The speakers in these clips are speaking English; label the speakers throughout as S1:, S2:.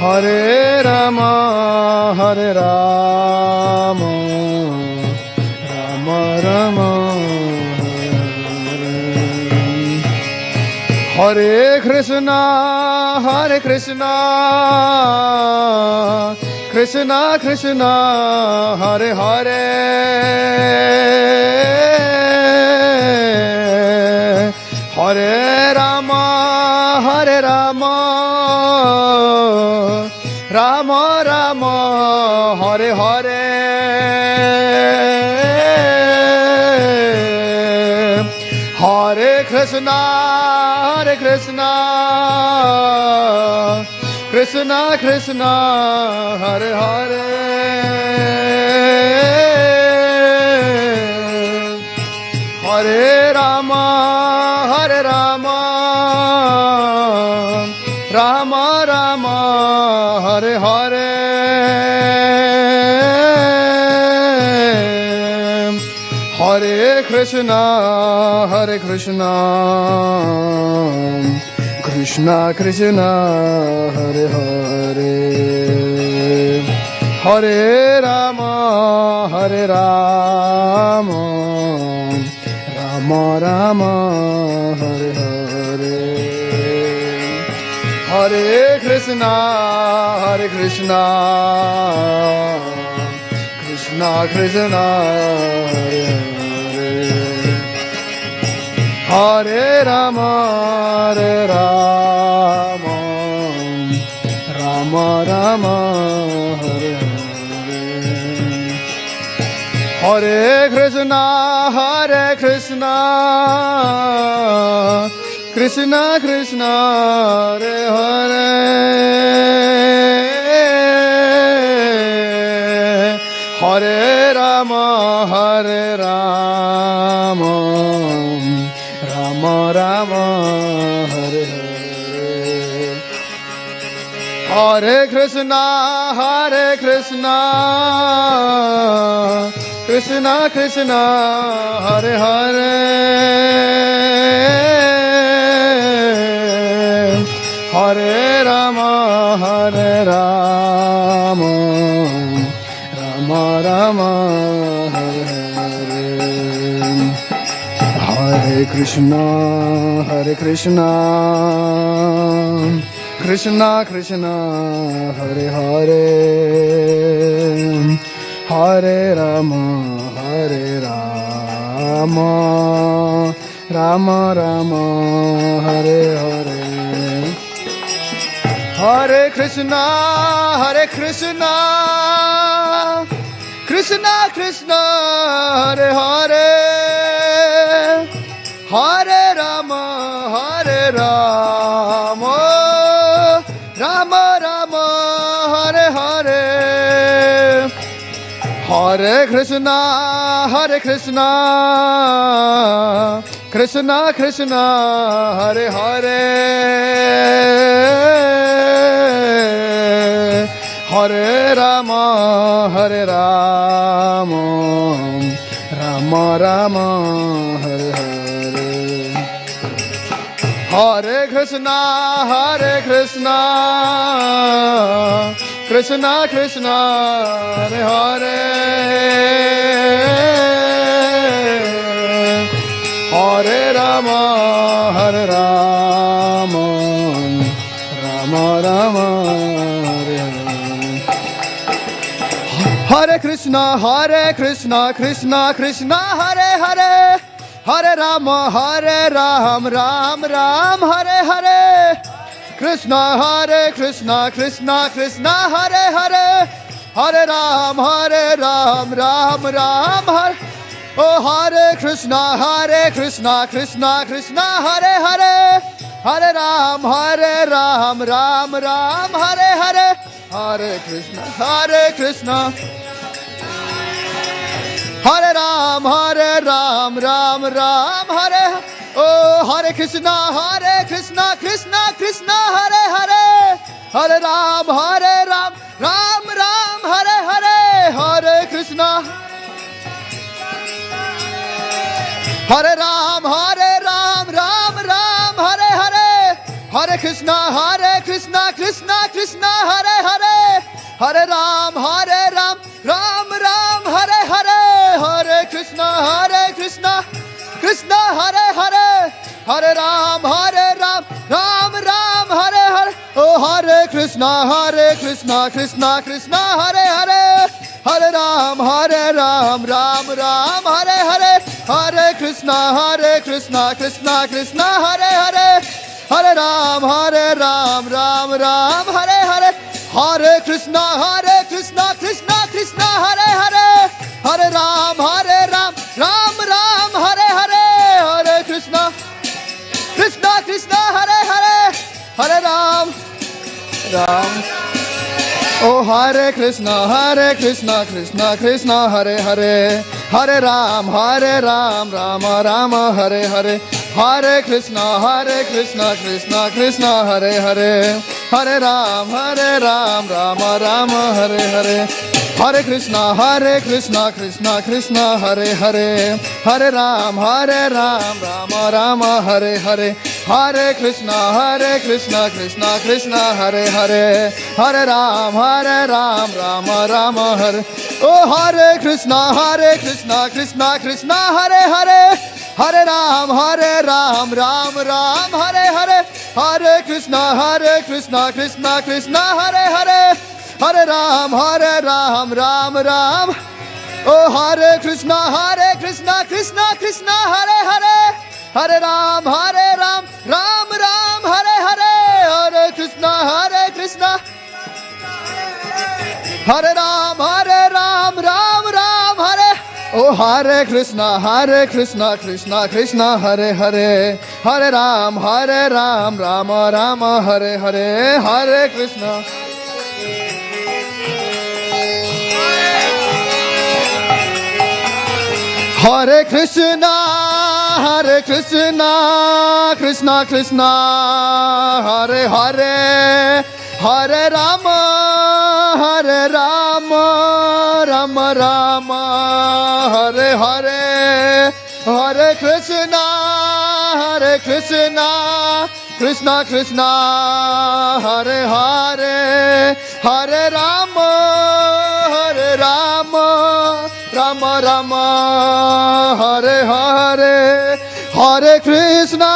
S1: Hare Rama, Hare Rama, Rama Rama, Hare Krishna, Hare Krishna, Krishna Krishna, Hare Hare, Hare Rama, Hare Rama, Rama Rama, Hare Hare, Hare Krishna, Hare Krishna, Krishna Krishna, Hare Hare, Hare Rama, Hare Rama, Rama Rama, Hare Hare, Hare Krishna, Hare Krishna, Krishna Krishna, Hare Hare, Hare Rama, Hare Rama, Rama Rama, Hare Hare, Hare Krishna, Hare Krishna, Krishna Krishna, Hare Hare, Hare Rama, Hare Rama, Rama Rama, Hare Hare, Hare Krishna, Hare Krishna, Krishna Krishna, Hare Hare, Hare Rama, Hare Rama, Rama Rama, Hare Hare, Hare Krishna, Hare Krishna, Krishna Krishna, Hare Hare, Hare Rama, Hare Rama, Rama Rama, Hare Hare, Hare Krishna, Hare Krishna, Krishna Krishna, Hare Hare, Hare Rama, Hare Rama, Rama Rama, Hare Hare, Hare Krishna, Hare Krishna, Krishna Krishna, Hare Hare, Hare Rama, Hare Rama, Rama Rama, Hare Hare, Hare Krishna, Hare Krishna, Krishna Krishna, Hare Hare, Hare Rama, Hare Rama, Rama Rama, Hare Hare, Hare Krishna, Hare Krishna, Krishna Krishna, Hare Hare, Hare Rama, Hare Rama, Rama Rama, Hare Hare, Hare Krishna, Hare Krishna, Krishna Krishna, Hare Hare, Hare Rama, Hare Ram, Ram Ram, Hare Hare, Krishna, Hare Krishna, Krishna Krishna, Hare Hare, Hare Ram, Ram Ram, Hare, oh Hare Krishna, Krishna Krishna, Hare Hare, Hare Ram, Ram Ram, Hare Hare, Hare Krishna, Hare Ram, Ram Ram, Hare, oh Hare Krishna, Krishna Krishna, Hare Hare, Hare Ram, Ram Ram, Hare Hare, Hare Krishna, Hare Ram, Ram Ram, Hare Hare, Hare Krishna, Krishna Krishna, Hare Hare Ram, Ram Ram, Hare Hare, Hare Krishna, Krishna Hare Hare, Hare Ram, Ram Ram, Hare Hare. Oh Hare Krishna, Krishna Krishna, Hare Hare, Hare Ram, Ram Ram, Hare Hare, Hare Krishna, Krishna Krishna, Hare Hare, Hare Ram, Ram Ram, Hare Hare, Hare Krishna, Krishna Krishna, Hare Hare, Hare Ram, Ram Ram, Hare Hare, Hare Krishna, Krishna, Hare Hare, Hare Ram, Ram. Oh Hare Krishna, Krishna Krishna, Hare Hare, Hare Ram, Ram Ram, Hare Hare, Hare Krishna, Krishna Krishna, Hare Hare, Hare Ram, Ram Ram, Hare Hare, Hare Krishna, Krishna Krishna, Hare Hare, Hare Ram, Ram Ram, Hare Hare, Hare Krishna, Krishna Krishna, Hare Hare, Hare Ram, Ram Ram, Hare. Oh Hare Krishna, Krishna Krishna, Hare Hare, Hare Ram, Ram Ram, Hare Hare, Hare Krishna, Krishna, Hare Hare, Hare Ram, Ram Ram. Oh Hare Krishna, Krishna Krishna, Hare Hare, Hare Ram, Ram Ram, Hare Hare, Hare Krishna, Hare Ram, Ram Ram, Hare. Oh Hare Krishna, Krishna Krishna, Hare Hare, Hare Ram, Ram Ram, Hare Hare, Hare Krishna. Hare Krishna, Krishna Krishna, Hare Hare, Hare Rama, Rama Rama, Hare Hare, Hare Krishna, Krishna Krishna, Hare Hare, Hare Rama, Rama Rama, Hare Hare, Hare Krishna,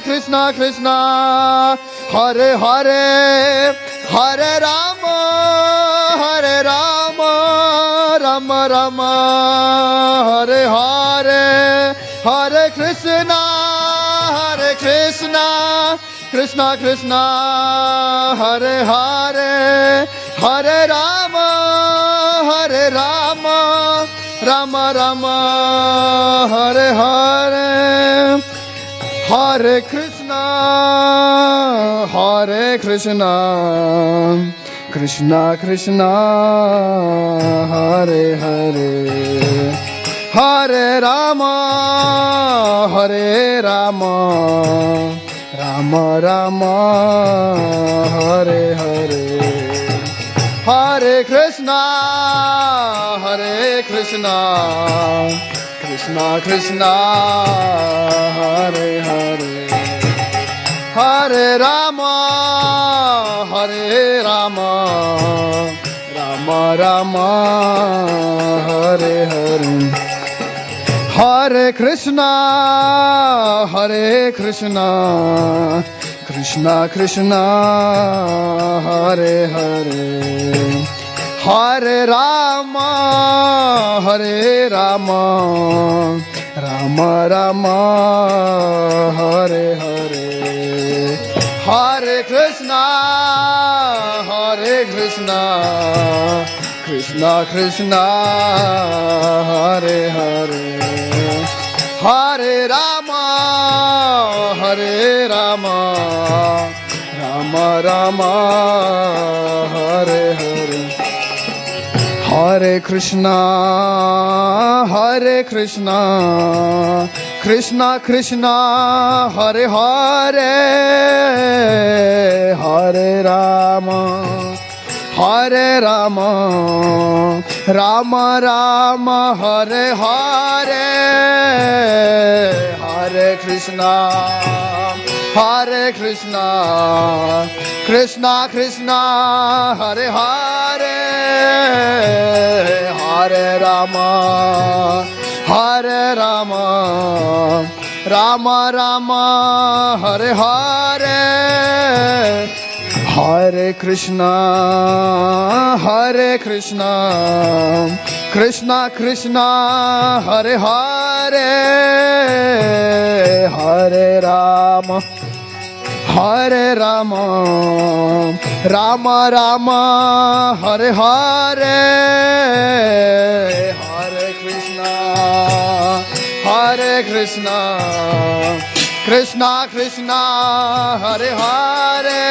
S1: Krishna Krishna, Hare Hare, Hare Rama, Rama Rama, Hare Hare, Hare Krishna, Krishna Krishna, Hare Hare, Hare Rama, Rama Rama, Hare Hare, Hare Krishna, Krishna Krishna, Hare Hare, Hare Rama, Rama Rama, Hare Hare, Hare Krishna, Krishna Krishna, Hare Hare, Hare Rama, Rama Rama, Hare Hare, Hare Krishna, Krishna Krishna, Hare Hare, Hare Rama, Rama Rama, Hare Hare, Hare Krishna, Krishna Krishna, Hare Hare, Hare Rama, Rama Rama, Hare Hare, Hare Krishna, Krishna Krishna, Hare Hare, Hare Rama, Rama Rama, Hare Hare, Hare Krishna, Krishna Krishna Hare Hare Hare Rama Hare Rama Rama Rama Hare Hare Hare Krishna Krishna Krishna Hare Hare Hare Rama Hare Rama Rama Rama Hare Hare Hare Krishna Krishna Krishna Hare Hare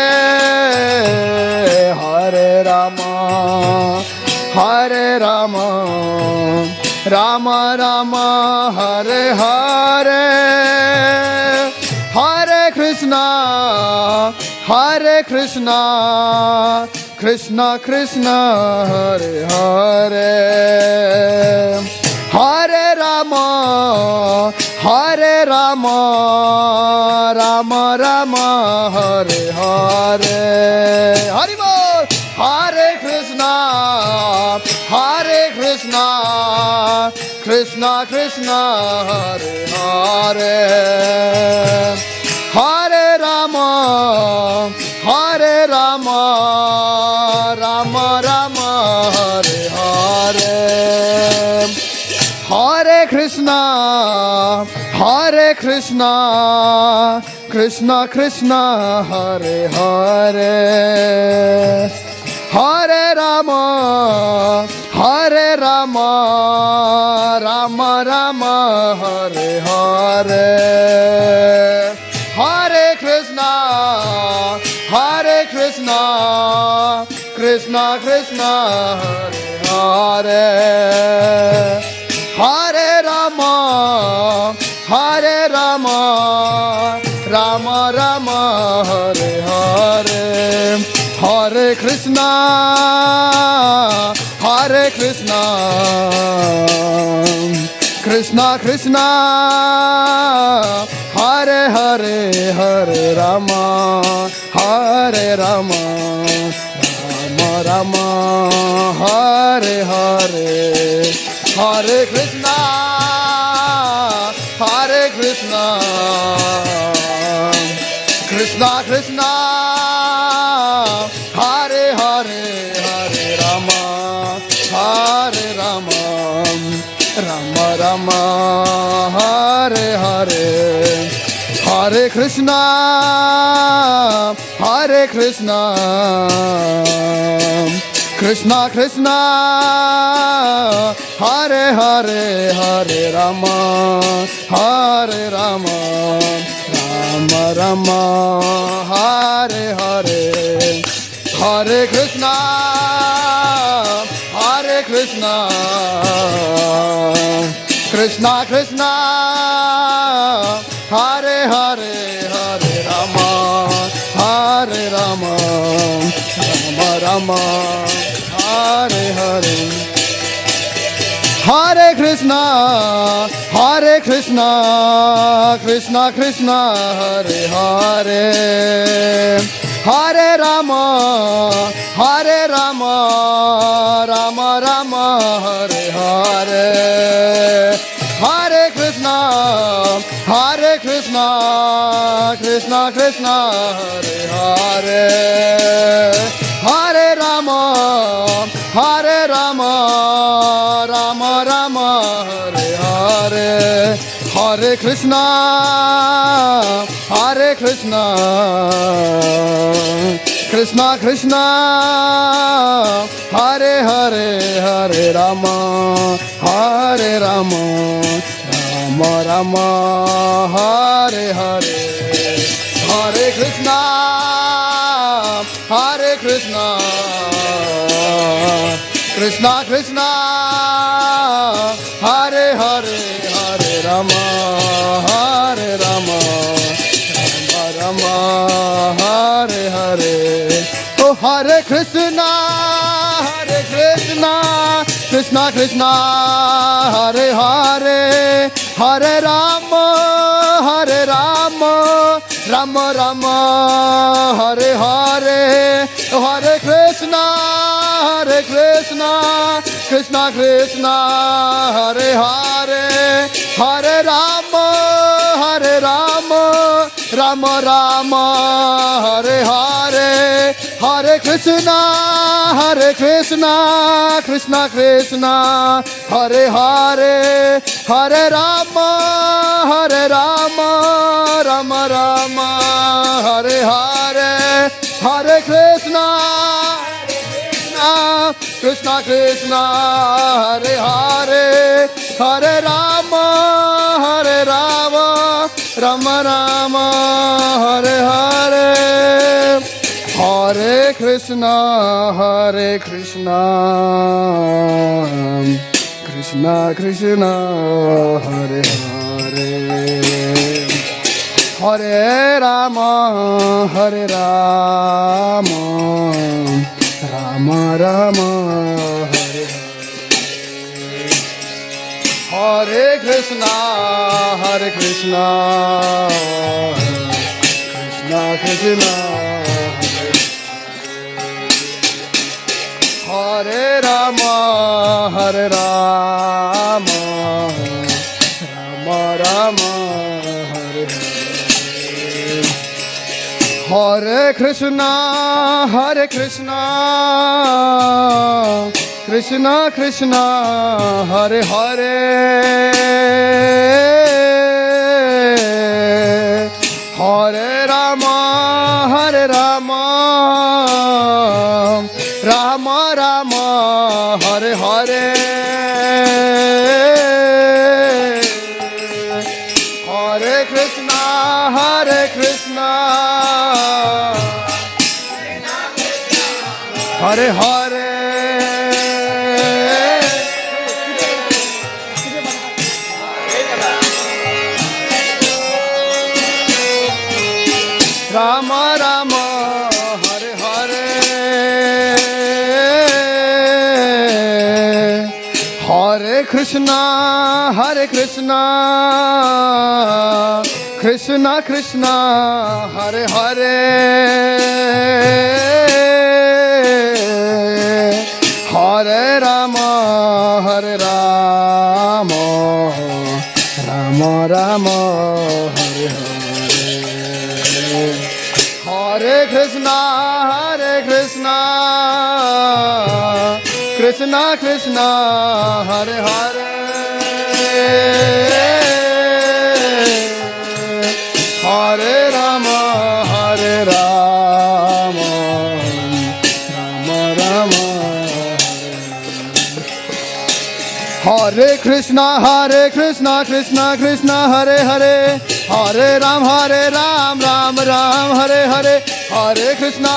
S1: Hare Rama Rama Rama Hare Hare Hare Krishna Krishna Krishna Hare Hare Hare Rama Rama Rama Hare Hare Hari Bol Hare Krishna Krishna Krishna Hare Hare Hare Rama Rama Rama Hare Hare Hare Krishna Krishna Krishna Hare Hare Hare Rama Rama Rama Hare Hare Hare Krishna Krishna Krishna Hare Hare Hare Rama Rama Rama Hare Hare Hare Krishna Krishna Krishna Hare Hare Hare Rama Rama Rama Hare Hare Hare Krishna Krishna Krishna Hare Hare Hare Rama Rama Rama Hare Hare Hare Krishna Krishna Krishna Hare Hare Hare Rama Rama Rama Hare Hare Hare Krishna Krishna Krishna Hare Hare Hare Rama Rama Rama Hare Hare Hare Krishna Krishna Krishna Hare Hare Hare Rama Rama Rama Hare Hare Hare Krishna Krishna Krishna Hare Hare Hare Rama Rama Rama Hare Hare Hare Krishna Krishna Krishna Hare Hare Hare Rama Rama Rama Hare Hare Hare Krishna Krishna Krishna Hare Hare Hare Rama Rama Rama Hare Hare Oh Hare Krishna Krishna Krishna Hare Hare Hare Rama Ram Ram Hare Hare Hare Krishna Krishna Krishna Hare Hare Hare Rama Rama Rama Hare Hare Hare Krishna Krishna Krishna Hare Hare Hare Rama Rama Rama Hare Hare Hare Krishna Krishna Krishna Hare Hare Hare Rama Rama Rama Hare Hare Hare Krishna Krishna Krishna Hare Hare Hare Rama Rama Rama Hare Hare Krishna Krishna Krishna Hare Rama Rama Rama Hare Hare Krishna Krishna Krishna Hare Hare Hare Rama Rama Rama Hare Hare Hare Krishna Hare Hare Rama Rama Hare Hare Hare Krishna Krishna Krishna Hare Hare Hare Rama Rama Rama Hare Hare Hare Krishna Krishna Krishna Hare Hare Hare Rama Rama Rama Hare Krishna Krishna Krishna Hare Hare Hare Ram Ram Hare Hare Hare Krishna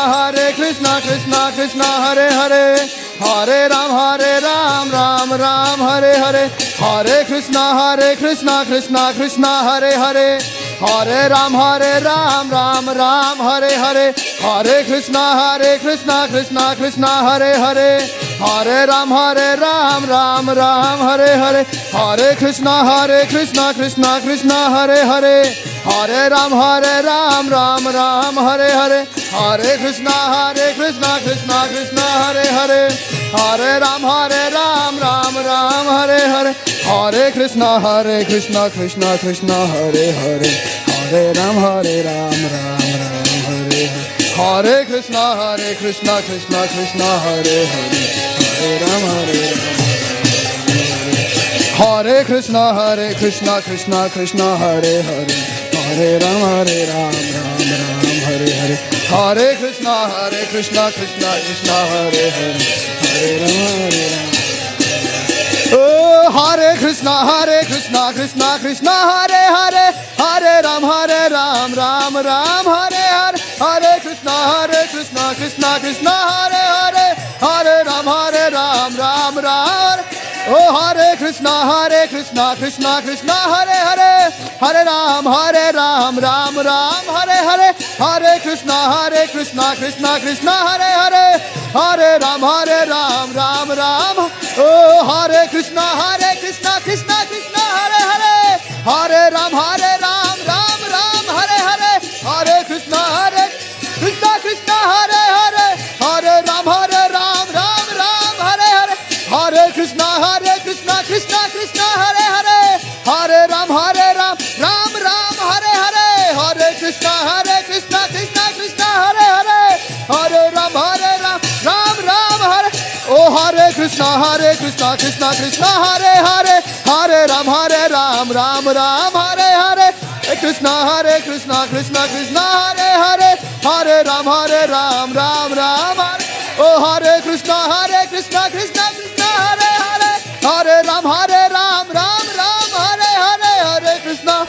S1: Krishna Krishna Hare Hare Hare Ram Ram Hare Hare Hare Krishna Krishna Krishna Hare Hare Hare Ram Ram Hare Hare Hare Krishna Krishna Krishna Hare Hare Hare Ram Ram Hare Hare Hare Krishna Krishna Krishna Hare Hare Hare Ram Ram Hare Hare Hare Krishna Krishna Krishna Hare Hare Hare Ram Ram Hare Hare Hare Krishna Krishna Krishna Hare Hare Hare Ram Hare Hare Krishna Krishna Krishna Hare Hare Hare Ram Hare Krishna Krishna Krishna Hare Hare Hare Ram Hare Hare Hare Krishna Krishna Krishna Hare Hare Hare Ram Hare Oh Hare Krishna Krishna Krishna Hare Hare Hare Ram Ram Hare Hare Hare Krishna Krishna Krishna Hare Hare Hare Ram Ram Oh Hare Krishna Krishna Krishna Hare Hare Hare Ram Ram Hare Hare Hare Krishna Krishna Krishna Hare Hare Hare Ram Ram Oh Hare Krishna Krishna Krishna Hare Hare Hare Ram Ram Hare Hare Hare Krishna Hare Krishna Krishna Krishna Hare Hare Hare Ram Ram Ram Hare Hare Krishna Krishna Krishna Hare Hare Hare Ram Ram Ram Hare Oh Hare Krishna Krishna Krishna Hare Hare Hare Ram Ram Ram Hare Hare Hare Krishna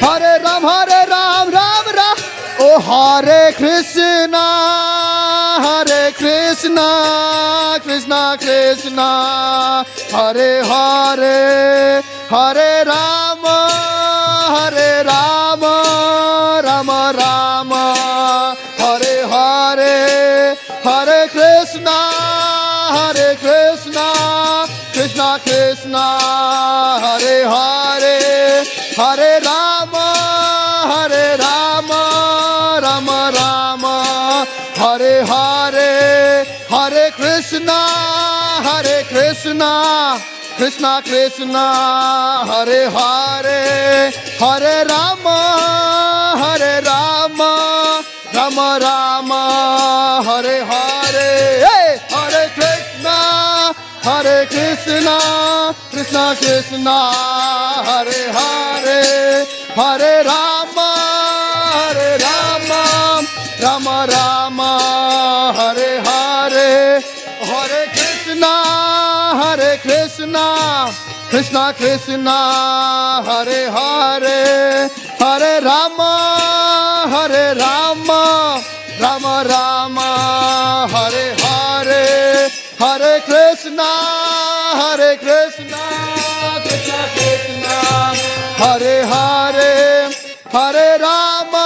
S1: Hare Ram Ram Ram Oh Hare Krishna Krishna Krishna Hare Hare Hare Rama Rama Rama Hare Hare Hare Krishna Krishna Krishna Hare Hare Hare Rama Rama Rama Hare Hare Hare Krishna Krishna Krishna Hare Hare Hare Rama Rama Rama Hare Hare Hey Hare Krishna Krishna Krishna Hare Hare Hare Rama Rama Rama Hare Hare Hare Krishna Krishna Krishna Hare Hare Hare Rama Rama Rama Hare Hare Hare Krishna Krishna Krishna Hare Hare Hare Rama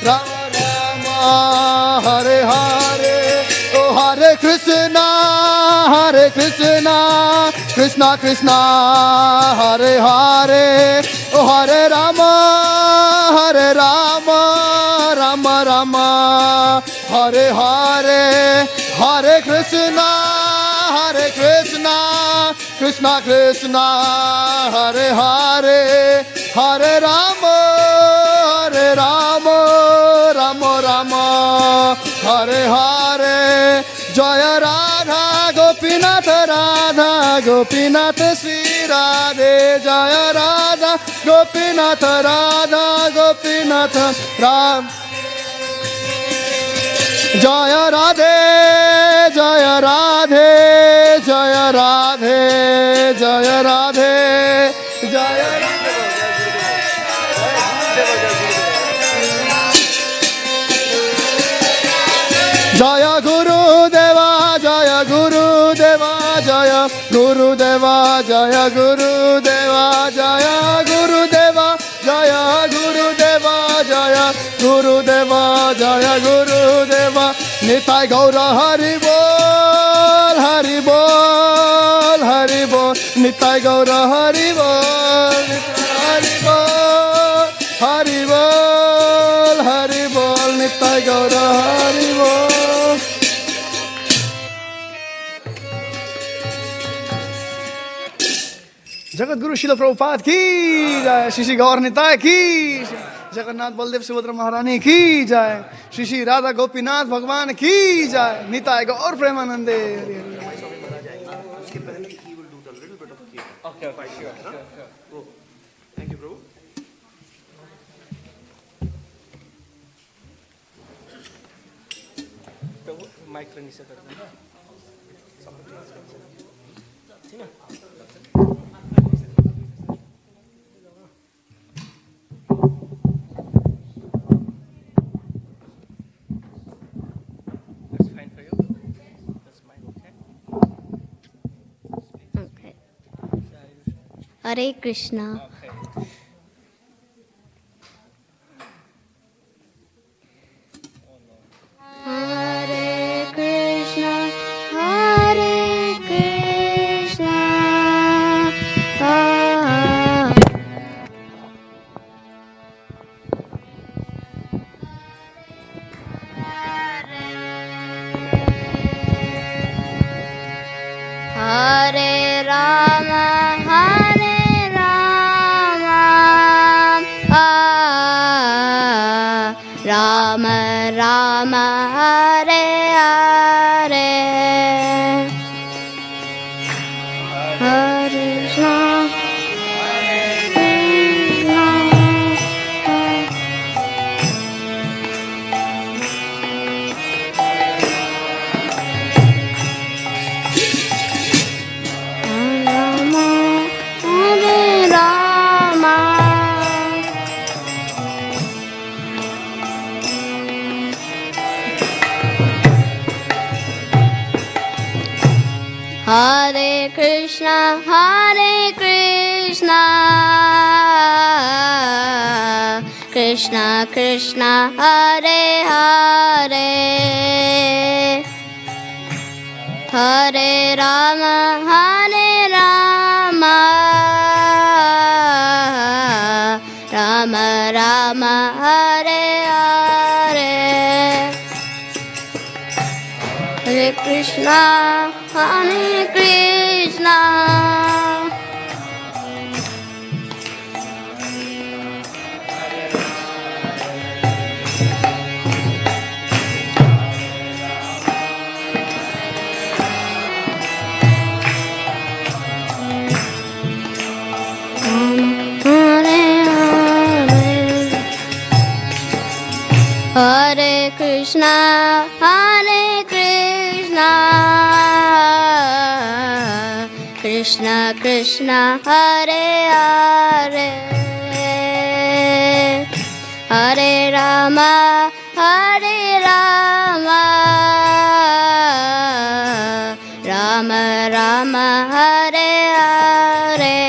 S1: Rama Rama Hare Hare Oh Hare Krishna Krishna Krishna Hare Hare Oh Hare Rama Rama Rama Hare Hare Hare Krishna Krishna Krishna Hare Hare Hare Rama Rama Rama Hare Hare Jaya Radha Gopinath Sri Radhe Jaya Radha Gopinath Ram Jaya Radhe Jaya Radhe Jaya Radhe Jaya Radhe Jaya Radhe Jaya Guru Deva Jaya Guru Deva Jaya Guru Deva Jaya Guru Deva Jaya Guru Deva Jaya Guru Deva Jaya Guru Deva Jaya Guru Deva Nitai Gaura Hari Bol Hari Bol Hari Bol Nitai Gaura Hari Bol Hari Bol Hari Bol Hari Bol Nitai Gaura Hari Bol Jagat Guru शिल प्रभुपाद की जय श्री श्री गौर निताय की जगन्नाथ बलदेव सुभद्रा महारानी की जय श्री श्री राधा गोपीनाथ भगवान की जय निताय गौर प्रेमानंदे
S2: माइक पे नीचे कर देना ठीक है
S3: Hare Krishna. Hare Krishna, Hare Krishna. Hare Rama, Hare Rama. Ram Ram Hare Hare Hare Krishna Hare Krishna, Krishna Krishna, Hare Hare, Hare Rama, Rama Rama, Hare Hare. Hare Krishna, Hare Krishna, Hare Krishna, Hare Krishna, Krishna Krishna, Hare Hare, Hare Rama, Rama Rama, Hare Hare.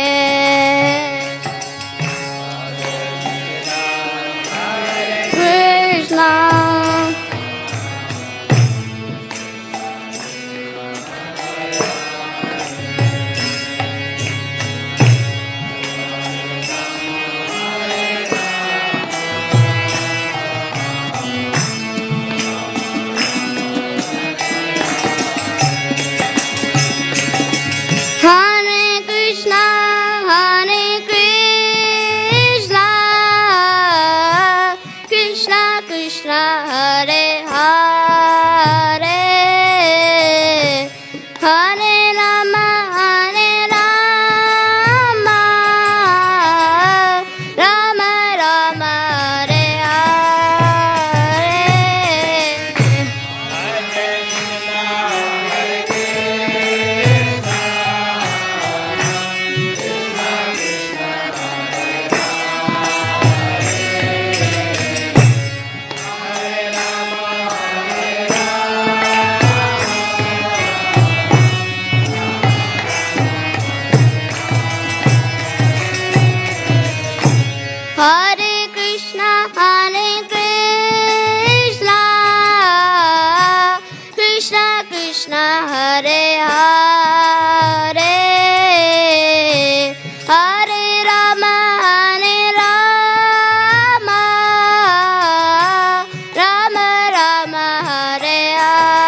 S3: Hare Krishna, Hare Krishna, Krishna Krishna, Hare Hare, Hare Rama, Rama Rama, Hare Hare. Hare Krishna, Krishna Krishna, Hare Hare, Hare Rama, Rama Rama, Hare Hare.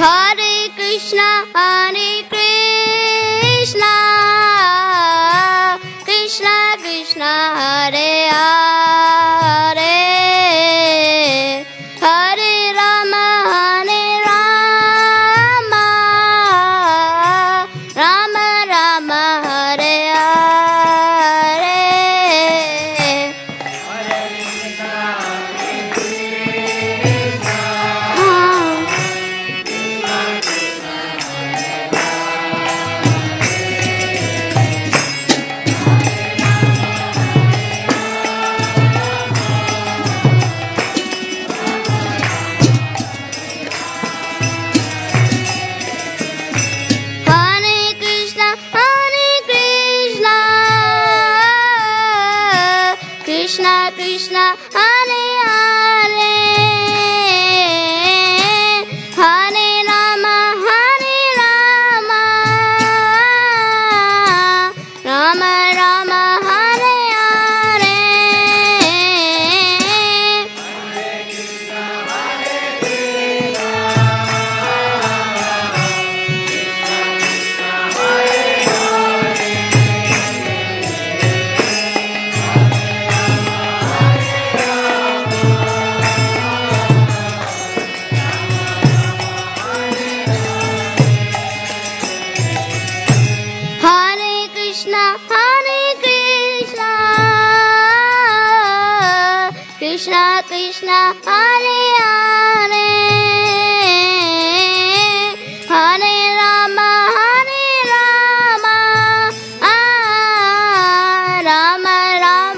S3: Hare Krishna, Krishna Krishna, Hare Hare, Hare Rama, Rama Rama, Hare Hare. Krishna Krishna Hare Hare Hare Rama Rama Ram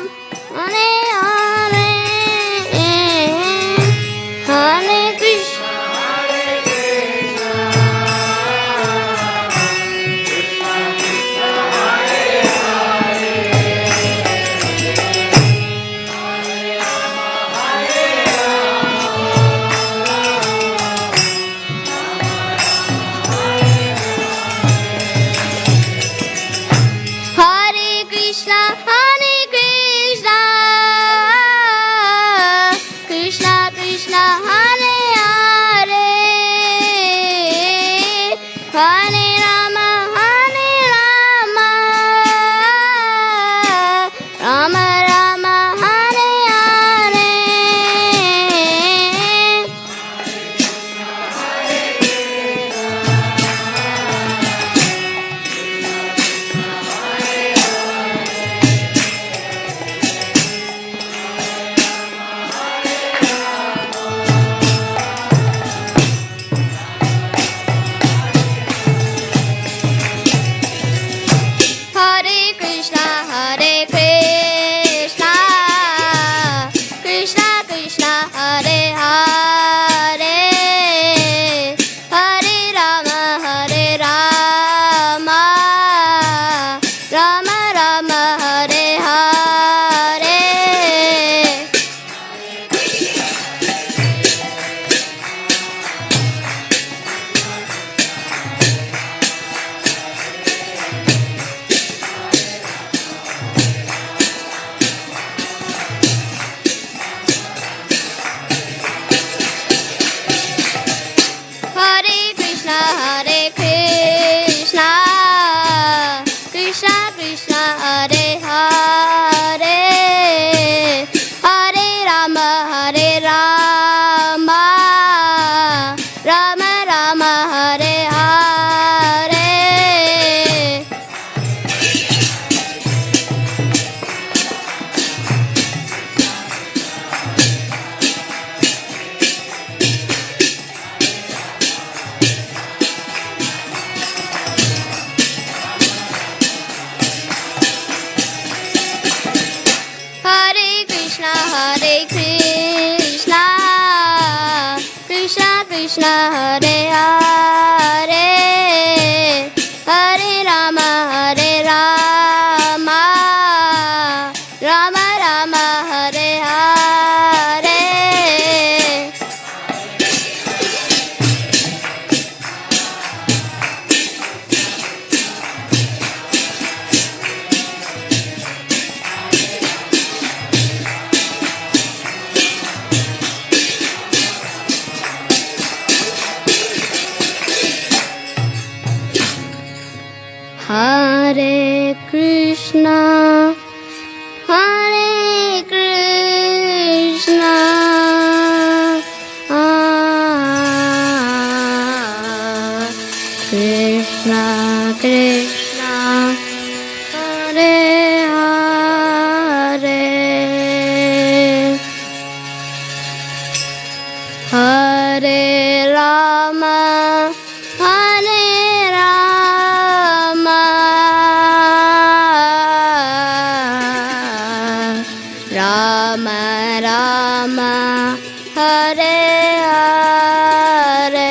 S3: Hare Hare Hare Krishna Hare Krishna, Krishna Krishna, Hare Hare, Hare Rama, Rama Rama, Hare Hare. Hare Krishna, Krishna Krishna, Hare Hare, Hare Rama, Rama Rama, Hare Hare. Hare Krishna, Krishna Krishna, Hare Hare, Hare Rama, Rama Rama, Hare Hare. Hare Krishna, Krishna Krishna, Hare Hare, Hare Rama, Rama Rama, Hare Hare. Hare Krishna, Krishna Krishna, Hare Hare, Hare Rama, Rama Rama, Hare Hare.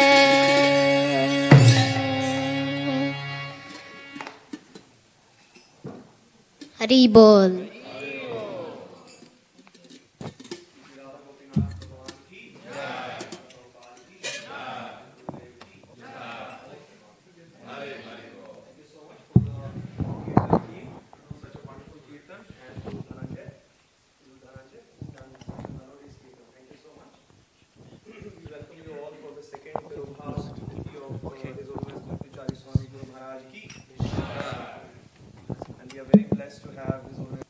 S3: Hari Bol.
S2: Welcome you all for the second Tirobhava of His Holiness Bhakti Charu Swami Guru Maharaj ki. And we are very blessed to have His Holiness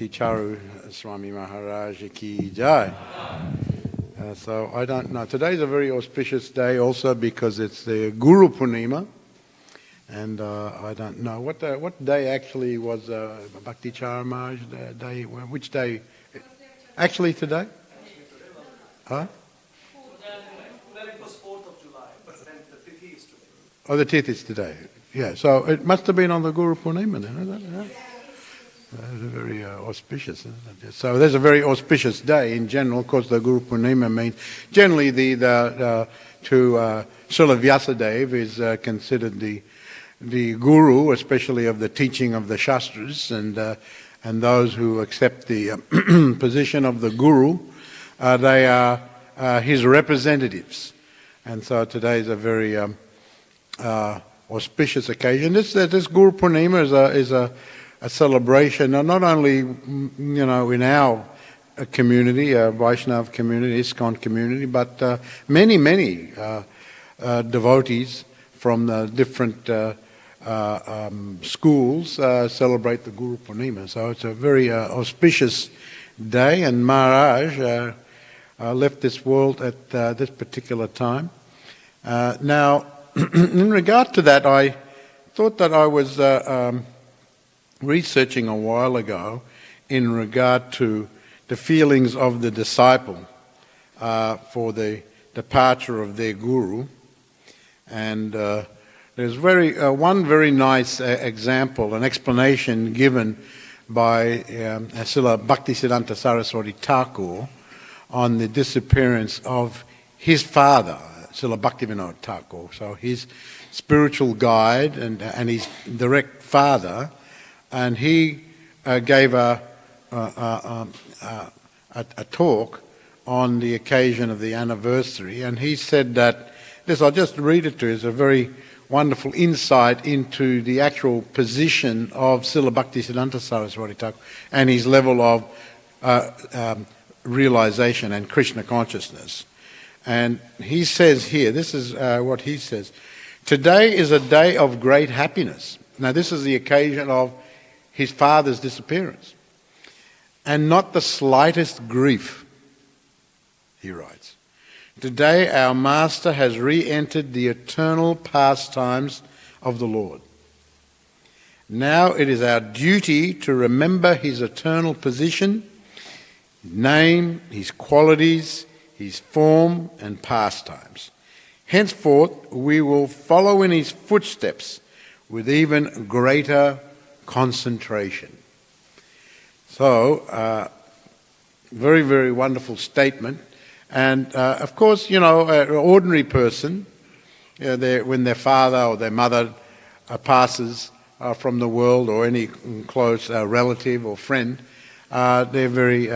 S4: Bhakti Charu Swami Maharaj ki jai. So I don't know. Today's a very auspicious day also because it's the Guru Purnima. And I don't know. What day actually was Bhakti Charu Maharaj day? Which day? Actually today? Huh?
S2: Well, it was 4th of July, but then the Tithi is today.
S4: Oh, the Tithi is today. Yeah, so it must have been on the Guru Purnima then, isn't it? Yeah. That's very auspicious, isn't it? So there's a very auspicious day in general. Of course, the Guru Purnima means generally to Srila Vyasadeva is considered the guru, especially of the teaching of the Shastras, and those who accept the position of the guru, they are his representatives. And so today is a very auspicious occasion. This Guru Purnima is a celebration, not only in our community, Vaishnava community, ISKCON community, but many devotees from the different schools celebrate the Guru Purnima. So it's a very auspicious day, and Maharaj left this world at this particular time. Now, in regard to that, I thought that I was researching a while ago in regard to the feelings of the disciple for the departure of their guru, and there's one very nice example, an explanation given by Srila Bhaktisiddhanta Saraswati Thakur on the disappearance of his father, Srila Bhaktivinoda Thakur. So his spiritual guide and his direct father, and he gave a talk on the occasion of the anniversary, and he said that, I'll just read it to you, it's a very wonderful insight into the actual position of Srila Bhaktisiddhanta Saraswati Thakur and his level of realization and Krishna consciousness. And he says here, this is what he says: today is a day of great happiness. Now this is the occasion of his father's disappearance, and not the slightest grief, he writes. Today our Master has re-entered the eternal pastimes of the Lord. Now it is our duty to remember his eternal position, his name, his qualities, his form and pastimes. Henceforth we will follow in his footsteps with even greater concentration. So, very, very wonderful statement. And of course, an ordinary person, when their father or their mother passes from the world, or any close relative or friend, they're very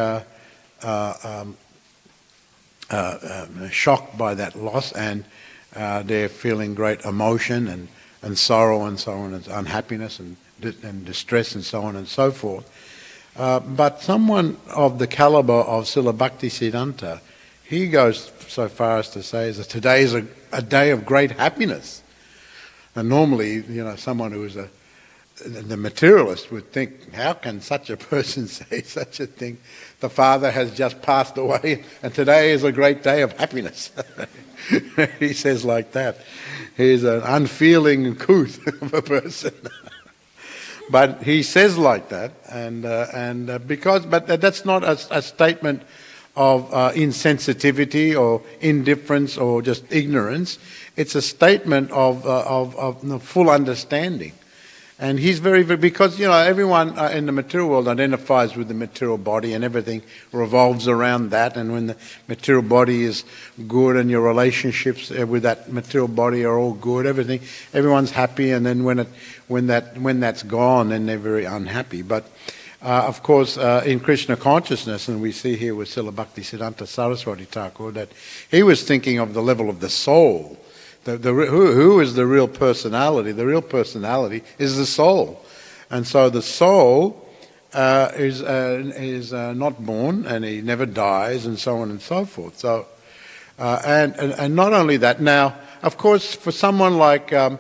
S4: shocked by that loss, and they're feeling great emotion and sorrow and so on, and unhappiness and distress and so on and so forth. But someone of the caliber of Srila Bhaktisiddhanta, he goes so far as to say that today is a day of great happiness. And normally, someone who is the materialist would think, how can such a person say such a thing? The father has just passed away and today is a great day of happiness. He says like that. He's an unfeeling couth of a person. But he says like that, but that's not a statement of insensitivity or indifference or just ignorance. It's a statement of full understanding. And he's very, very, because everyone in the material world identifies with the material body, and everything revolves around that. And when the material body is good and your relationships with that material body are all good, everyone's happy. And then when that's gone, then they're very unhappy. But of course, in Krishna consciousness, and we see here with Srila Bhaktisiddhanta Saraswati Thakur, that he was thinking of the level of the soul. Who is the real personality? The real personality is the soul. And so the soul is not born, and he never dies, and so on and so forth. So, and not only that, now, of course, for someone like Srila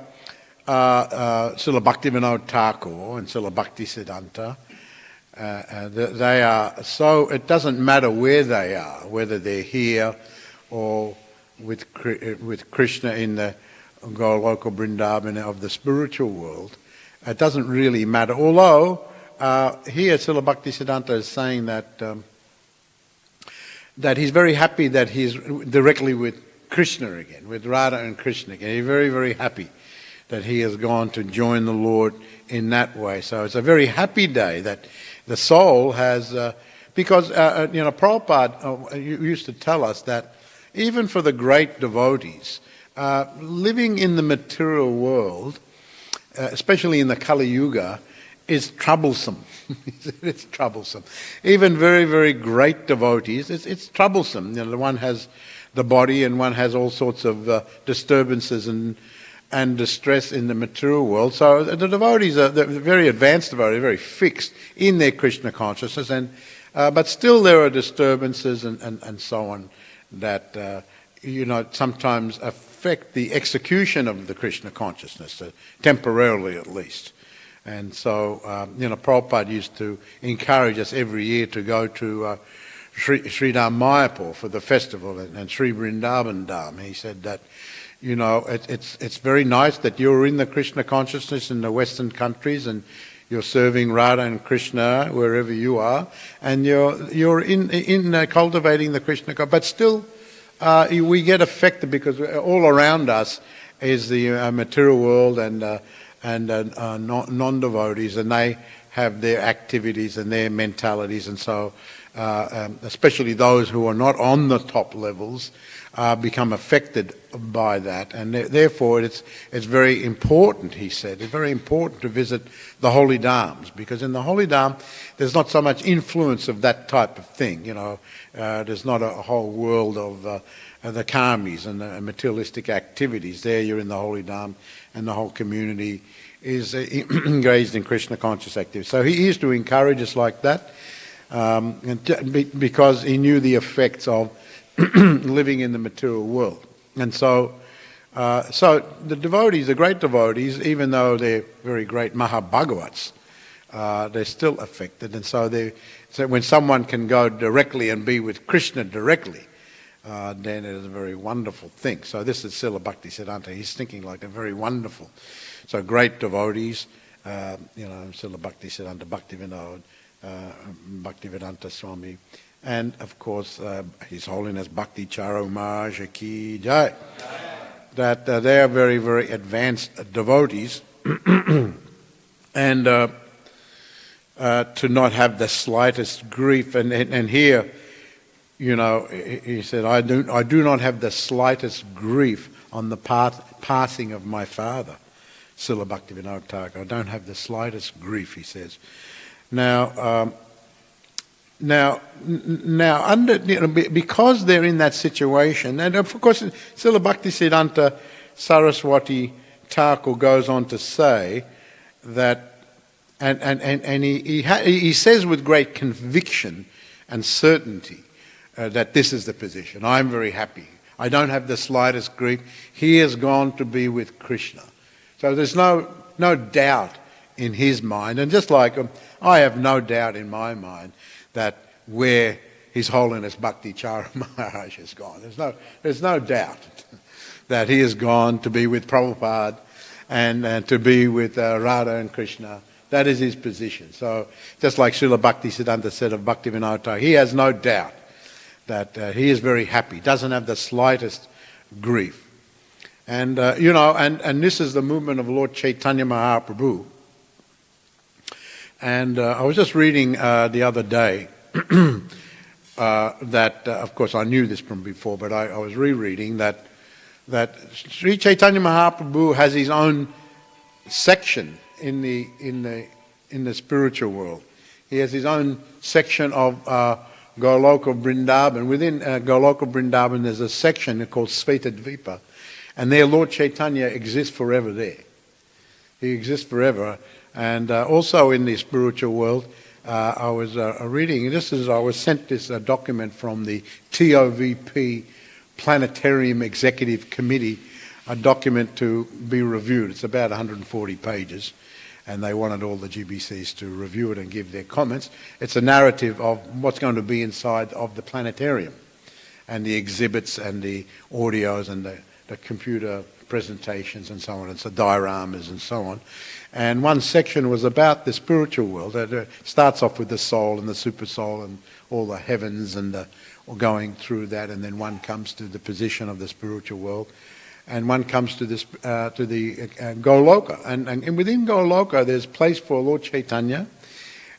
S4: Bhaktivinoda Thakur and Srila Bhaktisiddhanta, They are so, it doesn't matter where they are, whether they're here or with Krishna in the Goloka Vrindavan of the spiritual world. It doesn't really matter. Although, here Srila Bhaktisiddhanta is saying that that he's very happy that he's directly with Krishna again, with Radha and Krishna again. He's very, very happy that he has gone to join the Lord in that way. So it's a very happy day that the soul has, because, Prabhupada used to tell us that even for the great devotees, living in the material world, especially in the Kali Yuga, is troublesome. It's troublesome. Even very, very great devotees, it's troublesome. The one has the body and one has all sorts of disturbances and distress in the material world. So the devotees are the very advanced devotees, very fixed in their Krishna consciousness, and but still there are disturbances and so on that sometimes affect the execution of the Krishna consciousness, temporarily at least. And so, Prabhupada used to encourage us every year to go to Sridham Mayapur for the festival and Sri Vrindavan Dham. He said that, it's very nice that you're in the Krishna consciousness in the Western countries and you're serving Radha and Krishna wherever you are, and you're in cultivating the Krishna, but still we get affected because all around us is the material world and non-devotees, and they have their activities and their mentalities, and so especially those who are not on the top levels become affected by that, and therefore it's very important, he said, it's very important to visit the holy dhams, because in the holy dham there's not so much influence of that type of thing. There's not a whole world of the karmis and the materialistic activities. There you're in the holy dham, and the whole community is engaged in Krishna conscious activity. So he used to encourage us like that, because he knew the effects of living in the material world. And so the devotees, the great devotees, even though they're very great Mahabhagavats, they're still affected. And so when someone can go directly and be with Krishna directly, then it is a very wonderful thing. So this is Srila Bhaktisiddhanta. He's thinking like a very wonderful. So great devotees, Srila Bhaktisiddhanta, Bhaktivedanta Swami, and of course His Holiness Bhakti Charu Swami Ki Jai. That they are very, very advanced devotees, and to not have the slightest grief. And here, he said, I do not have the slightest grief on the passing of my father, Srila Bhaktivinoda Thakur. I don't have the slightest grief, he says. Now, because they're in that situation, and of course, Srila Bhaktisiddhanta Saraswati Thakur goes on to say that, and he says with great conviction and certainty that this is the position. I'm very happy. I don't have the slightest grief. He has gone to be with Krishna. So there's no doubt in his mind, and just like I have no doubt in my mind that where His Holiness Bhakti Charu Maharaj has gone. There's no doubt that he has gone to be with Prabhupada and to be with Radha and Krishna. That is his position. So just like Srila Bhaktisiddhanta said of Bhaktivinoda Thakur, he has no doubt that he is very happy, doesn't have the slightest grief. And, and this is the movement of Lord Chaitanya Mahaprabhu. And I was just reading the other day that, of course, I knew this from before, but I was rereading that Sri Chaitanya Mahaprabhu has his own section in the spiritual world. He has his own section of Goloka Vrindavan. Within Goloka Vrindavan, there's a section called Sveta Dvipa, and there Lord Chaitanya exists forever there. He exists forever. And also in the spiritual world, I was reading, I was sent this document from the TOVP Planetarium Executive Committee, a document to be reviewed. It's about 140 pages. and they wanted all the GBCs to review it and give their comments. It's a narrative of what's going to be inside of the planetarium, and the exhibits and the audios and the computer presentations and so on. It's the dioramas and so on. And one section was about the spiritual world. It starts off with the soul and the super soul and all the heavens and going through that, and then one comes to the position of the spiritual world, and one comes to this to the Goloka. And within Goloka, there's place for Lord Chaitanya.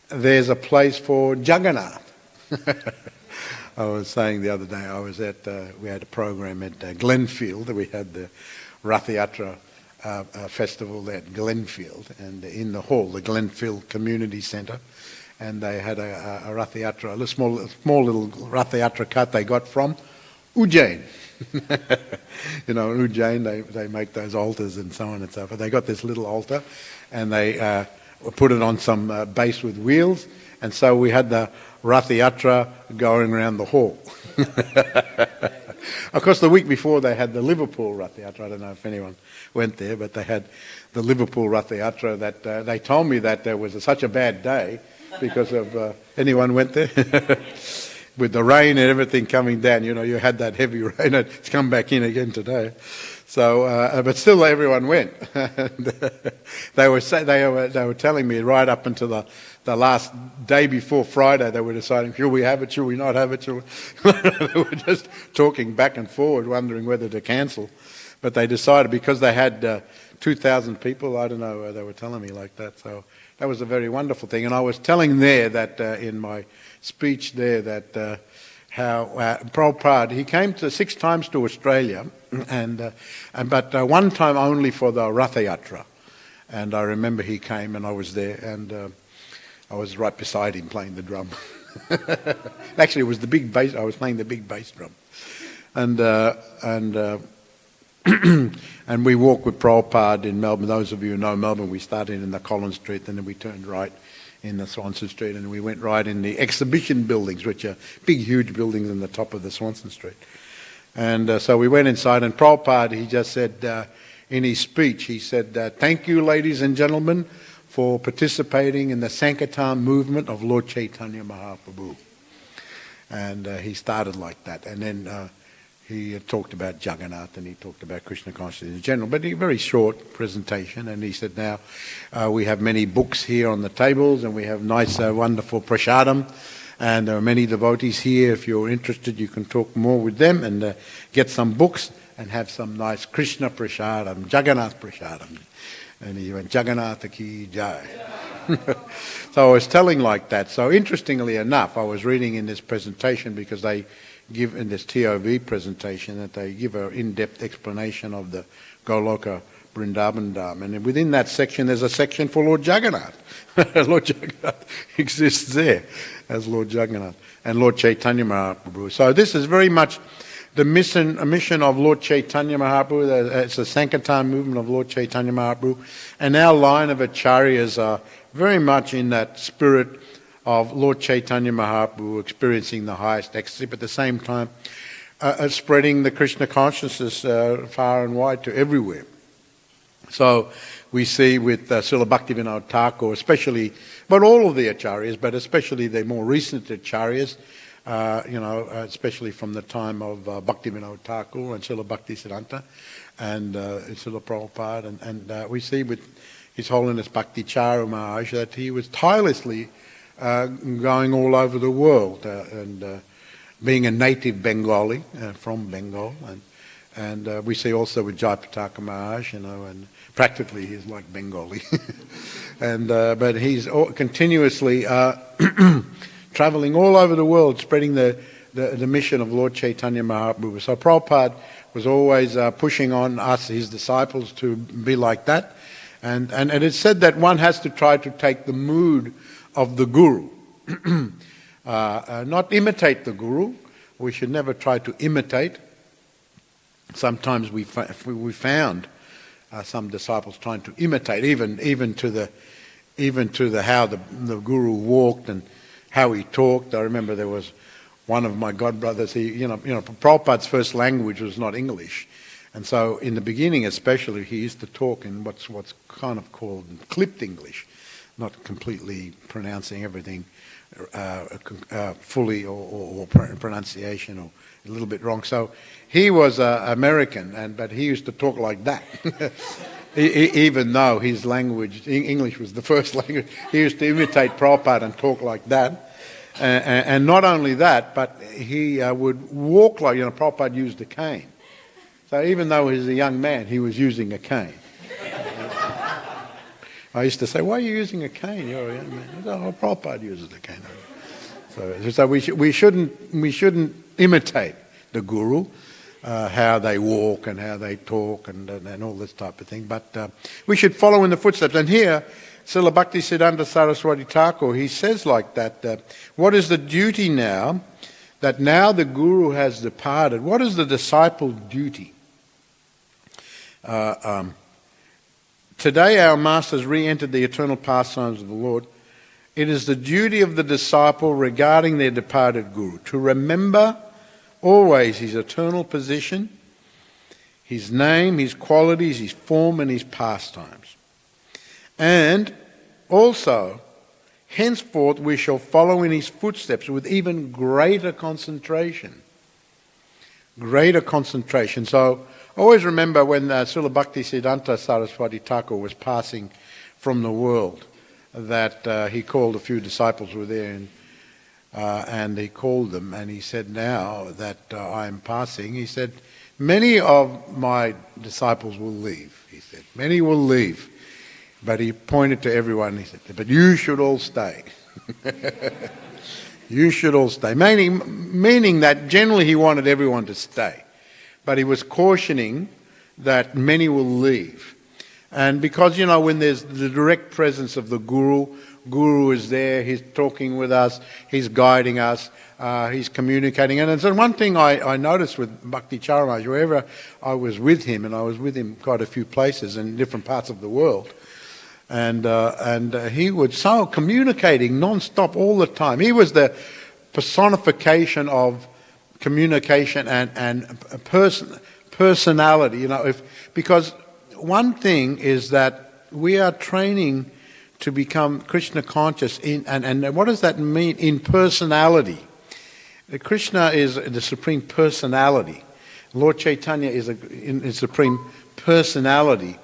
S4: There's a place for Jagannath. I was saying the other day, I was we had a program at Glenfield. We had the Rath Yatra festival there at Glenfield, and in the hall, the Glenfield Community Centre, and they had a Rath Yatra, a small little Rath Yatra cart they got from Ujjain. You know, in Ujjain they make those altars and so on and so forth. They got this little altar, and they put it on some base with wheels, and so we had the Rath Yatra going around the hall. Of course, the week before they had the Liverpool Rath Yatra. I don't know if anyone went there, but they had the Liverpool Rath Yatra that they told me that there was such a bad day because of... anyone went there? With the rain and everything coming down, you know, you had that heavy rain. It's come back in again today. So, but still everyone went. They were telling me right up until the last day before Friday, they were deciding, should we have it, should we not have it? They were just talking back and forward, wondering whether to cancel. But they decided, because they had 2,000 people, I don't know, they were telling me like that. So that was a very wonderful thing. And I was telling there that in my speech there that how Prabhupada, he came 6 times to Australia, but one time only for the Ratha Yatra. And I remember he came and I was there, and I was right beside him playing the drum. Actually, it was the big bass. I was playing the big bass drum, and and we walked with Prabhupada in Melbourne. Those of you who know Melbourne, we started in the Collins Street, and then we turned right in the Swanson Street, and we went right in the exhibition buildings, which are big, huge buildings on the top of the Swanson Street. And so we went inside, and Prabhupada, he just said in his speech, he said, "Thank you, ladies and gentlemen, for participating in the Sankirtan movement of Lord Chaitanya Mahaprabhu." And he started like that. And then he talked about Jagannath, and he talked about Krishna consciousness in general, but a very short presentation. And he said, now we have many books here on the tables, and we have nice, wonderful prasadam, and there are many devotees here. If you're interested, you can talk more with them and get some books and have some nice Krishna prasadam, Jagannath prasadam. And he went, Jagannath ki jai. So I was telling like that. So interestingly enough, I was reading in this presentation, because they give in this TOV presentation that they give an in-depth explanation of the Goloka Vrindavan Dham. And within that section, there's a section for Lord Jagannath. Lord Jagannath exists there as Lord Jagannath and Lord Chaitanya Mahaprabhu. So this is very much the mission of Lord Chaitanya Mahaprabhu. It's the Sankirtan movement of Lord Chaitanya Mahaprabhu. And our line of acharyas are very much in that spirit of Lord Chaitanya Mahaprabhu, experiencing the highest ecstasy, but at the same time spreading the Krishna consciousness far and wide to everywhere. So we see with Srila Bhaktivinoda Thakur, especially, but all of the acharyas, but especially the more recent acharyas, especially from the time of Bhaktivinoda Thakur and Srila Bhaktisiddhanta and Srila Prabhupada, and we see with His Holiness Bhakti Charu Maharaj that he was tirelessly going all over the world and being a native Bengali from Bengal, and we see also with Jayapataka Maharaj, and practically he's like Bengali, and but he's continuously traveling all over the world, spreading the mission of Lord Chaitanya Mahaprabhu. So Prabhupada was always pushing on us, his disciples, to be like that, and it's said that one has to try to take the mood of the Guru, not imitate the Guru. We should never try to imitate. Sometimes we found some disciples trying to imitate, even to the how the Guru walked and how he talked. I remember there was one of my godbrothers. Prabhupada's first language was not English, And so in the beginning especially, he used to talk in what's kind of called clipped English, not completely pronouncing everything fully or pronunciation or a little bit wrong. So he was American, but he used to talk like that. Even though his language, English was the first language, he used to imitate Prabhupada and talk like that. And not only that, but he would walk like, Prabhupada used a cane. So even though he was a young man, he was using a cane. I used to say, "Why are you using a cane? You're a young man." He said, "Oh, Prabhupada uses a cane." So we shouldn't imitate the Guru, how they walk and how they talk and all this type of thing. But we should follow in the footsteps. And here, Srila Bhaktisiddhanta Saraswati Thakur, he says like that, what is the duty now, that now the Guru has departed? What is the disciple's duty? Today our Masters re-entered the eternal pastimes of the Lord. It is the duty of the disciple regarding their departed Guru to remember always his eternal position, his name, his qualities, his form and his pastimes. And also, henceforth we shall follow in his footsteps with even greater concentration. Greater concentration. So always remember when Srila Bhaktisiddhanta Saraswati Thakur was passing from the world, that he called a few disciples who were there, and he called them and he said, "Now that I am passing," he said, "many of my disciples will leave." He said, "Many will leave." But he pointed to everyone, he said, "But you should all stay." You should all stay. Meaning that generally he wanted everyone to stay. But he was cautioning that many will leave. And because, when there's the direct presence of the Guru is there, he's talking with us, he's guiding us, he's communicating. And so one thing I noticed with Bhakti Charu Maharaj, wherever I was with him, and I was with him quite a few places in different parts of the world, and he was so communicating non-stop all the time. He was the personification of communication and personality. Because one thing is that we are training to become Krishna conscious and what does that mean in personality? Krishna is the supreme personality. Lord Chaitanya is a supreme personality.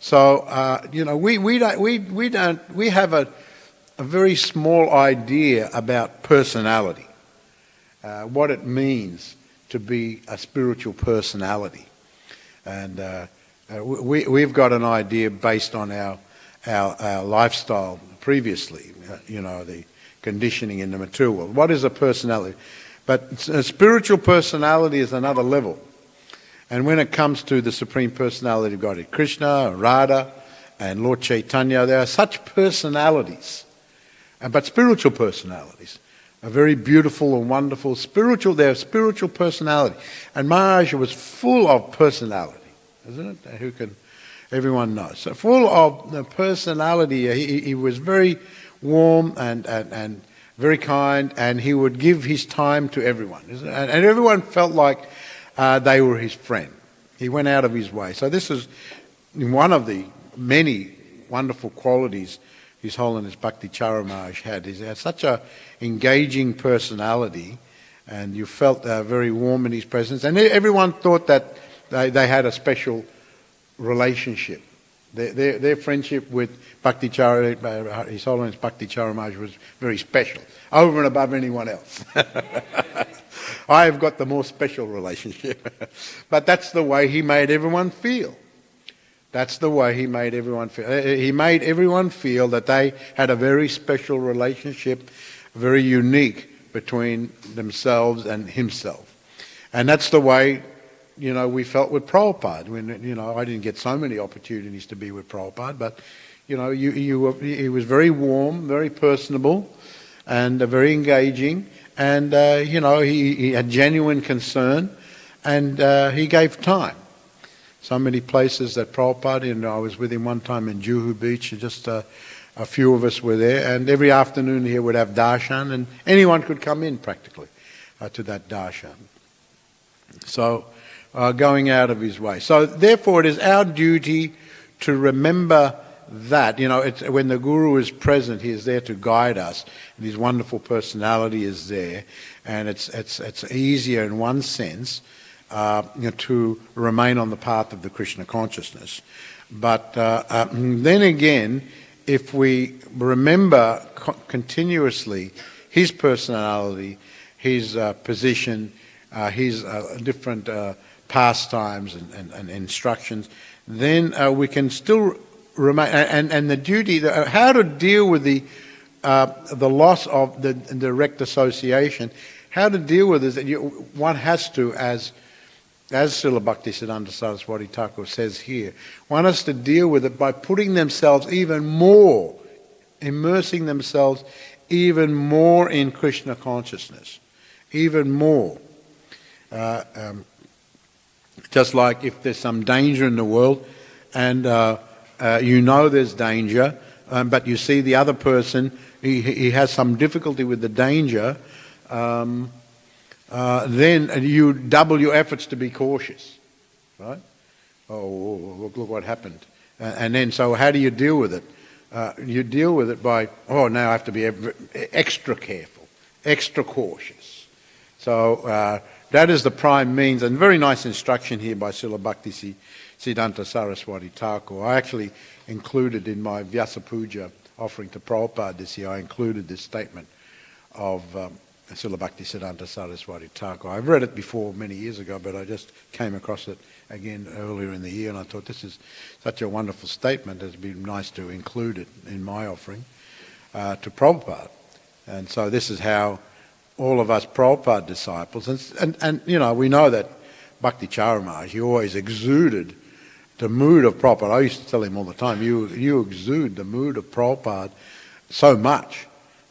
S4: So we have a very small idea about personality, what it means to be a spiritual personality, and we've got an idea based on our lifestyle previously, the conditioning in the material world. What is a personality? But a spiritual personality is another level. And when it comes to the Supreme Personality of God, Krishna, Radha, and Lord Chaitanya, there are such personalities, but spiritual personalities, are very beautiful and wonderful. They have spiritual personality. And Maharaj was full of personality, isn't it? Everyone knows. So full of the personality, he was very warm and very kind, and he would give his time to everyone. And everyone felt like they were his friend. He went out of his way. So this is one of the many wonderful qualities His Holiness Bhakti Charu Maharaj had. He had such a engaging personality, and you felt very warm in his presence. And everyone thought that they had a special relationship. Their friendship with Bhakti Charu, His Holiness Bhakti Charu Maharaj, was very special, over and above anyone else. I have got the more special relationship. But that's the way he made everyone feel. That's the way he made everyone feel. He made everyone feel that they had a very special relationship, very unique between themselves and himself. And that's the way, we felt with Prabhupada. When, I didn't get so many opportunities to be with Prabhupada, but, he was very warm, very personable, and very engaging. And, he had genuine concern, and he gave time. So many places that Prabhupada, I was with him one time in Juhu Beach, just a few of us were there, and every afternoon he would have darshan, and anyone could come in practically to that darshan. So going out of his way. So therefore it is our duty to remember that. It's, when the Guru is present, he is there to guide us, and his wonderful personality is there, and it's easier in one sense to remain on the path of the Krishna consciousness. But then again, if we remember continuously his personality, his position, his different pastimes and instructions, then we can still remain. And the duty, how to deal with the loss of the direct association, how to deal with this, one has to, as Srila Bhaktisiddhanta Saraswati Thakur says here, one has to deal with it by putting themselves even more, immersing themselves even more in Krishna consciousness, even more. Just like if there's some danger in the world and there's danger, but you see the other person, he has some difficulty with the danger, then you double your efforts to be cautious, right? Oh, look what happened. And then, so how do you deal with it? You deal with it by, now I have to be extra careful, extra cautious. So that is the prime means, and very nice instruction here by Srila Bhakti Siddhanta Saraswati Thakur. I actually included in my Vyasa Puja offering to Prabhupada this year, I included this statement of Srila Bhakti Siddhanta Saraswati Thakur. I've read it before many years ago, but I just came across it again earlier in the year, and I thought this is such a wonderful statement. It'd be nice to include it in my offering to Prabhupada. And so this is how all of us Prabhupada disciples, and we know that Bhakti Charu Maharaj, he always exuded the mood of Prabhupada. I used to tell him all the time, you exude the mood of Prabhupada so much.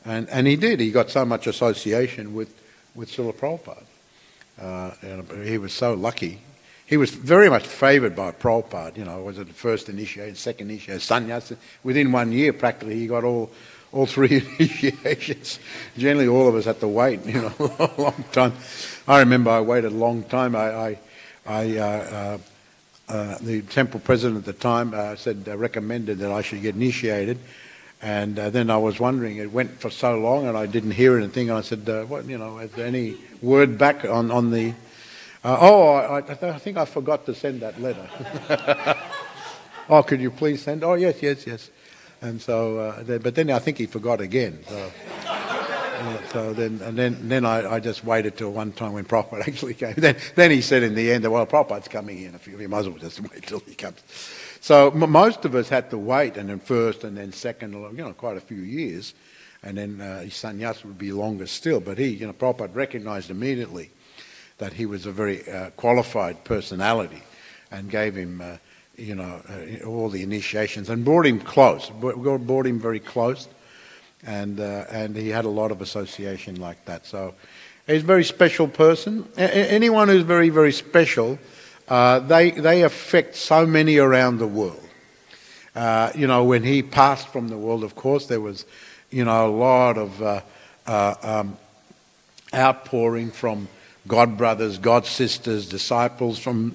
S4: And he did. He got so much association with Srila Prabhupada. And he was so lucky. He was very much favoured by Prabhupada. Was it the first initiation, second initiation, sannyasa? Within 1 year, practically, he got all three initiations. Generally, all of us had to wait, a long time. I remember I waited a long time. The temple president at the time recommended that I should get initiated. And then I was wondering, it went for so long and I didn't hear anything. And I said, is there any word back on the... I think I forgot to send that letter. Could you please send? Oh, yes. And so, but then I think he forgot again. So then I just waited till one time when Prabhupada actually came. Then he said in the end, well, Prabhupada's coming in. You might as well just wait till he comes. So most of us had to wait, and then first and then second, quite a few years. And then his sannyas would be longer still. But Prabhupada recognized immediately that he was a very qualified personality and gave him, all the initiations and brought him close, brought him very close. And he had a lot of association like that. So he's a very special person. Anyone who's very, very special, they affect so many around the world. When he passed from the world, of course, there was, a lot of outpouring from God brothers, God sisters, disciples, from,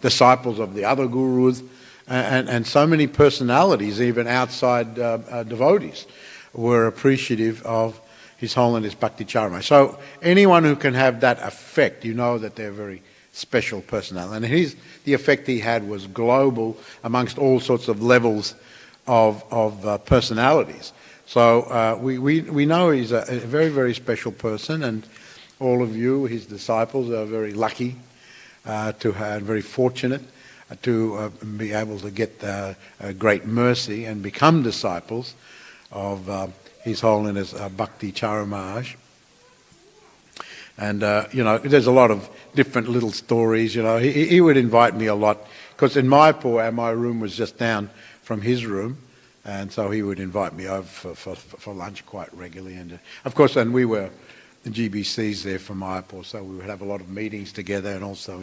S4: disciples of the other gurus, and so many personalities, even outside devotees, were appreciative of His Holiness Bhakti Charu Maharaj. So anyone who can have that effect, that they're very special personality. And the effect he had was global amongst all sorts of levels of personalities. So we know he's a very, very special person, and all of you, his disciples, are very lucky to have, very fortunate to be able to get great mercy and become disciples of His Holiness Bhakti Charu Maharaj. And, there's a lot of different little stories. He would invite me a lot, because in Mayapur, my room was just down from his room, and so he would invite me over for lunch quite regularly. And, of course, and we were the GBCs there for Mayapur, so we would have a lot of meetings together, and also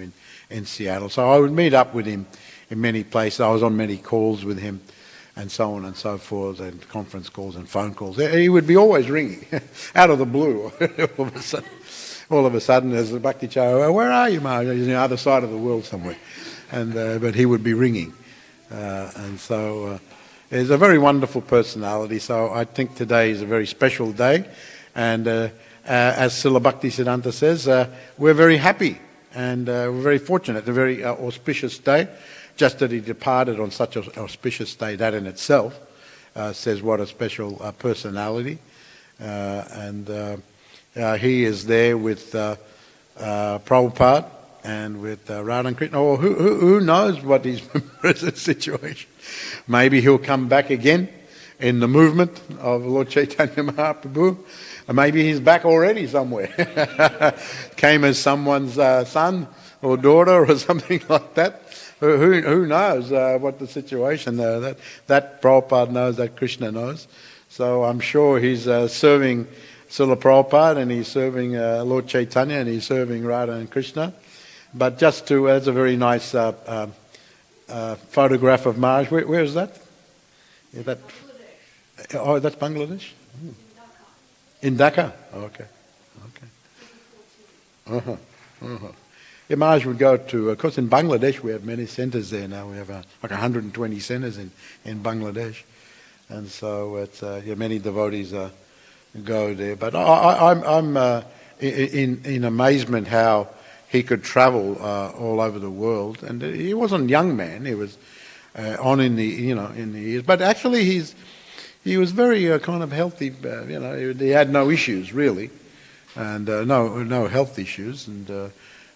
S4: in Seattle. So I would meet up with him in many places. I was on many calls with him, and so on and so forth, and conference calls and phone calls. He would be always ringing, out of the blue, all of a sudden. all of a sudden there's a Bhakti Charu, where are you, Maharaj? He's on the other side of the world somewhere. And but he would be ringing. And so he's a very wonderful personality. So I think today is a very special day. And as Srila Bhaktisiddhanta says, we're very happy and we're very fortunate, a very auspicious day. Just that he departed on such an auspicious day, that in itself says what a special personality. And he is there with Prabhupada and with Radha and Krishna. Or who knows what his present situation. Maybe he'll come back again in the movement of Lord Chaitanya Mahaprabhu. Maybe he's back already somewhere. Came as someone's son or daughter or something like that. Who knows what the situation that Prabhupada knows, that Krishna knows. So I'm sure he's serving Srila Prabhupada and he's serving Lord Chaitanya and he's serving Radha and Krishna. But just to, as a very nice photograph of Maharaj. Where is that? Is that? Oh, that's Bangladesh? In Dhaka? Okay. Yeah, Maharaj would go to, of course in Bangladesh we have many centres there now. We have like 120 centres in Bangladesh. And so it's, many devotees go there. But I'm in amazement how he could travel all over the world. And he wasn't a young man. He was on in the years. But actually he was very kind of healthy. He had no issues really, and no health issues. And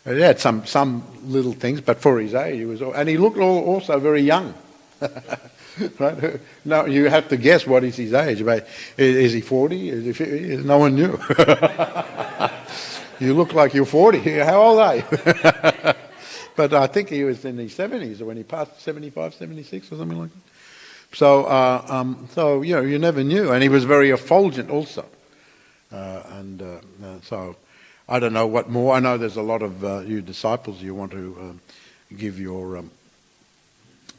S4: he had some little things, but for his age, he looked also very young. Right? No, you have to guess what is his age. Is he 40? Is he 50? No one knew. You look like you're 40. How old are you? But I think he was in his 70s when he passed 75, 76 or something like that. So you never knew, and he was very effulgent also. So I don't know what more. I know there's a lot of you disciples you want to give your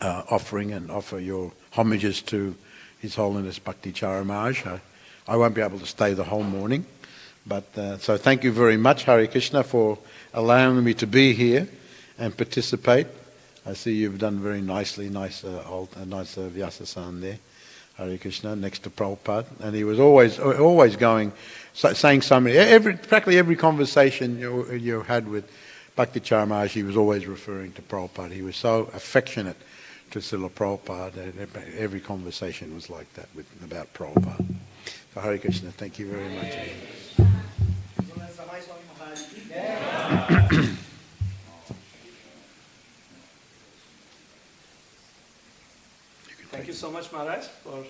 S4: offering and offer your homages to His Holiness Bhakti Charu Maharaj. I won't be able to stay the whole morning, but so thank you very much, Hare Krishna, for allowing me to be here and participate. I see you've done very nicely, nice Vyasasan there, Hare Krishna, next to Prabhupada. And he was always going, saying so many, practically every conversation you had with Bhakti Charu Maharaj, he was always referring to Prabhupada. He was so affectionate to Srila Prabhupada. Every conversation was like that about Prabhupada. So Hare Krishna, thank you very much.
S2: Thank you so much, Maharaj, for...
S4: You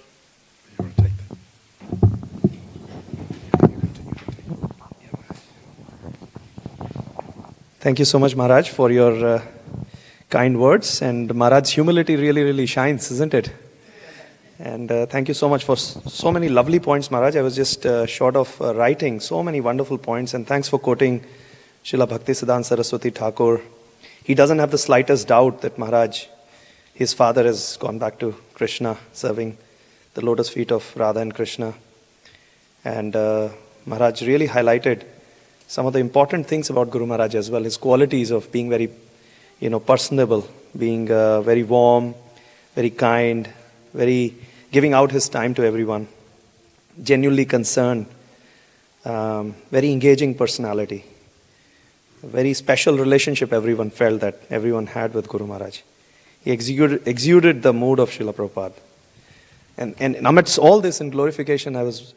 S4: want to take that?
S2: Thank you so much, Maharaj, for your kind words. And Maharaj's humility really, really shines, isn't it? And thank you so much for so many lovely points, Maharaj. I was just short of writing so many wonderful points. And thanks for quoting Srila Bhaktisiddhanta Saraswati Thakur. He doesn't have the slightest doubt that Maharaj, his father, has gone back to Krishna, serving the lotus feet of Radha and Krishna. And Maharaj really highlighted some of the important things about Guru Maharaj as well. His qualities of being very, personable, being very warm, very kind, very giving out his time to everyone, genuinely concerned, very engaging personality, a very special relationship everyone felt that everyone had with Guru Maharaj. He exuded the mood of Srila Prabhupada. And amidst all this in glorification, I was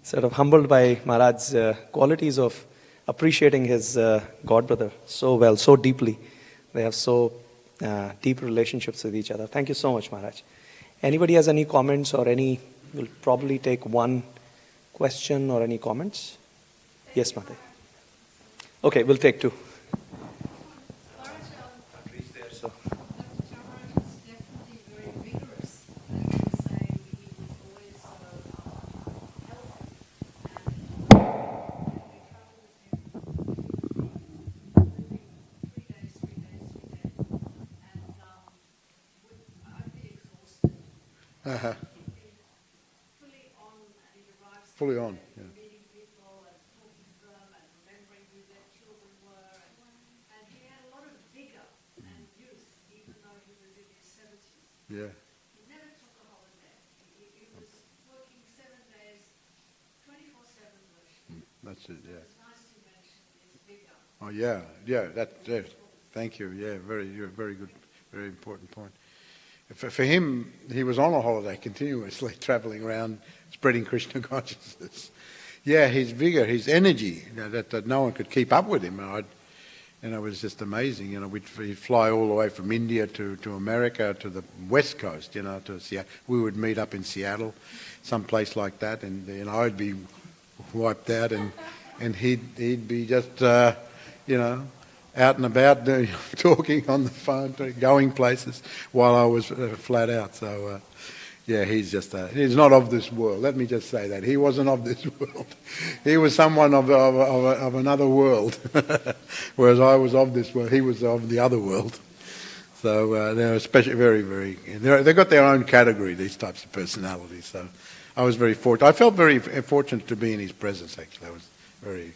S2: sort of humbled by Maharaj's qualities of appreciating his godbrother so well, so deeply. They have so deep relationships with each other. Thank you so much, Maharaj. Anybody has any comments or we'll probably take one question or any comments? Yes, Mate. Okay, we'll take two.
S4: Fully on, yeah. Yeah.
S5: He never took a holiday. He was working 7 days, 24/7 worship.
S4: That's it. Yeah.
S5: It's nice to mention his vigor.
S4: Oh yeah. That. Thank you. Yeah, very good, very important point. For him, he was on a holiday continuously, travelling around, spreading Krishna consciousness. Yeah, his vigor, his energy, that no one could keep up with him. It was just amazing. We'd fly all the way from India to America, to the West Coast, to Seattle. We would meet up in Seattle, some place like that, and I'd be wiped out, and he'd be just, out and about talking on the phone, going places, while I was flat out. So, he's not of this world. Let me just say that. He wasn't of this world. He was someone of another world, whereas I was of this world. He was of the other world. So they're especially they've got their own category, these types of personalities. So I was very fortunate. I felt very fortunate to be in his presence, actually. I was very...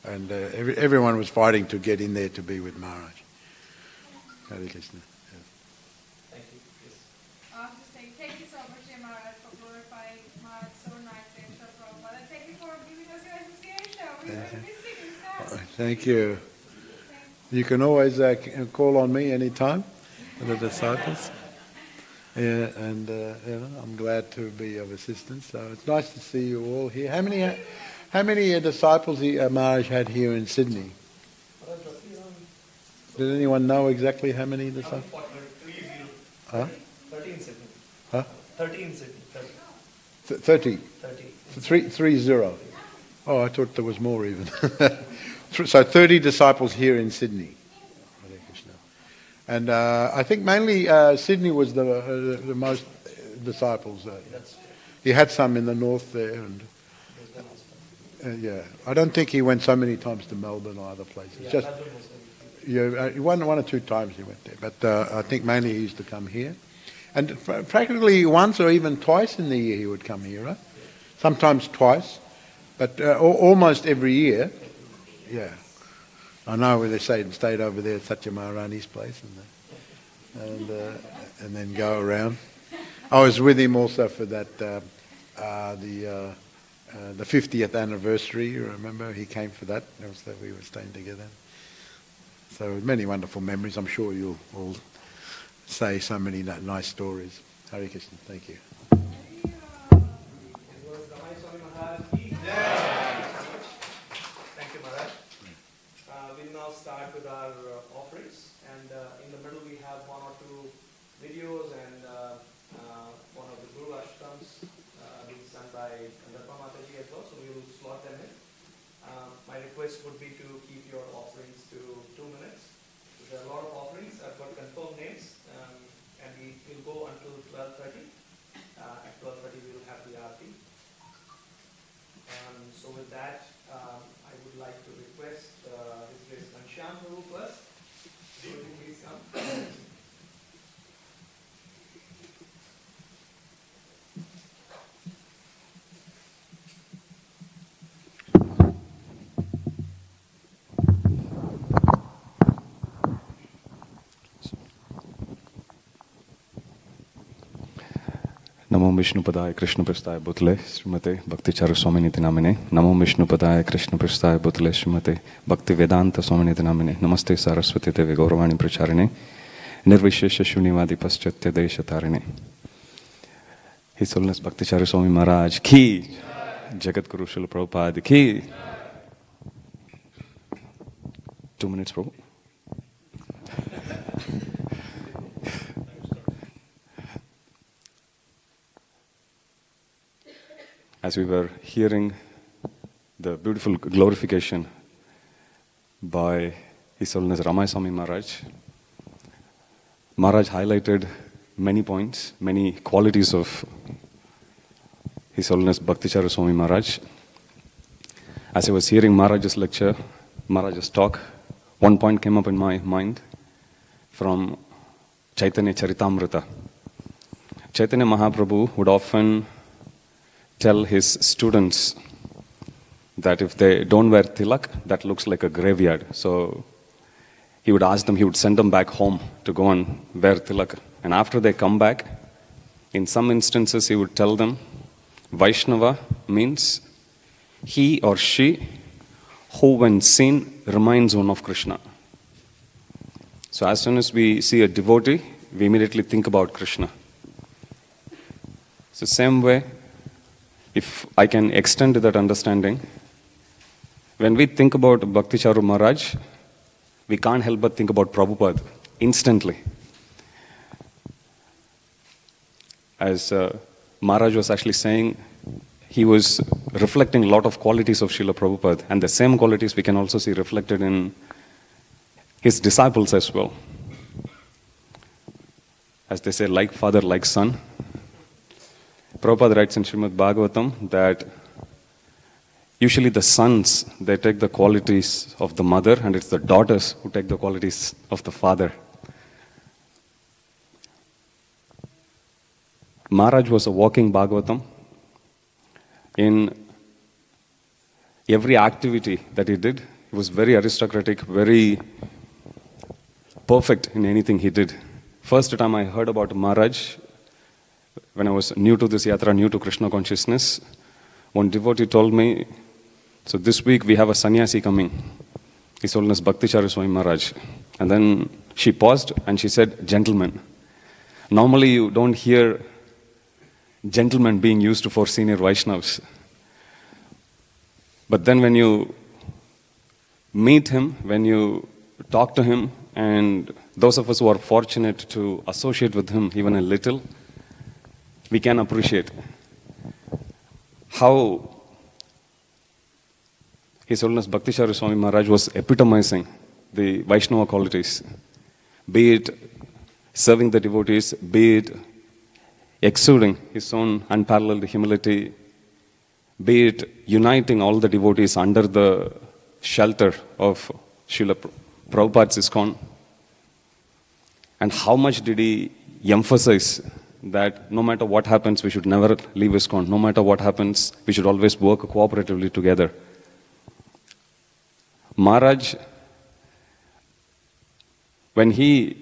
S4: And everyone was fighting to get in there to be with Maharaj. Hare Krishna. Yeah.
S2: Thank you. Yes.
S6: I have to say, thank you so much, dear Maharaj, for glorifying Maharaj so nicely and Srila Prabhupada. And thank you for giving us your association. We were missing you, sir.
S4: Thank you. You can always call on me anytime, the disciples. Yeah, and I'm glad to be of assistance. So it's nice to see you all here. How many disciples Maharaj had here in Sydney? Did anyone know exactly how many disciples?
S2: 30 in Sydney.
S4: Huh?
S2: 30 in Sydney.
S4: 30.
S2: 30.
S4: 30. Oh, I thought there was more even. So 30 disciples here in Sydney. Hare Krishna. And I think mainly Sydney was the most disciples. He had some in the north there, and I don't think he went so many times to Melbourne or other places. One or two times he went there, but I think mainly he used to come here, and practically once or even twice in the year he would come here, right? Sometimes twice, but almost every year. Yeah, I know where they stayed over there at Satya Maharani's place, and then go around. I was with him also for that the 50th anniversary. You remember he came for that. It was that we were staying together. So many wonderful memories. I'm sure you'll all say so many nice stories. Hare Krishna. Thank you.
S2: Thank you, Maharaj. We'll now start with our offerings, and in the middle we have one or two videos and one of the Guru Ashtams being sung by Dharma Mataji as well, so we will slot them in. My request would be to keep your offerings to 2 minutes. There are a lot of offerings. I've got confirmed names, and we will go until 12:30. At 12:30 we will have the Aarti. So with that, I would like to request His Grace Ghanshyam Prabhu first. Would you please come?
S7: नमो विष्णुपदाय कृष्णप्रस्थाय बुतले श्रीमते भक्ति चारु स्वामी नीति नामिने नमो विष्णुपदाय कृष्णप्रस्थाय बुतले श्रीमते भक्ति वेदांत स्वामी नीति नामिने नमस्ते सरस्वती देवी गौरवाणी प्रचारिणे निर्विशेष शून्यवादी पाश्चात्य देश तारिणे His Holiness Bhakti Charu Swami Maharaj ki Jagat Guru Srila Prabhupada ki 2 minutes, Prabhu. As we were hearing the beautiful glorification by His Holiness Ramaya Swami Maharaj, Maharaj highlighted many points, many qualities of His Holiness Bhakti Charu Swami Maharaj. As I was hearing Maharaj's lecture, Maharaj's talk, one point came up in my mind from Chaitanya Charitamrita. Chaitanya Mahaprabhu would often tell his students that if they don't wear tilak, that looks like a graveyard. So he would ask them, he would send them back home to go and wear tilak. And after they come back, In some instances, he would tell them, Vaishnava means he or she who, when seen, reminds one of Krishna. So as soon as we see a devotee, we immediately think about Krishna. So same way, if I can extend that understanding, when we think about Bhakti Charu Maharaj, we can't help but think about Prabhupada instantly. As Maharaj was actually saying, he was reflecting a lot of qualities of Srila Prabhupada, and the same qualities we can also see reflected in his disciples as well. As they say, like father, like son. Prabhupada writes in Srimad Bhagavatam that usually the sons, they take the qualities of the mother, and it's the daughters who take the qualities of the father. Maharaj was a walking Bhagavatam. In every activity that he did, he was very aristocratic, very perfect in anything he did. First time I heard about Maharaj, when I was new to this yatra, new to Krishna consciousness, one devotee told me, so this week we have a sannyasi coming. His Holiness Bhakti Charu Swami Maharaj. And then she paused and she said, gentlemen. Normally you don't hear gentlemen being used for senior Vaishnavas. But then when you meet him, when you talk to him, and those of us who are fortunate to associate with him even a little, we can appreciate how His Holiness Bhakti Charu Swami Maharaj was epitomizing the Vaishnava qualities, be it serving the devotees, be it exuding his own unparalleled humility, be it uniting all the devotees under the shelter of Srila Prabhupada's ISKCON. And how much did he emphasize that no matter what happens, we should never leave ISKCON. No matter what happens, we should always work cooperatively together. Maharaj, when he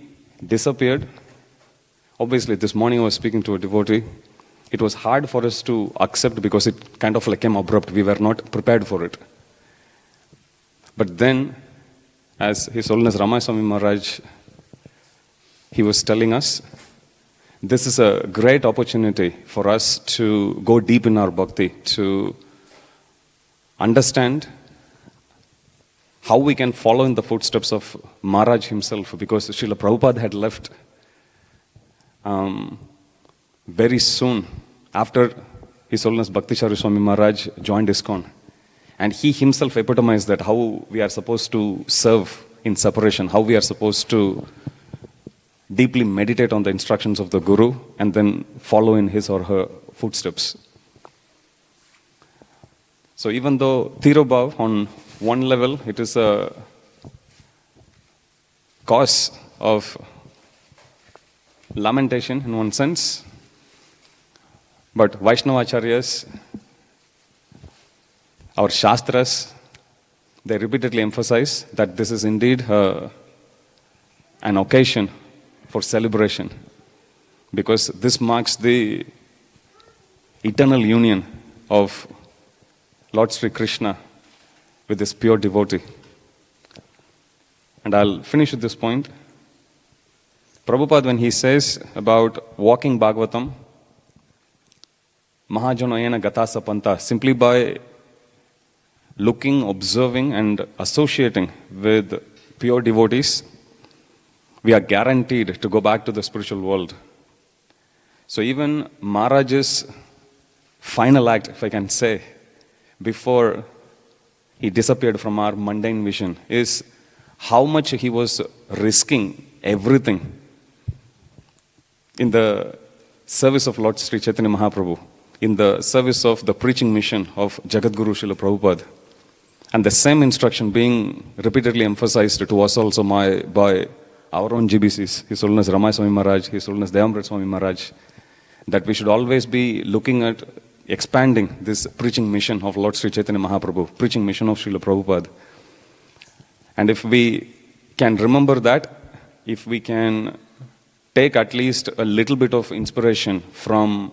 S7: disappeared, obviously this morning I was speaking to a devotee, it was hard for us to accept because it kind of like came abrupt. We were not prepared for it. But then, as His Holiness Ramaswamy Maharaj, he was telling us, this is a great opportunity for us to go deep in our bhakti, to understand how we can follow in the footsteps of Maharaj himself, because Srila Prabhupada had left very soon after His Holiness Bhakti Charu Swami Maharaj joined ISKCON. And he himself epitomized that how we are supposed to serve in separation, how we are supposed to deeply meditate on the instructions of the Guru and then follow in his or her footsteps. So even though Tirobhava, on one level, it is a cause of lamentation in one sense, but Vaishnavacharyas, our Shastras, they repeatedly emphasize that this is indeed an occasion for celebration, because this marks the eternal union of Lord Sri Krishna with this pure devotee. And I'll finish with this point. Prabhupada, when he says about walking Bhagavatam, Mahajanayana Gatasa Panta, simply by looking, observing, and associating with pure devotees, we are guaranteed to go back to the spiritual world. So even Maharaj's final act, if I can say, before he disappeared from our mundane vision, is how much he was risking everything in the service of Lord Sri Chaitanya Mahaprabhu, in the service of the preaching mission of Jagadguru Srila Prabhupada. And the same instruction being repeatedly emphasized to us also by our own GBCs, His Holiness Ramaswamy Maharaj, His Holiness Devamrit Swami Maharaj, that we should always be looking at expanding this preaching mission of Lord Sri Chaitanya Mahaprabhu, preaching mission of Srila Prabhupada. And if we can remember that, if we can take at least a little bit of inspiration from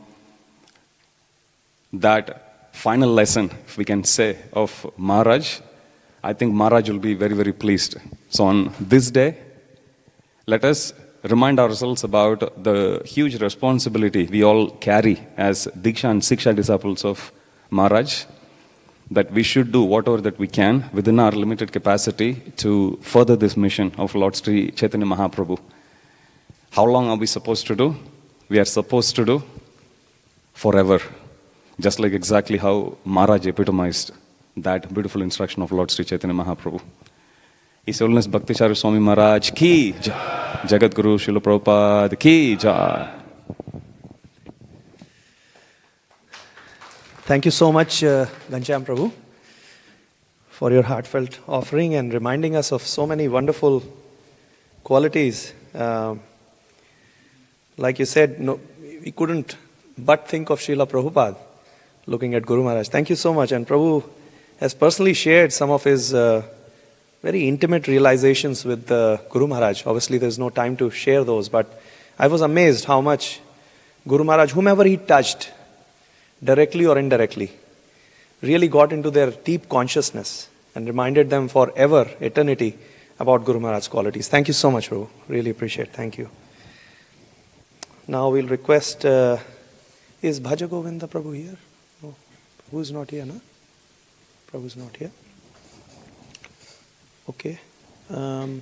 S7: that final lesson, if we can say, of Maharaj, I think Maharaj will be very, very pleased. So on this day, let us remind ourselves about the huge responsibility we all carry as Diksha and Siksha disciples of Maharaj, that we should do whatever that we can within our limited capacity to further this mission of Lord Sri Chaitanya Mahaprabhu. How long are we supposed to do? We are supposed to do forever. Just like exactly how Maharaj epitomized that beautiful instruction of Lord Sri Chaitanya Mahaprabhu. His Holiness Bhakti Charu Swami Maharaj ki jai. Jagat Guru Srila Prabhupada ki jai.
S2: Thank you so much, Ghanshyam Prabhu, for your heartfelt offering and reminding us of so many wonderful qualities. Like you said, no, we couldn't but think of Srila Prabhupada looking at Guru Maharaj. Thank you so much. And Prabhu has personally shared some of his very intimate realizations with Guru Maharaj. Obviously, there's no time to share those, but I was amazed how much Guru Maharaj, whomever he touched, directly or indirectly, really got into their deep consciousness and reminded them forever, eternity, about Guru Maharaj's qualities. Thank you so much, Prabhu. Really appreciate it. Thank you. Now we'll request, is Bhaja Govinda Prabhu here? No, Prabhu's not here, no? Prabhu's not here. Okay. I'll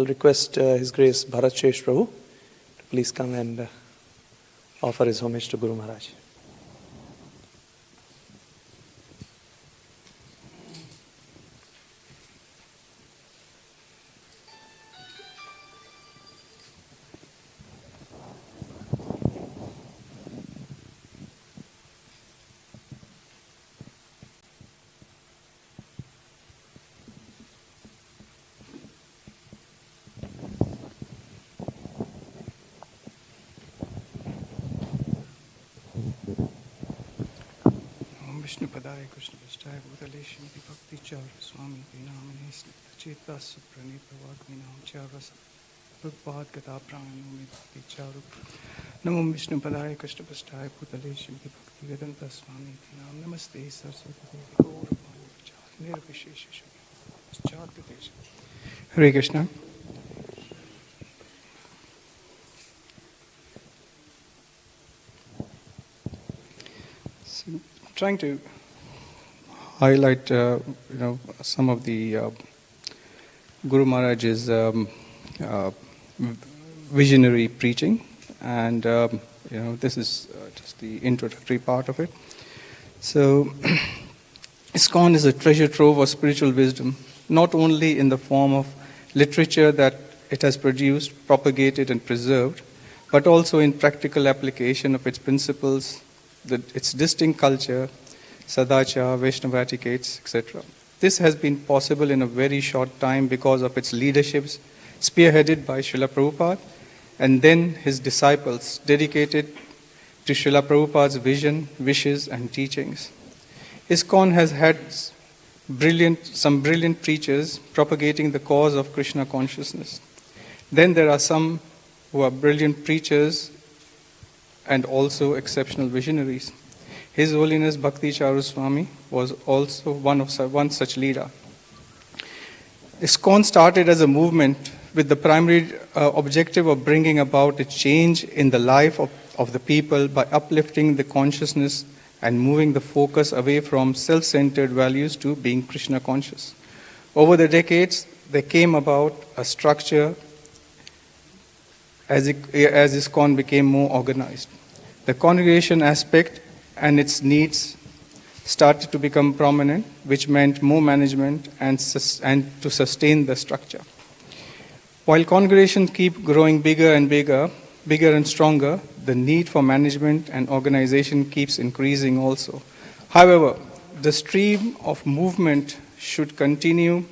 S2: request His Grace Bharat Shesh Prabhu to please come and offer his homage to Guru Maharaj.
S8: Vishnu Padaya Krishna Vishtai Bhutaleshi Bhakti Charu Swami Vinamane Cheta Suprani Pravagminam Charas Prabhupada Gata Pranami Bhakti Charu Namo Vishnu Padaya Krishna Vishtai Bhutaleshi Bhakti Vedanta Swami Vinam Namaste Saraswati Gaur Bhagavad Nirvishesha Chatudesh Hare Krishna. Trying to highlight, some of the Guru Maharaj's visionary preaching, and this is just the introductory part of it. So, ISKCON is a treasure trove of spiritual wisdom, not only in the form of literature that it has produced, propagated, and preserved, but also in practical application of its principles, its distinct culture, Sadachar, Vaishnava etiquettes, etc. This has been possible in a very short time because of its leaderships spearheaded by Srila Prabhupada and then his disciples dedicated to Srila Prabhupada's vision, wishes and teachings. ISKCON has had some brilliant preachers propagating the cause of Krishna consciousness. Then there are some who are brilliant preachers and also exceptional visionaries. His Holiness Bhakti Charu Swami was also one such leader. ISKCON started as a movement with the primary objective of bringing about a change in the life of the people by uplifting the consciousness and moving the focus away from self-centered values to being Krishna conscious. Over the decades, there came about a structure as ISKCON became more organized. The congregation aspect and its needs started to become prominent, which meant more management and to sustain the structure. While congregations keep growing bigger and stronger, the need for management and organization keeps increasing also. However, the stream of movement should continue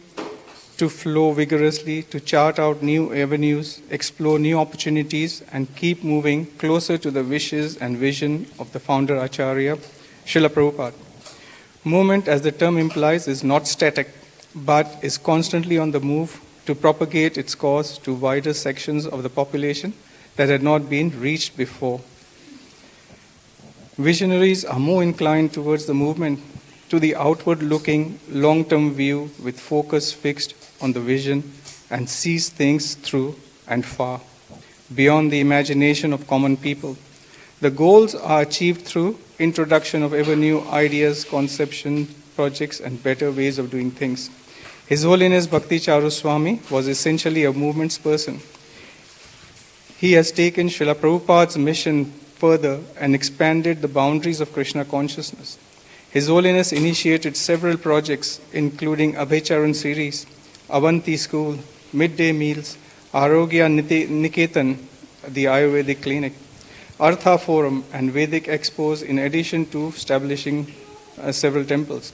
S8: to flow vigorously, to chart out new avenues, explore new opportunities, and keep moving closer to the wishes and vision of the founder Acharya, Srila Prabhupada. Movement, as the term implies, is not static, but is constantly on the move, to propagate its cause to wider sections of the population that had not been reached before. Visionaries are more inclined towards the movement to the outward-looking, long-term view with focus fixed on the vision and sees things through and far, beyond the imagination of common people. The goals are achieved through introduction of ever new ideas, conception, projects, and better ways of doing things. His Holiness Bhakti Charu Swami was essentially a movement's person. He has taken Srila Prabhupada's mission further and expanded the boundaries of Krishna consciousness. His Holiness initiated several projects, including Abhecharan series, Avanti School, midday meals, Arogya Niketan, the Ayurvedic clinic, Artha Forum, and Vedic expos, in addition to establishing several temples.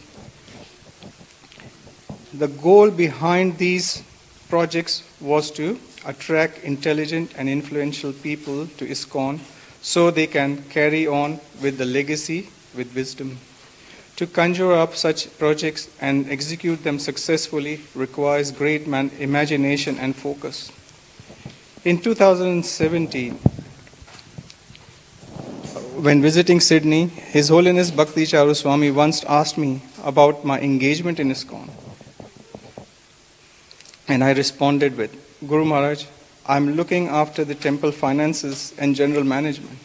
S8: The goal behind these projects was to attract intelligent and influential people to ISKCON so they can carry on with the legacy with wisdom. To conjure up such projects and execute them successfully requires great imagination and focus. In 2017, when visiting Sydney, His Holiness Bhakti Charu Swami once asked me about my engagement in ISKCON. And I responded with, Guru Maharaj, I'm looking after the temple finances and general management.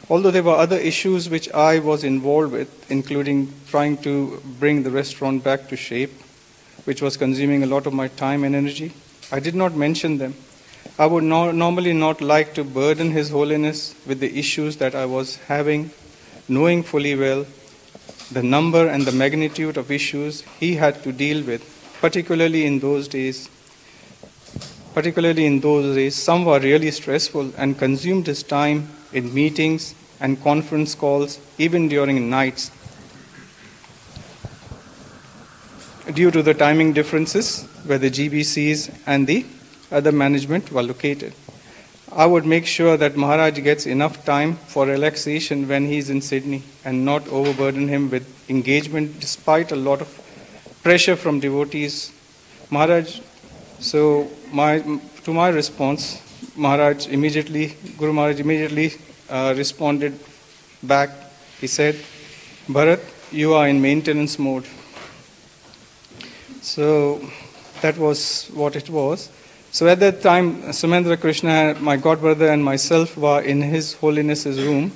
S8: Although there were other issues which I was involved with, including trying to bring the restaurant back to shape, which was consuming a lot of my time and energy, I did not mention them. I would normally not like to burden His Holiness with the issues that I was having, knowing fully well the number and the magnitude of issues he had to deal with, particularly in those days. Some were really stressful and consumed his time in meetings and conference calls, even during nights, due to the timing differences where the GBCs and the other management were located. I would make sure that Maharaj gets enough time for relaxation when he is in Sydney and not overburden him with engagement despite a lot of pressure from devotees. Maharaj, to my response, Guru Maharaj immediately responded back. He said, Bharat, you are in maintenance mode. So that was what it was. So at that time, Sumendra Krishna, my godbrother, and myself were in His Holiness's room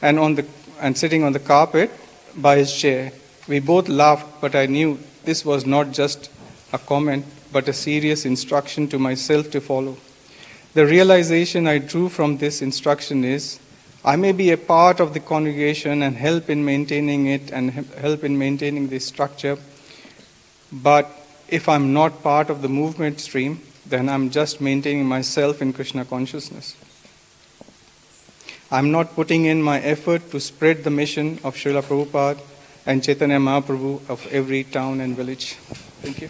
S8: and sitting on the carpet by his chair. We both laughed, but I knew this was not just a comment, but a serious instruction to myself to follow. The realization I drew from this instruction is, I may be a part of the congregation and help in maintaining it and help in maintaining the structure, but if I'm not part of the movement stream, then I'm just maintaining myself in Krishna consciousness. I'm not putting in my effort to spread the mission of Srila Prabhupada and Chaitanya Mahaprabhu of every town and village. Thank you.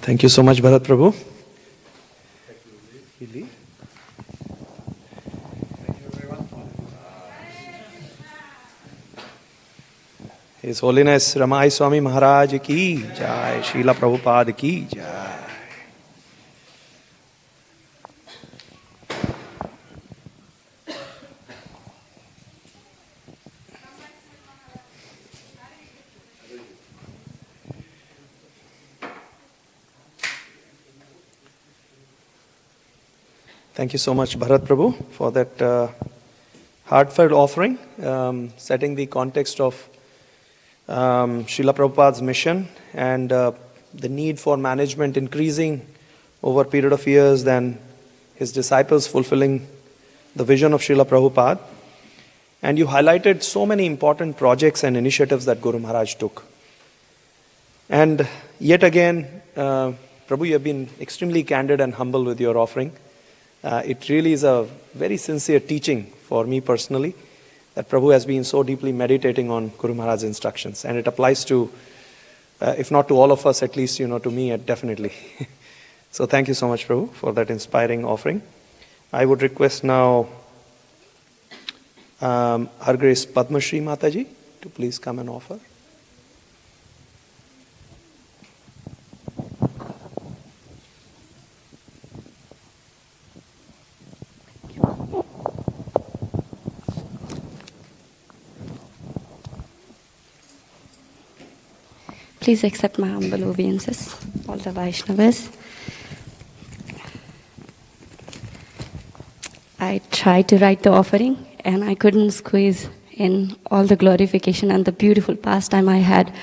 S2: Thank you so much, Bharat Prabhu. His Holiness Ramai Swami Maharaj ki jai, Srila Prabhupada ki jai. Thank you so much, Bharat Prabhu, for that heartfelt offering, setting the context of Srila Prabhupada's mission and the need for management increasing over a period of years, then his disciples fulfilling the vision of Srila Prabhupada. And you highlighted so many important projects and initiatives that Guru Maharaj took. And yet again, Prabhu, you have been extremely candid and humble with your offering. It really is a very sincere teaching for me personally, that Prabhu has been so deeply meditating on Guru Maharaj's instructions. And it applies to, if not to all of us, at least, to me, definitely. So thank you so much, Prabhu, for that inspiring offering. I would request now Her Grace Padma Shri Mataji to please come and offer.
S9: Please accept my humble obeisances, all the Vaishnavas. I tried to write the offering and I couldn't squeeze in all the glorification and the beautiful pastime I had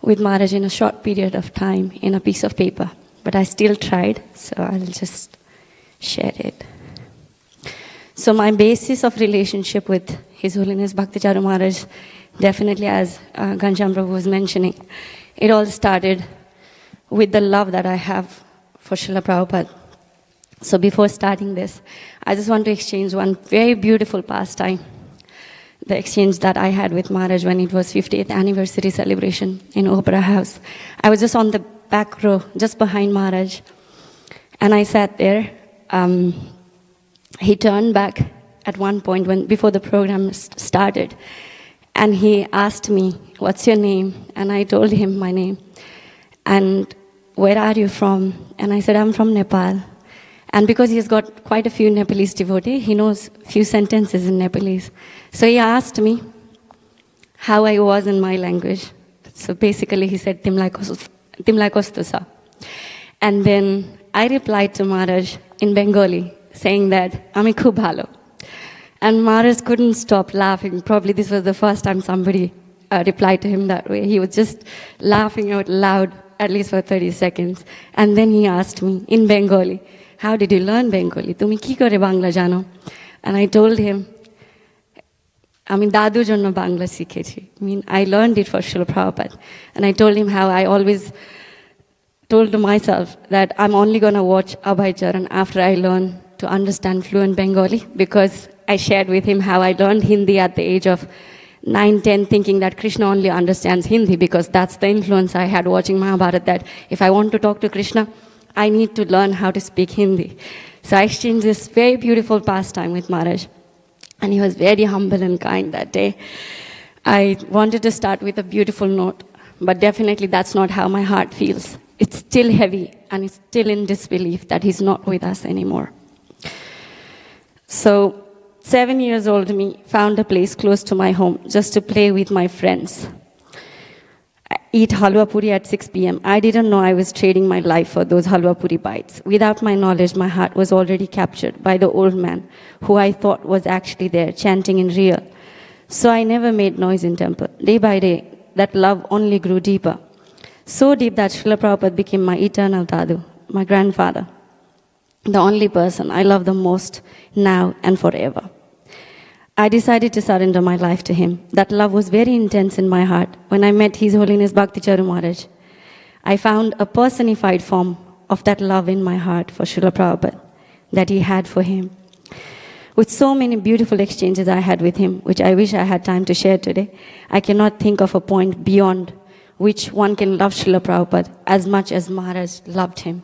S9: with Maharaj in a short period of time in a piece of paper. But I still tried, so I'll just share it. So my basis of relationship with His Holiness Bhakti Charu Maharaj, definitely as Ghanshyam Prabhu was mentioning, it all started with the love that I have for Srila Prabhupada. So before starting this, I just want to exchange one very beautiful pastime. The exchange that I had with Maharaj when it was 50th anniversary celebration in Opera House. I was just on the back row, just behind Maharaj. And I sat there. He turned back at one point before the program started. And he asked me, "What's your name?" And I told him my name. And "Where are you from?" And I said, "I'm from Nepal." And because he's got quite a few Nepalese devotees, he knows few sentences in Nepalese. So he asked me how I was in my language. So basically he said, "Timlai kosto sa." And then I replied to Maharaj in Bengali, saying that, "Ami khub bhalo." And Maharaj couldn't stop laughing. Probably this was the first time somebody replied to him that way. He was just laughing out loud, at least for 30 seconds. And then he asked me in Bengali, "How did you learn Bengali? Tumi ki kore Bangla jano?" And I told him, Dadu jonno Bangla sikhechi. I learned it for Srila Prabhupada. And I told him how I always told to myself that I'm only going to watch Abhay Charan after I learn to understand fluent Bengali, because I shared with him how I learned Hindi at the age of 9, 10, thinking that Krishna only understands Hindi, because that's the influence I had watching Mahabharata, that if I want to talk to Krishna, I need to learn how to speak Hindi. So I exchanged this very beautiful pastime with Maharaj. And he was very humble and kind that day. I wanted to start with a beautiful note, but definitely that's not how my heart feels. It's still heavy, and it's still in disbelief that he's not with us anymore. So 7 years old me found a place close to my home just to play with my friends. I eat halwa puri at 6 p.m. I didn't know I was trading my life for those halwa puri bites. Without my knowledge, my heart was already captured by the old man who I thought was actually there, chanting in real. So I never made noise in temple. Day by day, that love only grew deeper. So deep that Srila Prabhupada became my eternal Dadu, my grandfather. The only person I love the most now and forever. I decided to surrender my life to him. That love was very intense in my heart when I met His Holiness Bhakti Charu Maharaj. I found a personified form of that love in my heart for Srila Prabhupada that he had for him. With so many beautiful exchanges I had with him, which I wish I had time to share today, I cannot think of a point beyond which one can love Srila Prabhupada as much as Maharaj loved him.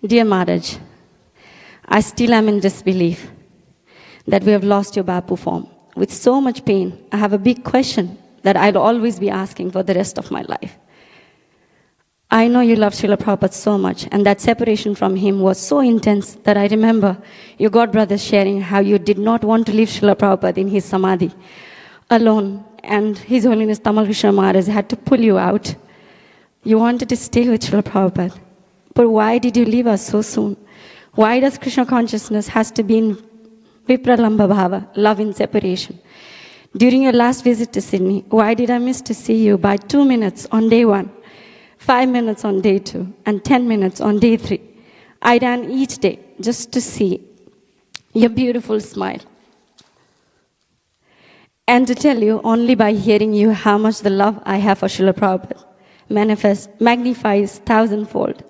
S9: Dear Maharaj, I still am in disbelief that we have lost your Bapu form. With so much pain, I have a big question that I'll always be asking for the rest of my life. I know you love Srila Prabhupada so much, and that separation from him was so intense that I remember your godbrothers sharing how you did not want to leave Srila Prabhupada in his samadhi alone, and His Holiness Tamal Krishna Maharaj had to pull you out. You wanted to stay with Srila Prabhupada. But why did you leave us so soon? Why does Krishna consciousness has to be in Vipralamba Bhava, love in separation? During your last visit to Sydney, why did I miss to see you by 2 minutes on day 1, 5 minutes on day 2, and 10 minutes on day 3? I ran each day just to see your beautiful smile. And to tell you, only by hearing you, how much the love I have for Srila Prabhupada magnifies thousandfold.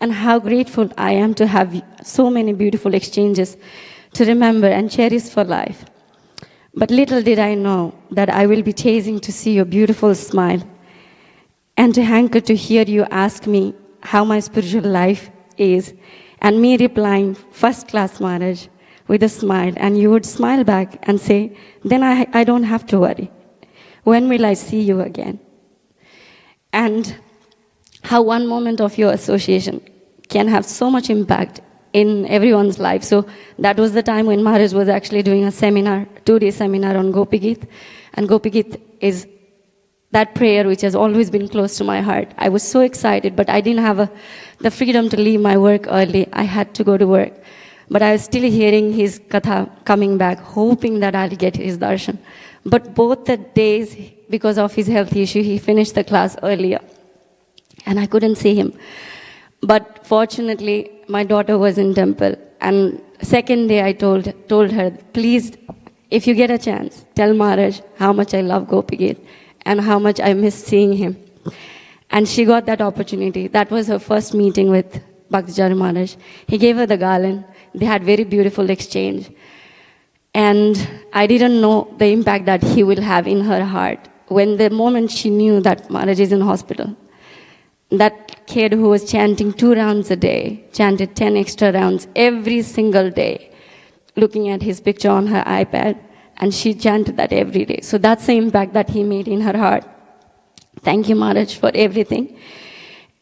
S9: And how grateful I am to have so many beautiful exchanges to remember and cherish for life. But little did I know that I will be chasing to see your beautiful smile and to hanker to hear you ask me how my spiritual life is, and me replying, "First class, Maharaj. with a smile, and you would smile back and say, then I don't have to worry. When will I see you again? And how one moment of your association can have so much impact in everyone's life. So that was the time when Maharaj was actually doing a seminar, 2-day seminar on Gopi Geet. And Gopi Geet is that prayer which has always been close to my heart. I was so excited, but I didn't have the freedom to leave my work early. I had to go to work. But I was still hearing his katha coming back, hoping that I'll get his darshan. But both the days, because of his health issue, he finished the class earlier. And I couldn't see him. But fortunately, my daughter was in temple. And second day I told her, please, if you get a chance, tell Maharaj how much I love Gopi Geet and how much I miss seeing him. And she got that opportunity. That was her first meeting with Bhakti Charu Maharaj. He gave her the garland. They had very beautiful exchange. And I didn't know the impact that he will have in her heart. When the moment she knew that Maharaj is in hospital, that kid who was chanting 2 rounds a day, chanted 10 extra rounds every single day, looking at his picture on her iPad, and she chanted that every day. So that's the impact that he made in her heart. Thank you, Maharaj, for everything.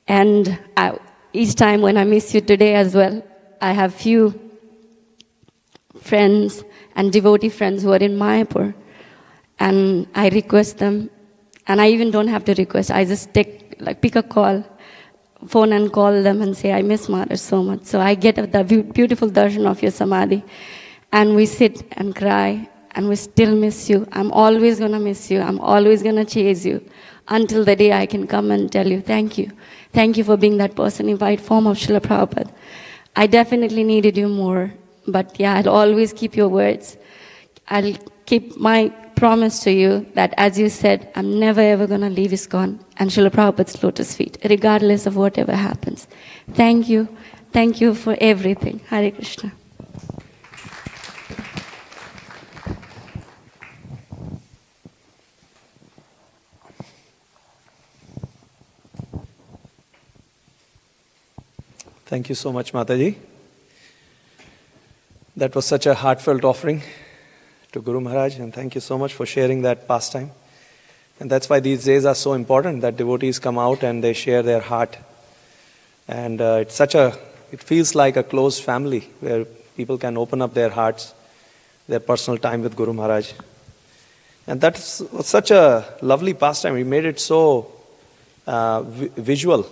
S9: And each time when I miss you today as well, I have few friends and devotee friends who are in Mayapur, and I request them, and I even don't have to request. I just pick a phone and call them and say, I miss Maharaj so much. So I get the beautiful darshan of your samadhi, and we sit and cry, and we still miss you. I'm always going to miss you. I'm always going to chase you until the day I can come and tell you, thank you. Thank you for being that personified form of Srila Prabhupada. I definitely needed you more, but yeah, I'll always keep your words. I'll keep my promise to you that, as you said, I'm never ever going to leave ISKCON and Srila Prabhupada's lotus feet, regardless of whatever happens. Thank you. Thank you for everything. Hare Krishna.
S2: Thank you so much, Mataji. That was such a heartfelt offering to Guru Maharaj, and thank you so much for sharing that pastime. And that's why these days are so important, that devotees come out and they share their heart. And it feels like a close family where people can open up their hearts, their personal time with Guru Maharaj. And that's such a lovely pastime. We made it so visual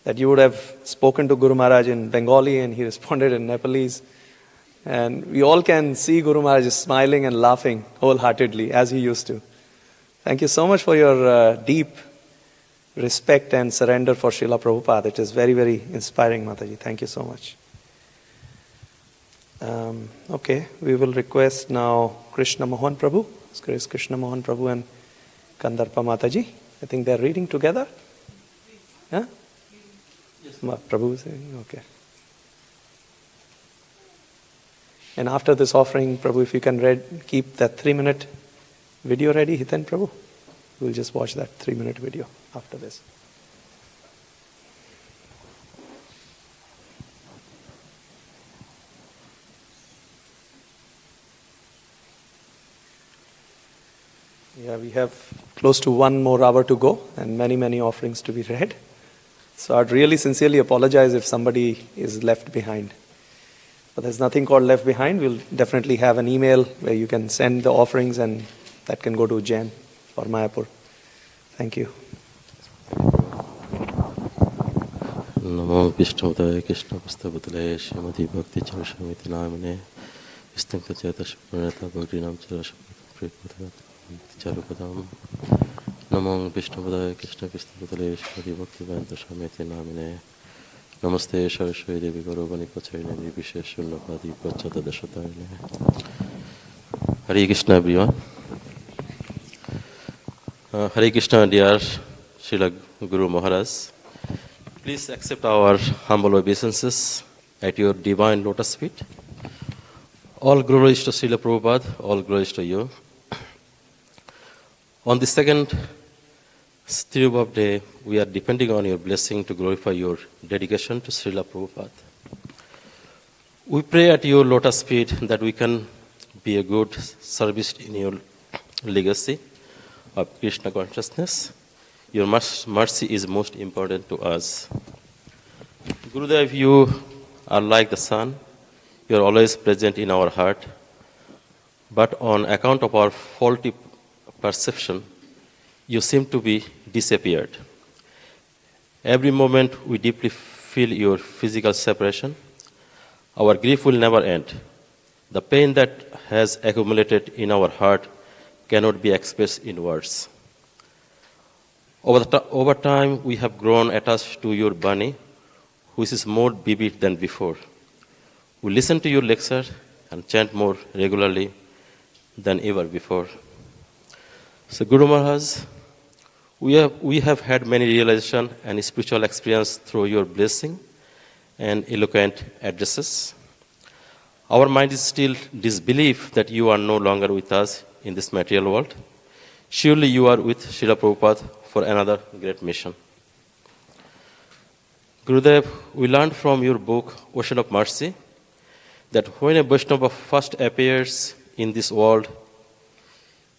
S2: that you would have spoken to Guru Maharaj in Bengali and he responded in Nepalese. And we all can see Guru Maharaj smiling and laughing wholeheartedly as he used to. Thank you so much for your deep respect and surrender for Srila Prabhupada. It is very, very inspiring, Mataji. Thank you so much. Okay, we will request now Krishna Mohan Prabhu. Krishna Mohan Prabhu and Kandarpa Mataji. I think they are reading together. Huh? Yes. Prabhu is saying, okay. And after this offering, Prabhu, if you can keep that 3-minute video ready, Hitan Prabhu. We'll just watch that 3-minute video after this. Yeah, we have close to 1 more hour to go and many, many offerings to be read. So I'd really sincerely apologize if somebody is left behind. But there's nothing called left behind. We'll definitely have an email where you can send the offerings and that can go to Jain or Mayapur. Thank you.
S10: Namo Vishnudaya Krishna Pastabhutale Srimati Bhakti Charu Swami Namine Istanta Cheta Shapranata Bhakti Nam Chara Shapranata Charu Padam Namo Vishnudaya Krishna Pastabhutale Srimati Bhakti Swami Namine Namaste Saraswati Devi Gaurvani Pacharine Nirvishesh Shunnapadi Pachata Dashatarine. Hare Krishna, everyone. Hare Krishna, dear Srila Guru Maharaj. Please accept our humble obeisances at your divine lotus feet. All glories to Srila Prabhupada, all glories to you. On the second Tirobhava day, we are depending on your blessing to glorify your dedication to Srila Prabhupada. We pray at your lotus feet that we can be a good service in your legacy of Krishna consciousness. Your mercy is most important to us. Gurudev, you are like the sun. You are always present in our heart. But on account of our faulty perception, you seem to be disappeared. Every moment we deeply feel your physical separation. Our grief will never end. The pain that has accumulated in our heart cannot be expressed in words. Over time, we have grown attached to your Bani, which is more vivid than before. We listen to your lecture and chant more regularly than ever before. So, Guru Maharaj, we have had many realization and spiritual experience through your blessing and eloquent addresses. Our mind is still disbelief that you are no longer with us in this material world. Surely you are with Srila Prabhupada for another great mission. Gurudev, we learned from your book, Ocean of Mercy, that when a Vaishnava first appears in this world,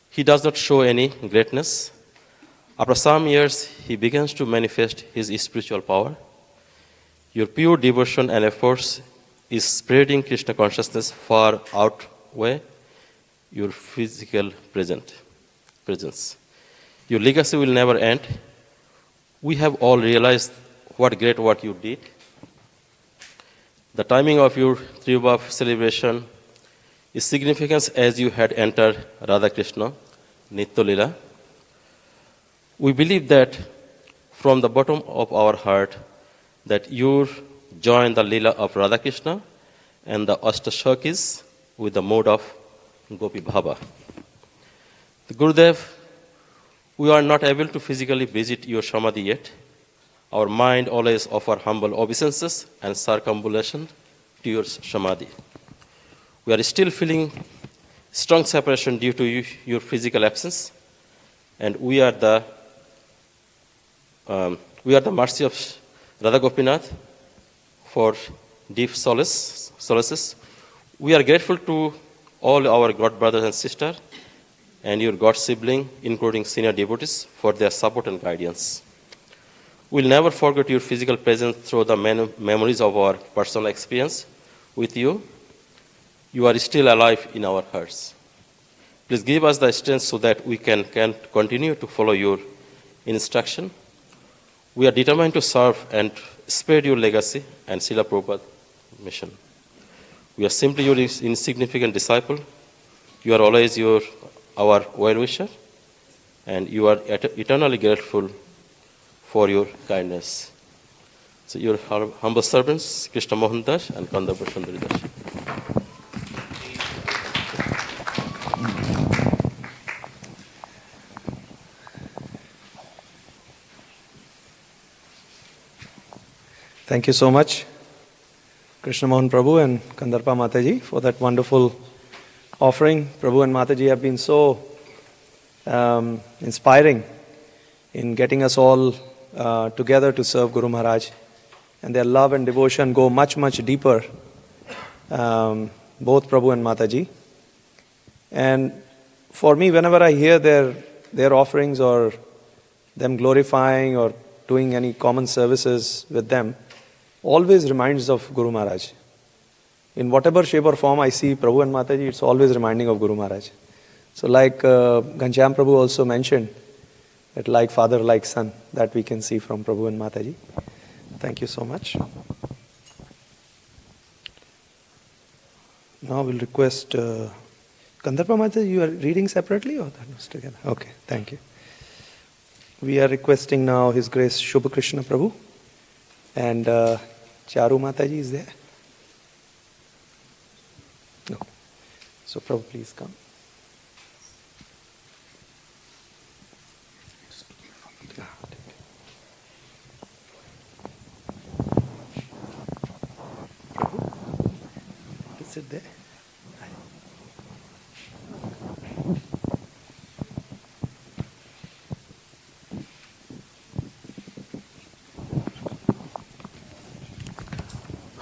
S10: he does not show any greatness. After some years, he begins to manifest his spiritual power. Your pure devotion and efforts is spreading Krishna consciousness far outweigh your physical presence. Your legacy will never end. We have all realized what great work you did. The timing of your Tirobhava celebration is significant as you had entered Radha Krishna Nitya Lila. We believe that from the bottom of our heart that you join the Lila of Radha Krishna and the Ashtashakis with the mode of Gopi Bhava. The Gurudev, we are not able to physically visit your Samadhi yet. Our mind always offers humble obeisances and circumambulation to your Samadhi. We are still feeling strong separation due to your physical absence, and we are the mercy of Radha Gopinath for deep solaces. We are grateful to all our God brothers and sisters and your God sibling, including senior devotees, for their support and guidance. We'll never forget your physical presence through the memories of our personal experience with you. You are still alive in our hearts. Please give us the strength so that we can continue to follow your instruction. We are determined to serve and spread your legacy and Srila Prabhupada mission. We are simply your insignificant disciple. You are always our well-wisher, and you are eternally grateful for your kindness. So your humble servants, Krishna Mohan Das and Kandapur Sundari Das.
S2: Thank you so much, Krishna Mohan Prabhu and Kandarpa Mataji, for that wonderful offering. Prabhu and Mataji have been so inspiring in getting us all together to serve Guru Maharaj. And their love and devotion go much, much deeper, both Prabhu and Mataji. And for me, whenever I hear their offerings or them glorifying or doing any common services with them, always reminds of Guru Maharaj. In whatever shape or form I see Prabhu and Mataji, it's always reminding of Guru Maharaj. So like Ghanshyam Prabhu also mentioned, that like father, like son, that we can see from Prabhu and Mataji. Thank you so much. Now we'll request Kandarpa Mataji, you are reading separately or that was together? Okay, thank you. We are requesting now His Grace Shubha Krishna Prabhu and Charu Mataji is there. No. So Prabhu, please come. Prabhu, sit there.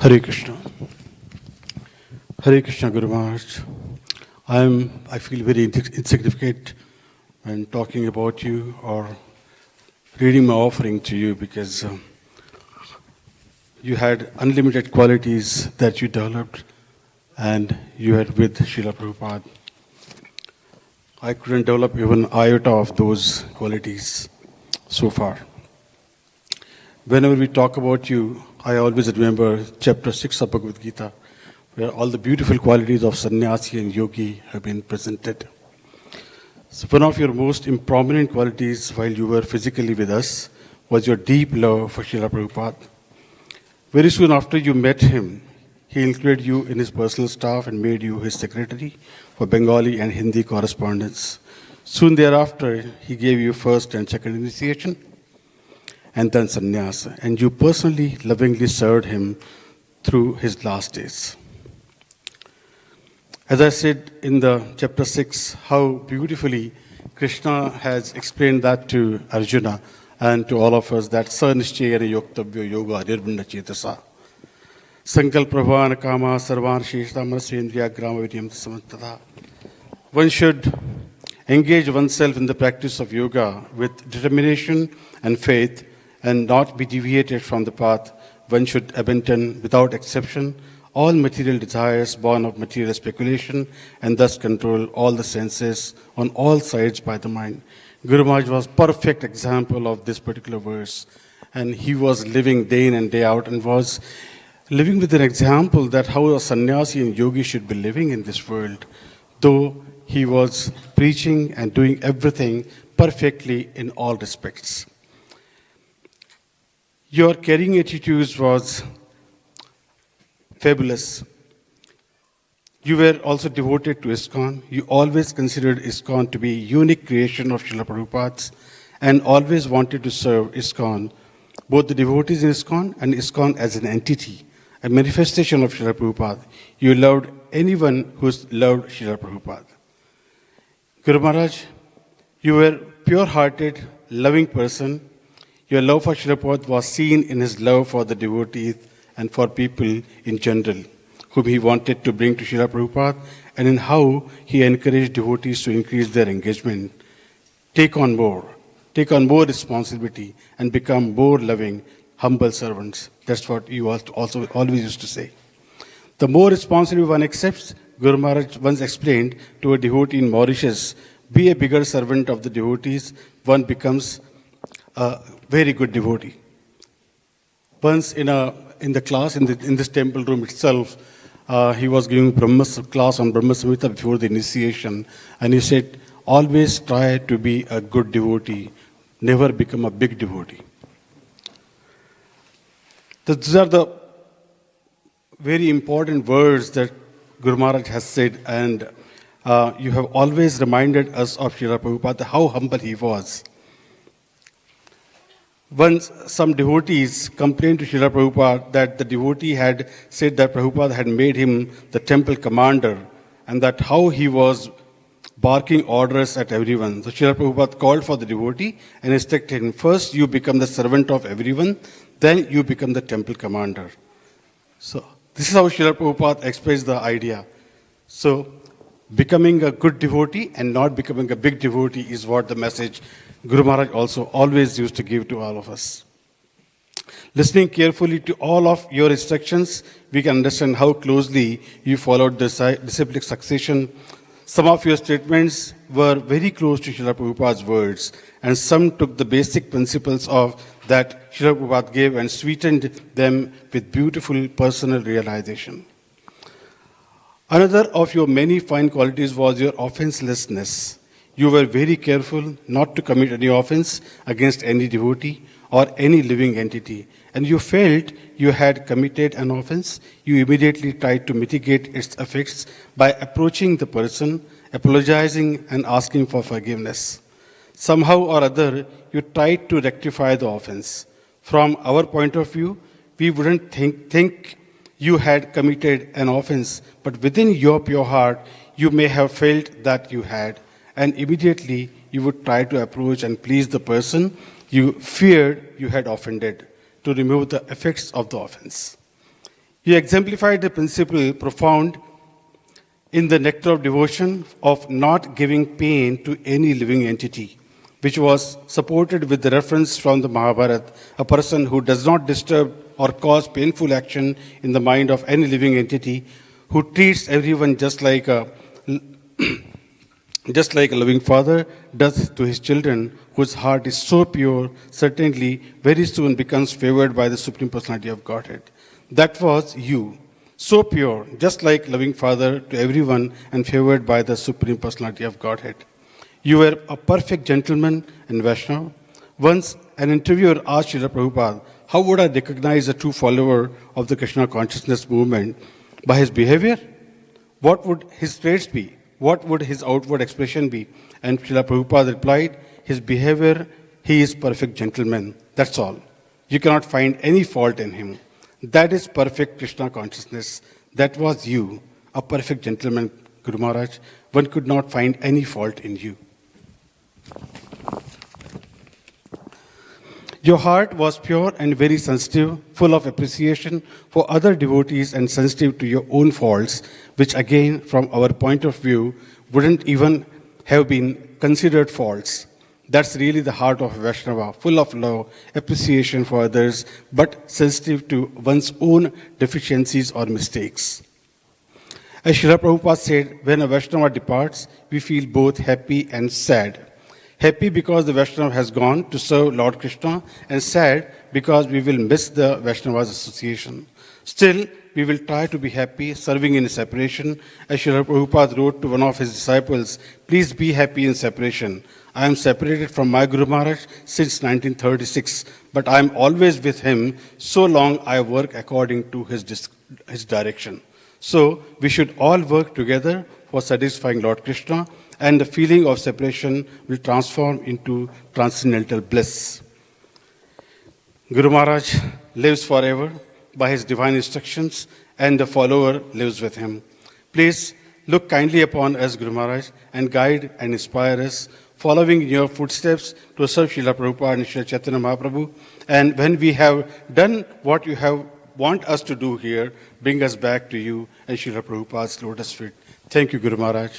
S11: Hare Krishna. Hare Krishna Guru Maharaj. I feel very insignificant when talking about you or reading my offering to you because you had unlimited qualities that you developed and you had with Srila Prabhupada. I couldn't develop even iota of those qualities so far. Whenever we talk about you, I always remember chapter 6 of Bhagavad Gita, where all the beautiful qualities of sannyasi and yogi have been presented. So one of your most prominent qualities while you were physically with us was your deep love for Srila Prabhupada. Very soon after you met him, he included you in his personal staff and made you his secretary for Bengali and Hindi correspondence. Soon thereafter, he gave you first and second initiation and then sannyasa, and you personally lovingly served him through his last days. As I said in the chapter 6, how beautifully Krishna has explained that to Arjuna and to all of us, that Sanishchayana Yoktavya Yoga Nirvinna Chetasa. Sankalprabhavana Kama Sarvan Sheshta Manasendriya Grama Vidyam Samantata. One should engage oneself in the practice of yoga with determination and faith and not be deviated from the path. One should abandon without exception all material desires born of material speculation and thus control all the senses on all sides by the mind. Guru Maharaj was perfect example of this particular verse, and he was living day in and day out and was living with an example that how a sannyasi and yogi should be living in this world, though he was preaching and doing everything perfectly in all respects. Your caring attitudes was fabulous. You were also devoted to ISKCON. You always considered ISKCON to be a unique creation of Srila Prabhupada's and always wanted to serve ISKCON, both the devotees in ISKCON and ISKCON as an entity, a manifestation of Srila Prabhupada. You loved anyone who loved Srila Prabhupada. Guru Maharaj, you were pure-hearted, loving person. Your love for Srila Prabhupada was seen in his love for the devotees and for people in general, whom he wanted to bring to Srila Prabhupada, and in how he encouraged devotees to increase their engagement, take on more responsibility, and become more loving, humble servants. That's what you also always used to say. The more responsibility one accepts, Guru Maharaj once explained to a devotee in Mauritius, be a bigger servant of the devotees, one becomes a very good devotee. Once in the class, in this temple room itself, he was giving class on Brahma Samhita before the initiation, and he said, always try to be a good devotee, never become a big devotee. These are the very important words that Guru Maharaj has said, and you have always reminded us of Srila Prabhupada, how humble he was. Once some devotees complained to Srila Prabhupada that the devotee had said that Prabhupada had made him the temple commander and that how he was barking orders at everyone. So Srila Prabhupada called for the devotee and instructed him, first you become the servant of everyone, then you become the temple commander. So this is how Srila Prabhupada expressed the idea. So becoming a good devotee and not becoming a big devotee is what the message Guru Maharaj also always used to give to all of us. Listening carefully to all of your instructions, we can understand how closely you followed the disciplic succession. Some of your statements were very close to Srila Prabhupada's words, and some took the basic principles of that Srila Prabhupada gave and sweetened them with beautiful personal realization. Another of your many fine qualities was your offenselessness. You were very careful not to commit any offense against any devotee or any living entity. And you felt you had committed an offense, you immediately tried to mitigate its effects by approaching the person, apologizing and asking for forgiveness. Somehow or other, you tried to rectify the offense. From our point of view, we wouldn't think you had committed an offense, but within your pure heart, you may have felt that you had. And immediately you would try to approach and please the person you feared you had offended to remove the effects of the offense. You exemplified the principle profound in the nectar of devotion of not giving pain to any living entity, which was supported with the reference from the Mahabharata, a person who does not disturb or cause painful action in the mind of any living entity, who treats everyone just like a just like a loving father does to his children, whose heart is so pure, certainly very soon becomes favored by the Supreme Personality of Godhead. That was you, so pure, just like loving father to everyone and favored by the Supreme Personality of Godhead. You were a perfect gentleman and Vaishnava. Once an interviewer asked Srila Prabhupada, how would I recognize a true follower of the Krishna consciousness movement? By his behavior? What would his traits be? What would his outward expression be? And Srila Prabhupada replied, his behavior, he is perfect gentleman. That's all. You cannot find any fault in him. That is perfect Krishna consciousness. That was you, a perfect gentleman, Guru Maharaj. One could not find any fault in you. Your heart was pure and very sensitive, full of appreciation for other devotees and sensitive to your own faults, which again, from our point of view, wouldn't even have been considered faults. That's really the heart of Vaishnava, full of love, appreciation for others, but sensitive to one's own deficiencies or mistakes. As Srila Prabhupada said, when a Vaishnava departs, we feel both happy and sad. Happy because the Vaishnava has gone to serve Lord Krishna, and sad because we will miss the Vaishnava's association. Still, we will try to be happy serving in separation. As Srila Prabhupada wrote to one of his disciples, please be happy in separation. I am separated from my Guru Maharaj since 1936, but I am always with him so long I work according to his direction. So, we should all work together for satisfying Lord Krishna, and the feeling of separation will transform into transcendental bliss. Guru Maharaj lives forever by his divine instructions, and the follower lives with him. Please look kindly upon us, Guru Maharaj, and guide and inspire us, following in your footsteps to serve Srila Prabhupada and Srila Chaitanya Mahaprabhu. And when we have done what you want us to do here, bring us back to you and Srila Prabhupada's lotus feet. Thank you, Guru Maharaj.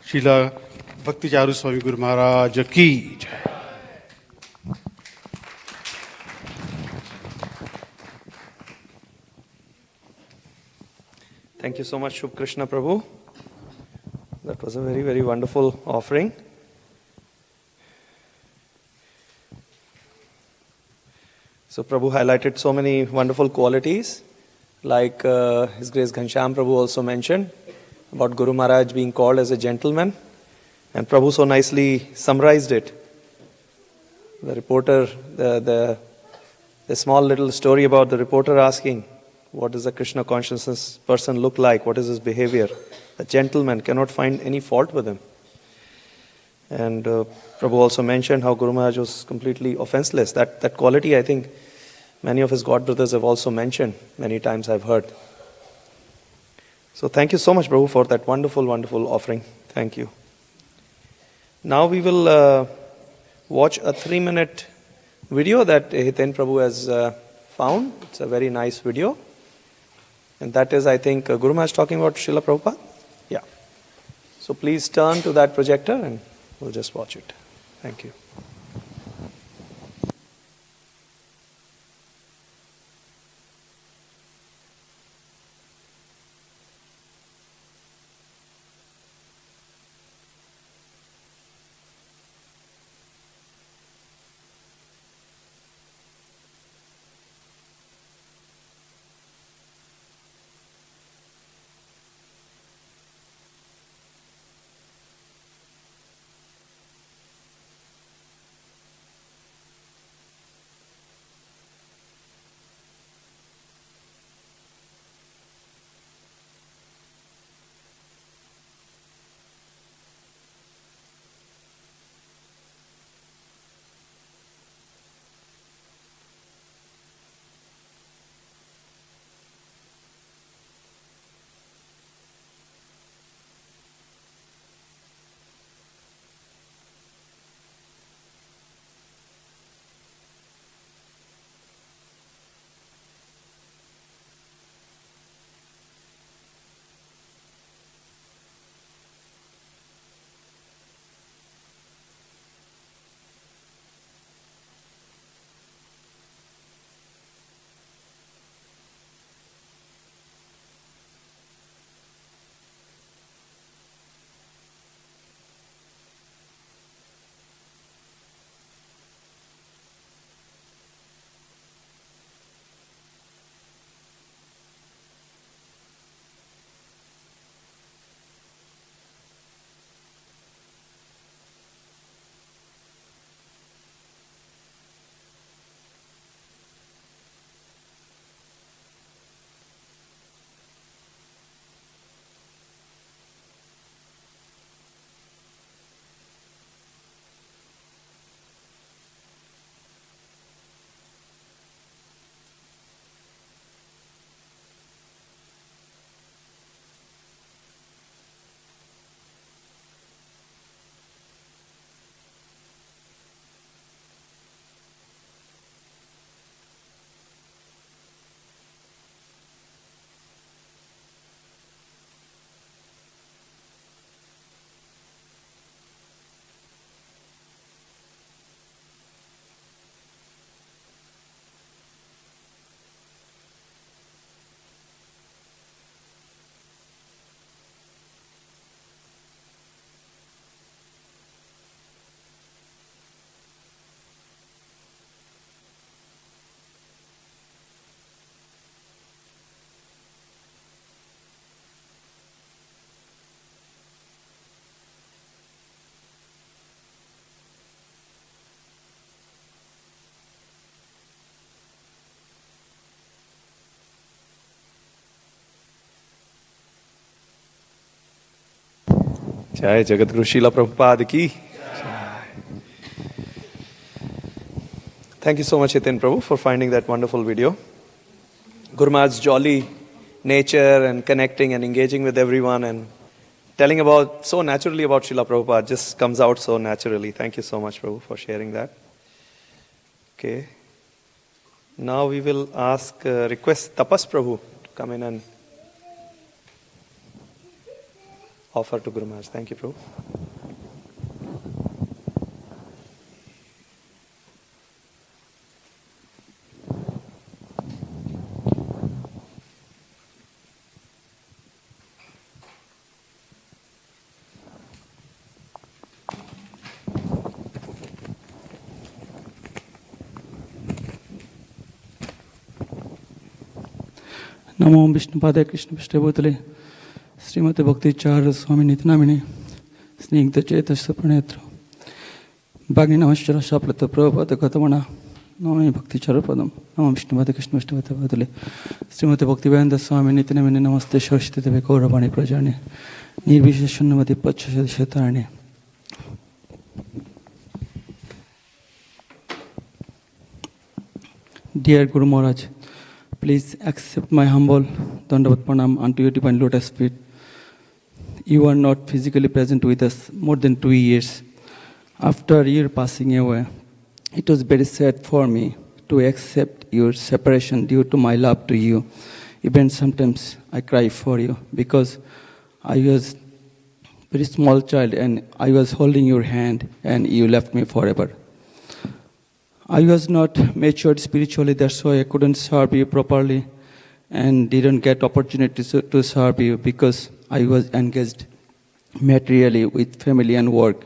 S11: Srila Bhakti Charu Swami Guru Maharaj ki jai.
S2: Thank you so much, Shubh Krishna Prabhu. That was a very, very wonderful offering. So Prabhu highlighted so many wonderful qualities, like His Grace Ghanshyam Prabhu also mentioned about Guru Maharaj being called as a gentleman, and Prabhu so nicely summarized it. The reporter, the small little story about the reporter asking, what does a Krishna consciousness person look like? What is his behavior? A gentleman, cannot find any fault with him. And Prabhu also mentioned how Guru Maharaj was completely offenseless. That quality, I think, many of his god brothers have also mentioned. Many times I've heard. So thank you so much, Prabhu, for that wonderful, wonderful offering. Thank you. Now we will watch a 3-minute video that Hiten Prabhu has found. It's a very nice video. And that is, I think, Guru Maharaj talking about Srila Prabhupada. Yeah. So please turn to that projector and we'll just watch it. Thank you. Jai Jagadguru Srila Prabhupada ki. Thank you so much, Hitin Prabhu, for finding that wonderful video. Guru Maharaj's jolly nature and connecting and engaging with everyone and telling about so naturally about Srila Prabhupada just comes out so naturally. Thank you so much, Prabhu, for sharing that. Okay. Now we will request Tapas Prabhu to come in and offer to Guru Maharaj. Thank you, Prabhu.
S12: नमो विष्णुपादाय कृष्ण पृष्ठभूतले श्रीमती भक्ति चारु स्वामी नित्यनामिने स्निग्ध चेतस्य प्रणेत्र भग्नि नमश्चर शाप्लत प्रभुपाद गतमना नमो भक्ति चारु पदम नमो विष्णुपादाय कृष्ण पृष्ठभूतले श्रीमती भक्ति वेदांत स्वामी नित्यनामिने नमस्ते सरस्वती देवे गौरवाणी प्रजाने निर्विशेष शून्यमति पच्चशतारणे. Dear Guru Maharaj, please accept my humble Dandavat Pranam unto your divine lotus feet. You are not physically present with us more than 2 years. After your passing away, it was very sad for me to accept your separation due to my love to you. Even sometimes I cry for you because I was a very small child and I was holding your hand and you left me forever. I was not matured spiritually, that's why I couldn't serve you properly and didn't get opportunity to serve you because I was engaged materially with family and work.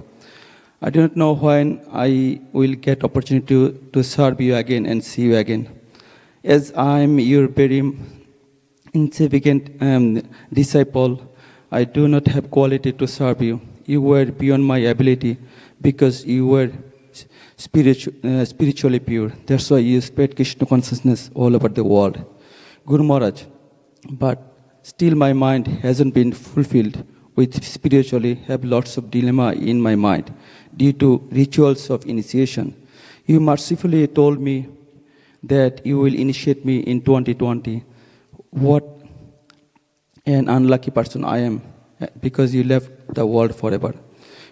S12: I do not know when I will get opportunity to serve you again and see you again. As I am your very insignificant disciple, I do not have quality to serve you. You were beyond my ability because you were spiritually pure. That's why you spread Krishna consciousness all over the world. Guru Maharaj, but still my mind hasn't been fulfilled with spiritually have lots of dilemma in my mind due to rituals of initiation. You mercifully told me that you will initiate me in 2020. What an unlucky person I am because you left the world forever.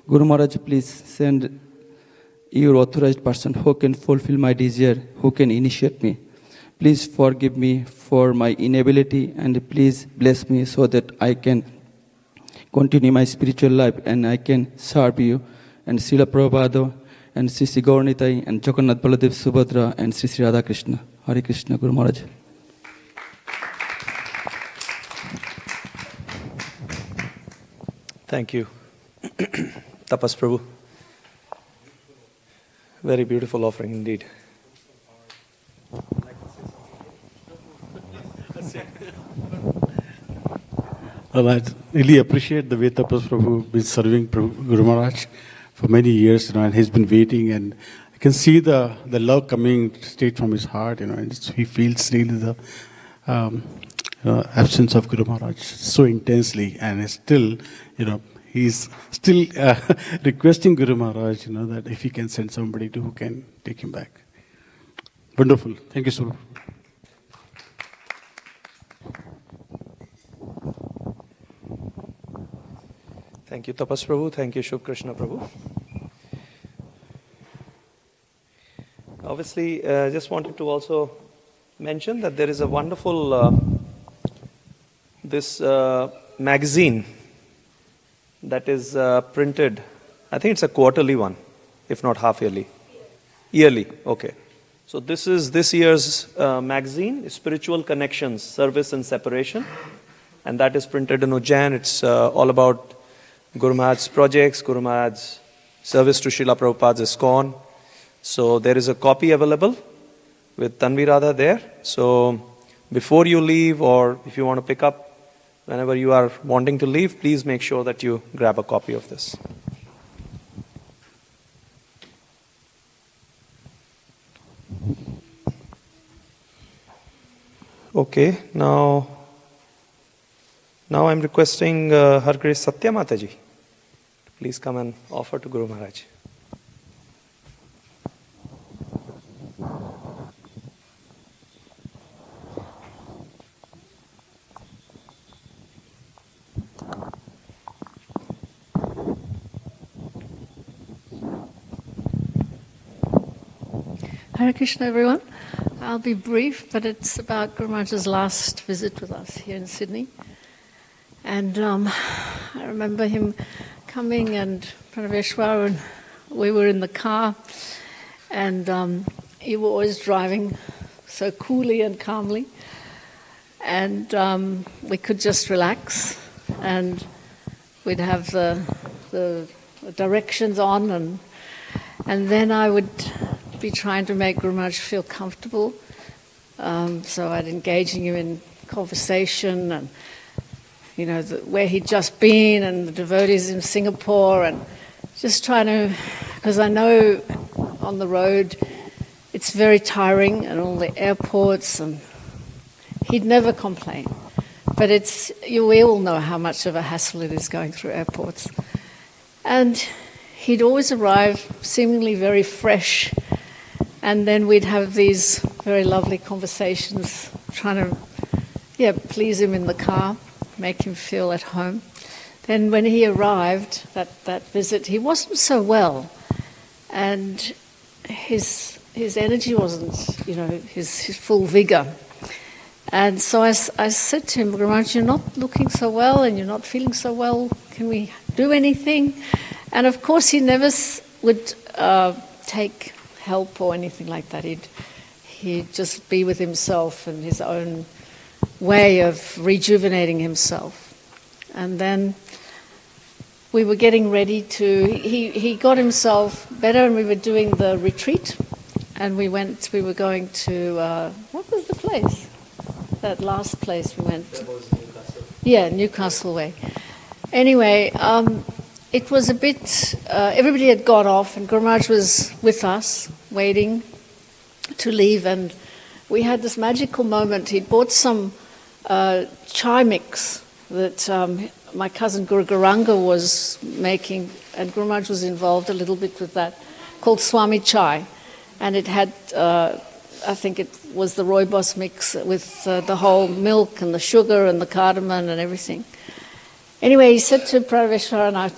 S12: Guru Maharaj, please send your authorized person who can fulfill my desire, who can initiate me. Please forgive me for my inability and please bless me so that I can continue my spiritual life and I can serve you and Srila Prabhupada and Sri Sri Gauranitai and Jagannath Baladev Subhadra and Sri Sri Radha Krishna. Hare Krishna, Guru Maharaj.
S2: Thank you. Tapas Prabhu. Very beautiful offering indeed.
S11: Well, I really appreciate the way Tapas Prabhu been serving Guru Maharaj for many years, and he's been waiting, and I can see the love coming straight from his heart, and he feels really the absence of Guru Maharaj so intensely, and he's still, he's still requesting Guru Maharaj, that if he can send somebody who can take him back. Wonderful. Thank you so much.
S2: Thank you, Tapas Prabhu. Thank you, Shubh Krishna Prabhu. Obviously, just wanted to also mention that there is a wonderful this magazine that is printed. I think it's a quarterly one, if not half yearly. Yearly, okay. So this is this year's magazine, Spiritual Connections, Service and Separation. And that is printed in Ujjain. It's all about Guru Maharaj's projects, Guru Maharaj's service to Srila Prabhupada's ISKCON. So there is a copy available with Tanvi Radha there. So before you leave or if you want to pick up whenever you are wanting to leave, please make sure that you grab a copy of this. Okay, now I'm requesting Her Grace Satya Mataji Please come and offer to Guru Maharaj.
S5: Hare Krishna, everyone. I'll be brief, but it's about Guru Maharaj's last visit with us here in Sydney. And I remember him coming and Pranaveshwar, and we were in the car, and you were always driving so coolly and calmly, and we could just relax, and we'd have the directions on, and then I would be trying to make Guru Maharaj feel comfortable. So I'd engaging him in conversation, and you know where he'd just been, and the devotees in Singapore, and just trying to, because I know on the road it's very tiring, and all the airports, and he'd never complain. But we all know how much of a hassle it is going through airports. And he'd always arrive seemingly very fresh, and then we'd have these very lovely conversations, trying to, please him in the car, make him feel at home. Then when he arrived, that visit, he wasn't so well, and his energy wasn't, his full vigor. And so I said to him, Guru Maharaj, you're not looking so well, and you're not feeling so well. Can we do anything? And of course, he never would take help or anything like that. He'd just be with himself and his own way of rejuvenating himself. And then we were getting ready he got himself better, and we were doing the retreat, and we were going to, what was the place? That last place we went.
S2: That was Newcastle.
S5: Yeah, Newcastle way. Anyway, it was a bit, everybody had got off, and Guru Maharaj was with us, waiting to leave, and we had this magical moment. He'd bought some chai mix that my cousin Guru Garanga was making, and Guru Maharaj was involved a little bit with that, called Swami Chai. And it had, I think it was the rooibos mix with the whole milk and the sugar and the cardamom and everything. Anyway, he said to Pranaveshwar and I,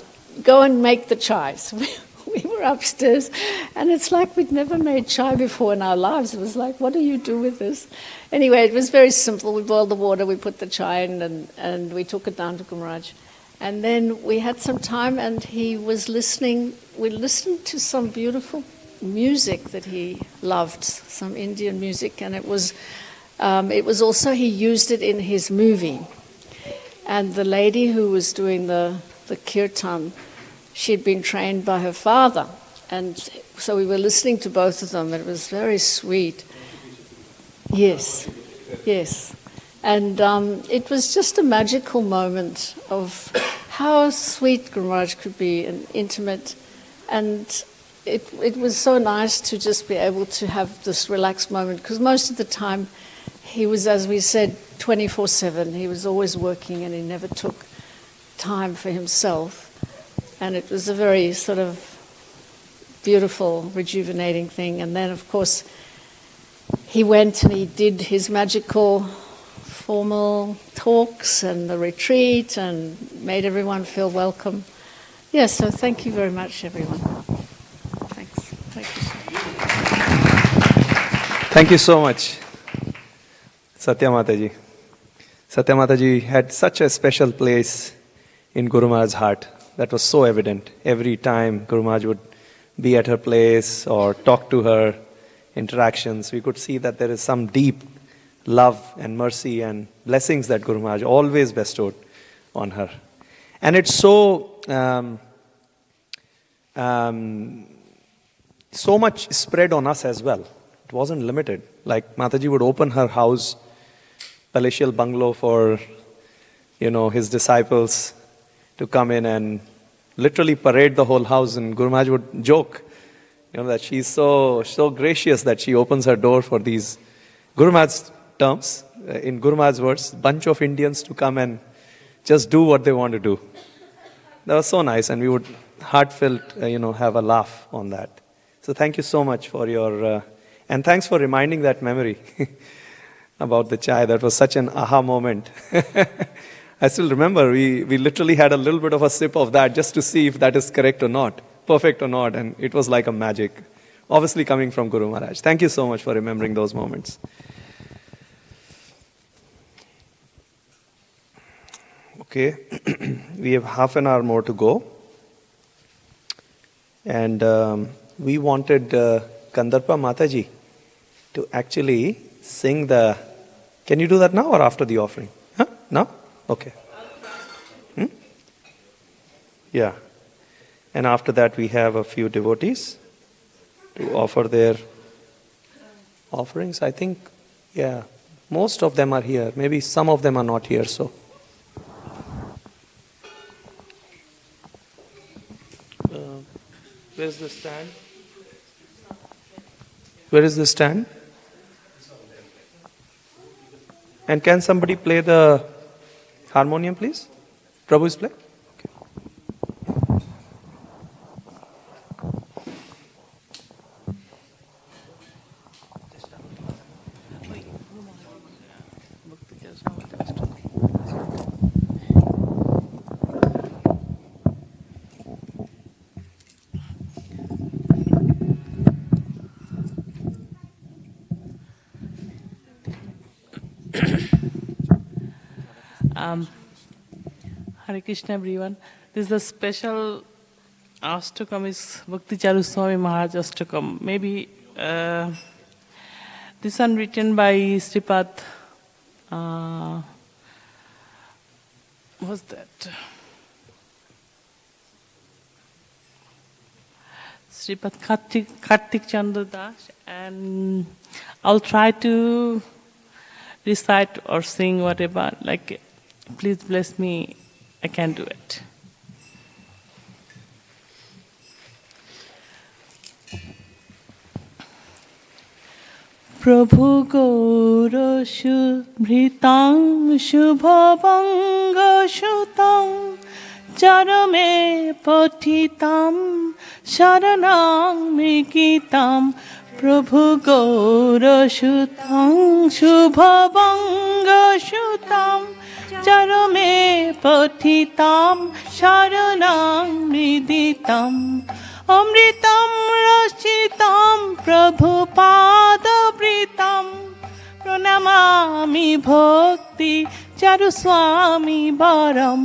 S5: go and make the chai. So we were upstairs, and it's like we'd never made chai before in our lives. It was like, what do you do with this? Anyway, it was very simple. We boiled the water, we put the chai in, and we took it down to Guru Maharaj. And then we had some time, and he was listening. We listened to some beautiful music that he loved, some Indian music, and it was also, he used it in his movie. And the lady who was doing the kirtan, she'd been trained by her father, and so we were listening to both of them, and it was very sweet. Yes. And it was just a magical moment of how sweet Guru Maharaj could be, and intimate, and it was so nice to just be able to have this relaxed moment, because most of the time he was, as we said, 24/7. He was always working, and he never took time for himself. And it was a very sort of beautiful, rejuvenating thing. And then, of course, he went and he did his magical formal talks and the retreat and made everyone feel welcome. Yes, so thank you very much, everyone. Thanks. Thank you.
S2: Thank you so much, Satya Mataji. Satya Mataji had such a special place in Guru Maharaj's heart. That was so evident. Every time Guru Maharaj would be at her place or talk to her, interactions, we could see that there is some deep love and mercy and blessings that Guru Maharaj always bestowed on her. And it's so so much spread on us as well. It wasn't limited. Like Mataji would open her house, palatial bungalow, for his disciples to come in and literally parade the whole house. And Guru Maharaj would joke, that she's so gracious that she opens her door for these, Guru Maharaj's terms, in Guru Maharaj's words, bunch of Indians to come and just do what they want to do. That was so nice, and we would heartfelt, have a laugh on that. So thank you so much for your, and thanks for reminding that memory about the chai. That was such an aha moment. I still remember we literally had a little bit of a sip of that just to see if that is correct or not, perfect or not, and it was like a magic. Obviously coming from Guru Maharaj. Thank you so much for remembering those moments. Okay, we have half an hour more to go. And we wanted Kandarpa Mataji to actually sing the... Can you do that now or after the offering? Huh? Now? Okay. Yeah. And after that we have a few devotees to offer their offerings. I think, yeah, most of them are here. Maybe some of them are not here, so... Where's the stand? Where is the stand? And can somebody play the harmonium, please? Prabhu is playing?
S13: Hare Krishna everyone. This is a special Ashtakam is Bhakti Charu Swami Maharaj Ashtakam. Maybe this one written by Sripad. What's that? Sripad Kartik Chandra Das, and I'll try to recite or sing whatever. Like, please bless me. I can do it. Prabhu Gaura Shubhritam Shubhavanga Shutam Charame Patitam Sharanam Mikitam Prabhu Gaura Shutam Shubhavanga Shutam Charame Patitam Sharanam Miditam Amritam Rashitam Prabhupada Pritam Pranamami Bhakti Charu Swami Baram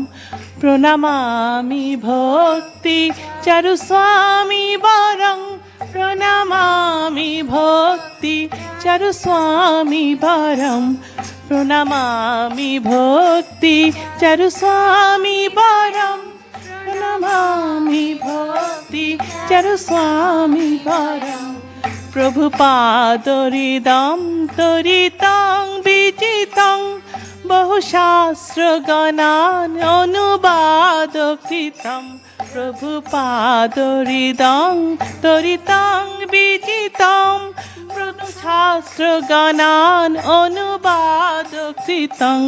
S13: Pranamami Bhakti Charu Swami Baram Pranamami Bhakti Charu Swami Baram Pranamami Bhakti Charu Swami Baram Pranamami Bhakti Charu Swami Baram Prabhupada Taritam Vijitam Bahu Shastra Ganan Anubada Kritam Prabhupada Taritam Vijitam Bahu Shastra Ganan Anubada Kritam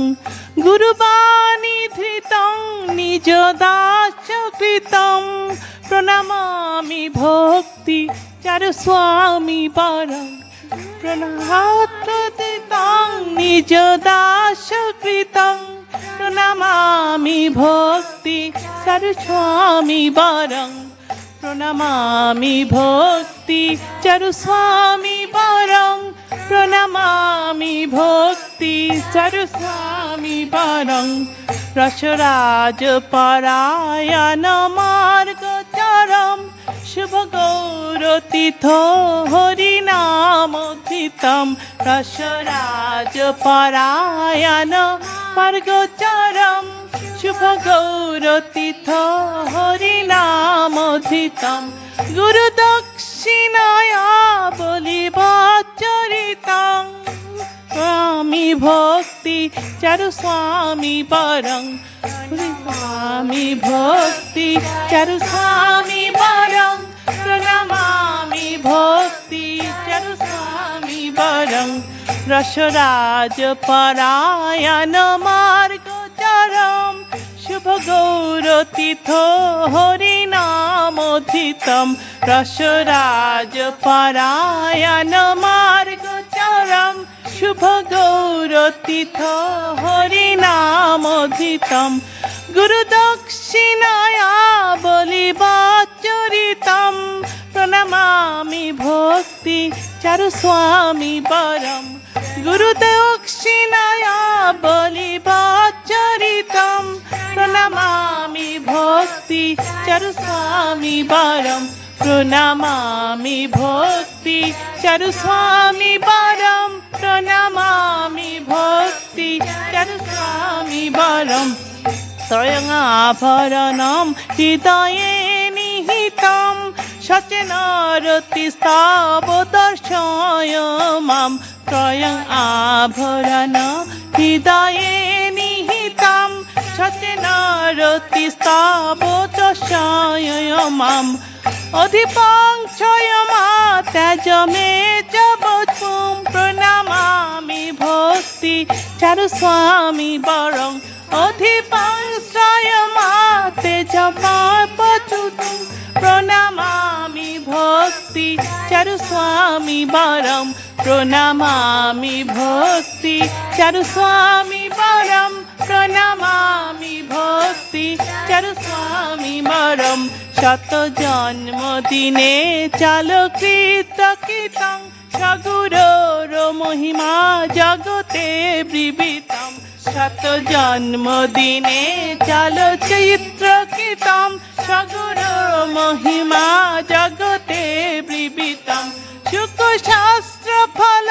S13: Guru Bani Dhritam Nijodasya Kritam Pranamami Bhakti Charu Swami Baram Pranahatra Nijodasya Kritam Pranamami Bhakti Charu Swami Baram Pranamami Bhakti Charu Swami Baram Pranamami Bhakti Charu Swami Baram Rasharaj Parayana Marga Charam Shubha Gaura Titho Harinam Kritam Rasharaj Parayana Marga Charam Shubha Gaura Titho Harinam Kritam Guru Dakshinaya Bolibhacharitam Swami Bhakti Charu Swami Baram Swami Bhakti Charu Swami Baram Pranamami Bhakti Charu Swami Baram Rasharaj Parayana Marga Charam শুভ গৌরতীর্থ হরিনামোধিতম রসরাজ পরায়ণ মার্গচরম শুভ গৌরতীর্থ হরিনামোধিতম গুরুদক্ষিণায়া বলিবাচরিতম প্রণমামি ভক্তি চারু স্বামী বরম গুরুদক্ষিণায়া বলিবাচরিতম প্রণমামি ভক্তি চারু স্বামী বরম প্রণমামি ভক্তি চারু স্বামী বরম প্রণমামি ভক্তি চারু স্বামী বরম স্বয়ং আভরণম হৃদয়ে নিহিতম সচেনরতিস্তব দর্শয় মাম স্বয়ং আভরণ হৃদয়ে নিহিতম সচেনরতিস্তব দর্শয় মাম অধিপংশয় মা ত্যাজ মে জবতুম প্রণমামি ভক্তি চারু স্বামী বরং অধিপংশয় মা তেজ পচুতুম প্রণমামি ভক্তি চারু স্বামী বরম প্রণমামি ভক্তি চারু স্বামী বরম প্রণমামি ভক্তি চারু স্বামী বরম শত জন্মদিনে চালকৃত কীর্তন সগুরোর মহিমা জগতে বিবিতম শত জন্মদিনে চলচিত্র কীর্তন সগুরোর মহিমা জগতে বিবিতম শুকশাস্ত্র ফল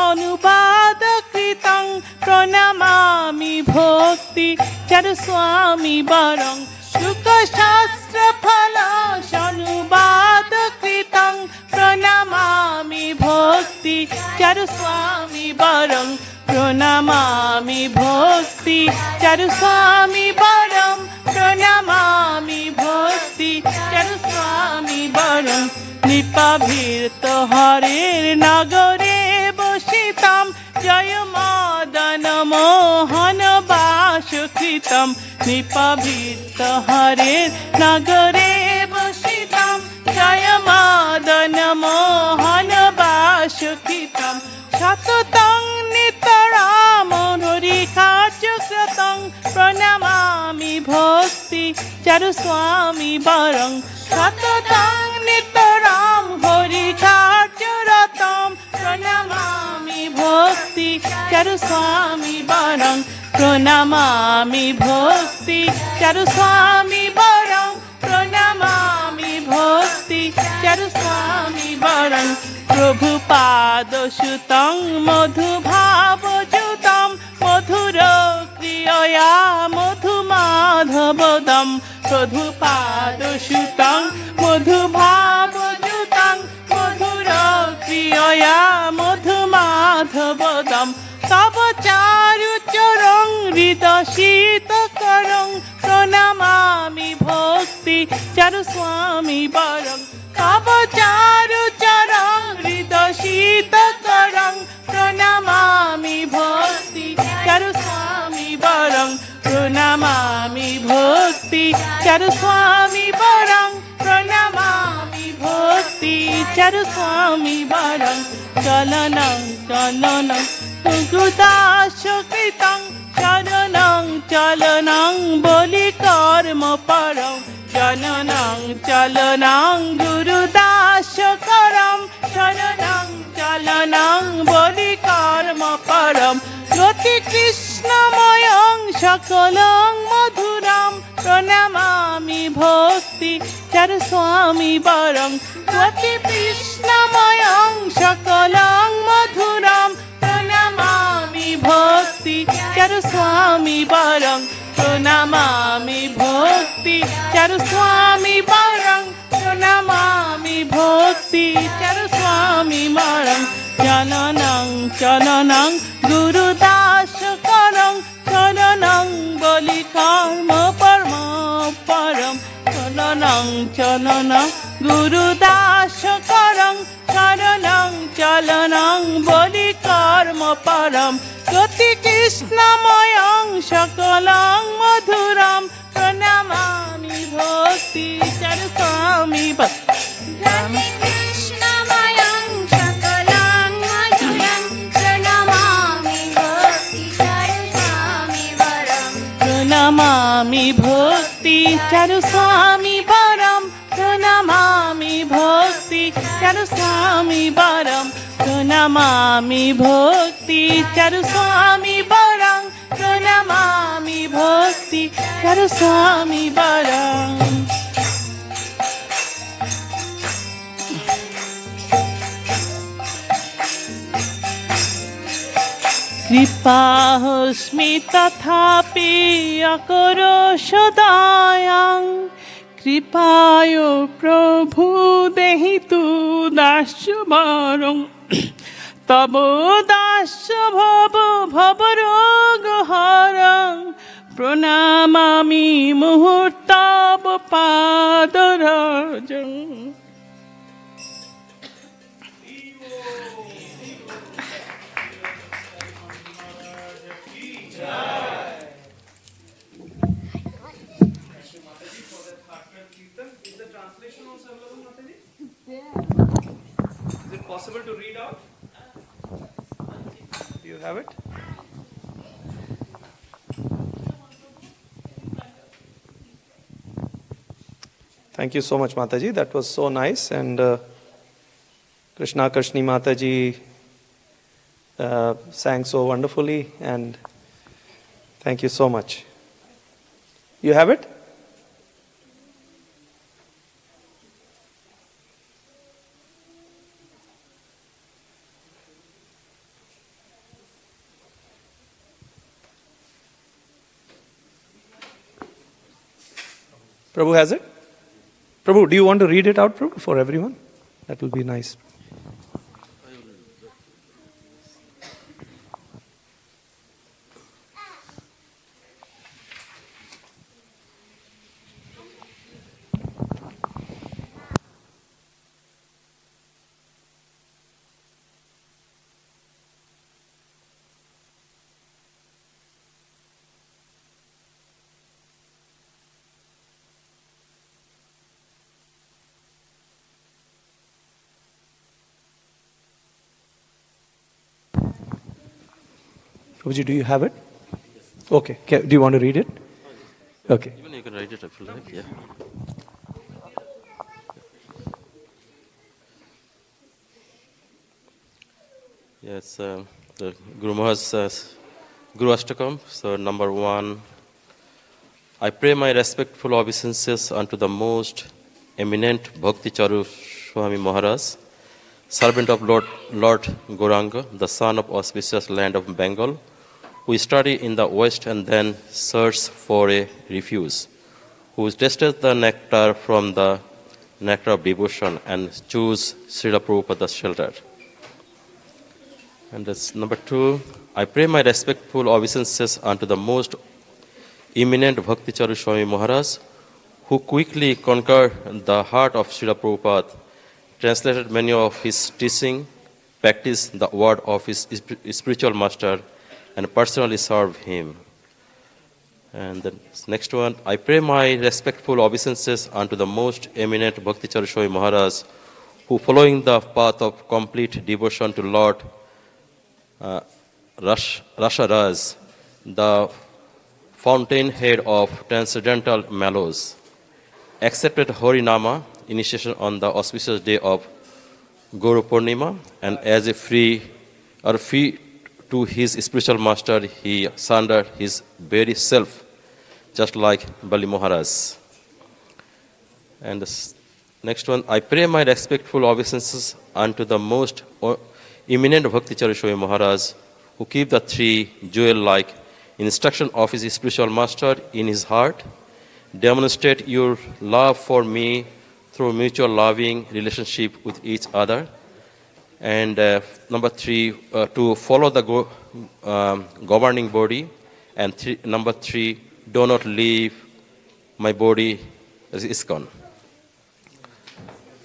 S13: অনুবাদ কৃতং প্রণমামি ভক্তি চারু স্বামী বরং শুকশাস্ত্র ফল অনুবাদ কৃতং প্রণমামি ভক্তি চারু স্বামী বরং প্রণমামি ভক্তি চারু স্বামী বরং প্রণমামি ভক্তি চারু স্বামী বরং নিপাভীত হরের নগরে বসিতাম জয় মদন মোহন বাসকৃতম নিপাভীত হরের নগরে বসিতাম জয় মদন মোহন বাসকৃতম সততং নিতরাম হরিকার্যক্রতং প্রণমামি ভক্তি চারু স্বামী বরং সততং নিতরাম হরিকার্যরতম প্রণমামি ভক্তি চারু স্বামী বরং প্রণমামি ভক্তি চারু স্বামী বরং প্রণমামি ভক্তি চারু স্বামী বরং প্রভুপাদ সুতং মধু ভাবযুতম মধুর ক্রিয়য়া মধু মাধবদম প্রভুপাদ সুতং মধু ভাবযুতং মধুর ক্রিয়য়া মধু মাধবদম তব চারু চরং হৃদশীত করং প্রণমামি ভক্তি চারু স্বামী বরং তব চারু চরং হৃদশীত করং প্রণমামি ভক্তি চারু স্বামী বরং প্রণমামি ভক্তি চারু স্বামী বরং প্রণমামি ভক্তি চারু স্বামী বরং চলনং চলনং গুদাসকৃতং চলনং চলনং বলি কর্ম পরং চলনং চলনং গুরুদাসকরম চলনং চলনং বলি কর্ম পরম গতি কৃষ্ণময়ং সকলং মধুরম প্রণমামি ভক্তি চারু স্বামী বরং গতি কৃষ্ণময়ং সকলং মধুরম প্রণমামি ভক্তি চারু স্বামী বরং প্রণমামি ভক্তি চারু স্বামী বরং প্রণমামি ভক্তি চারু স্বামী বরং চলনং চলনং গুরুদাস করং চলনং বলি কর্ম পরম পরম চলনং চলনং গুরুদাস করং শরণং চলনং বলি কর্ম পরম জ্যোতি কৃষ্ণময়ং সকলং মধুরম প্রণমামি ভক্তি চারু স্বামী
S3: কৃষ্ণময়ং সকলং মধুরং প্রণমামি ভক্তি চারু স্বামী বরং
S13: প্রণমামি ভক্তি চারু স্বামী বরম প্রণমামি ভক্তি চারু স্বামী বরম প্রণমামি ভক্তি চারু স্বামী বরং প্রণমামি ভক্তি চারু স্বামী বরং কৃপাহস্মি তথাপি অকরোষ দয়াং কৃপায় প্রভু দেহি তু দাস্য বরং তব দাস্য ভব ভবরোগ হরং প্রণামামি মুহূর্তব পাদরজং
S2: Is it possible to read out? Do you have it? Thank you so much, Mataji. That was so nice. And Krishna Krishni Mataji sang so wonderfully. And thank you so much. You have it? Prabhu has it? Prabhu, do you want to read it out, Prabhu, for everyone? That will be nice. Prabhuji, do you have it? Okay. Do you want to read it? Okay.
S10: Even you can write it if you like, yeah. Yes, the Guru Maharaj's Guru Ashtakam. So, number 1, I pray my respectful obeisances unto the most eminent Bhakti Charu Swami Maharaj, servant of Lord Gauranga, the son of auspicious land of Bengal, who studied in the West and then searched for a refuge, who tasted the nectar from the nectar of devotion and chose Srila Prabhupada's shelter. And that's number 2, I pray my respectful obeisances unto the most eminent Bhakti Charu Swami Maharaj, who quickly conquered the heart of Srila Prabhupada, translated many of his teaching, practiced the word of his spiritual master, and personally served him. And the next one, I pray my respectful obeisances unto the most eminent Bhakti Charu Swami Maharaj, who following the path of complete devotion to Lord Rasharaj, the fountainhead of transcendental mellows, accepted Harinama initiation on the auspicious day of Guru Purnima, and as a fee to his spiritual master, he surrendered his very self, just like Bali Maharaj. And the next one, I pray my respectful obeisances unto the most eminent Bhakti Charu Swami Maharaj, who keep the 3 jewel-like instruction of his spiritual master in his heart, demonstrate your love for me through mutual loving relationship with each other. And number 3, to follow the governing body. And number 3, do not leave my body as ISKCON.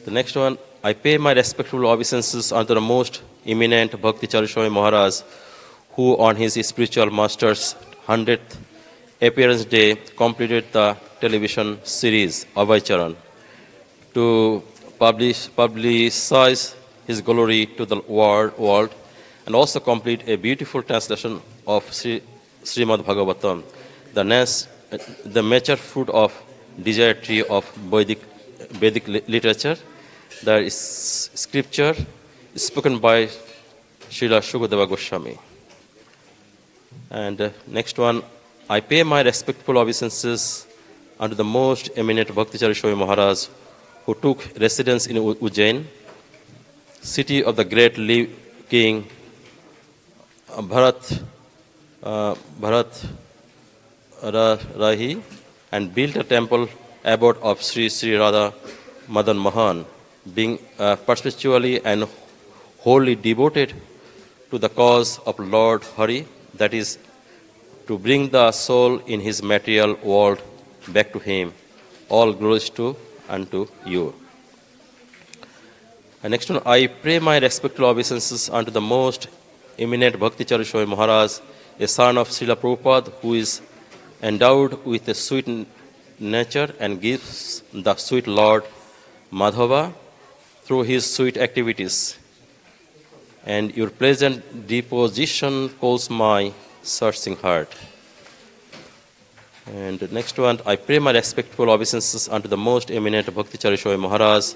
S10: The next one, I pay my respectful obeisances unto the most eminent Bhakti Charu Swami Maharaj, who on his spiritual master's 100th appearance day completed the television series Abhay Charan to publicize his glory to the world and also complete a beautiful translation of Srimad Bhagavatam, the mature fruit of desire tree of Vedic literature. There is scripture spoken by Srila Shukadeva Goswami. And next one, I pay my respectful obeisances unto the most eminent Bhakti Charu Swami Maharaj, who took residence in Ujjain, city of the great king Bharat Rahi, and built a temple abode of Sri Radha Madan Mohan, being perpetually and wholly devoted to the cause of Lord Hari, that is, to bring the soul in his material world back to him. All glories unto you. And next one, I pray my respectful obeisances unto the most eminent Bhakti Charu Swami Maharaj, a son of Srila Prabhupada, who is endowed with a sweet nature and gives the sweet Lord Madhava through his sweet activities. And your pleasant deposition calls my searching heart. And the next one, I pray my respectful obeisances unto the most eminent Bhakti Charu Swami Maharaj,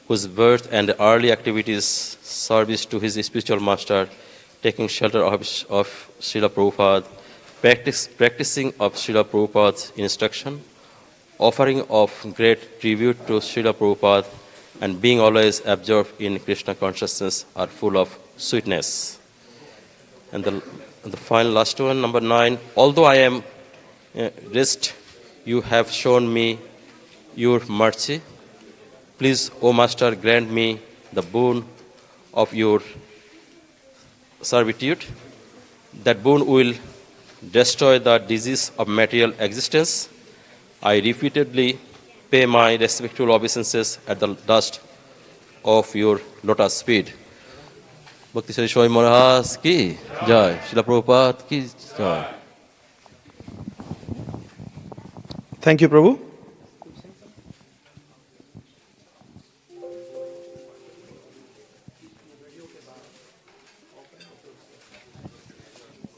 S10: whose birth and early activities service to his spiritual master, taking shelter of Srila Prabhupada, practicing of Srila Prabhupada's instruction, offering of great tribute to Srila Prabhupada, and being always absorbed in Krishna consciousness are full of sweetness. And the final last one, number 9, although I am rest, you have shown me your mercy. Please, O Master, grant me the boon of your servitude. That boon will destroy the disease of material existence. I repeatedly pay my respectful obeisances at the dust of your lotus feet. Bhakti Charu Swami Maharaj ki jai, Srila Prabhupada ki jai.
S2: Thank you, Prabhu.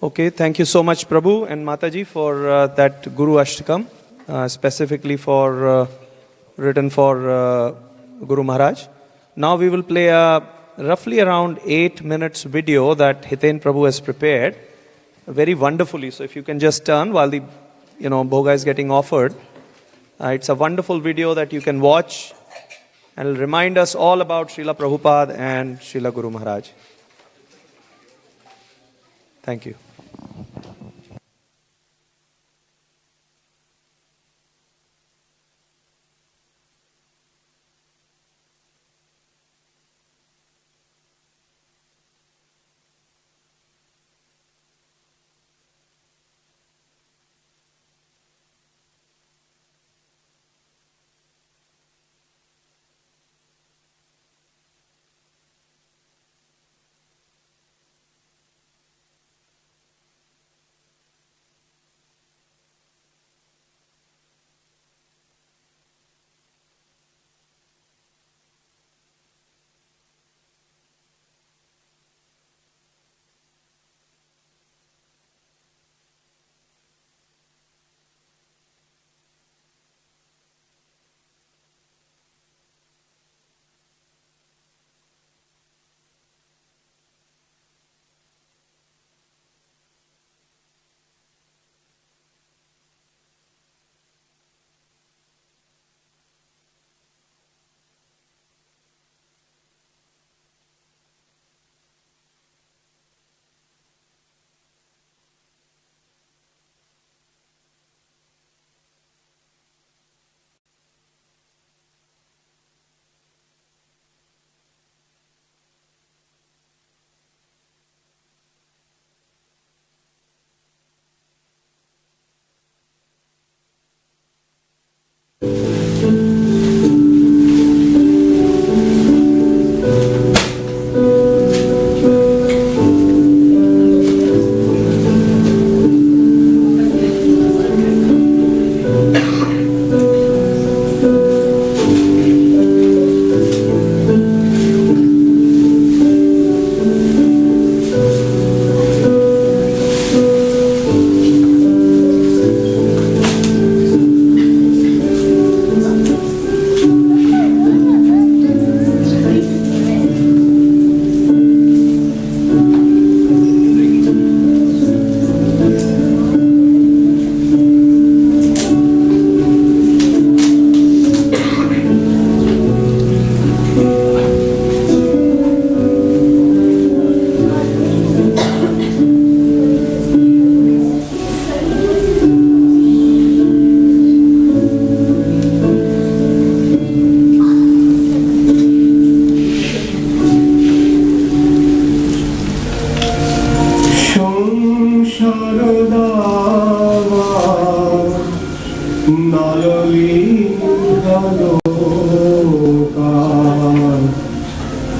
S2: Okay, thank you so much, Prabhu and Mataji, for that Guru Ashtakam, specifically written for Guru Maharaj. Now we will play a roughly around 8 minutes video that Hiten Prabhu has prepared very wonderfully. So if you can just turn while the bhoga is getting offered. It's a wonderful video that you can watch and will remind us all about Srila Prabhupada and Srila Guru Maharaj. Thank you.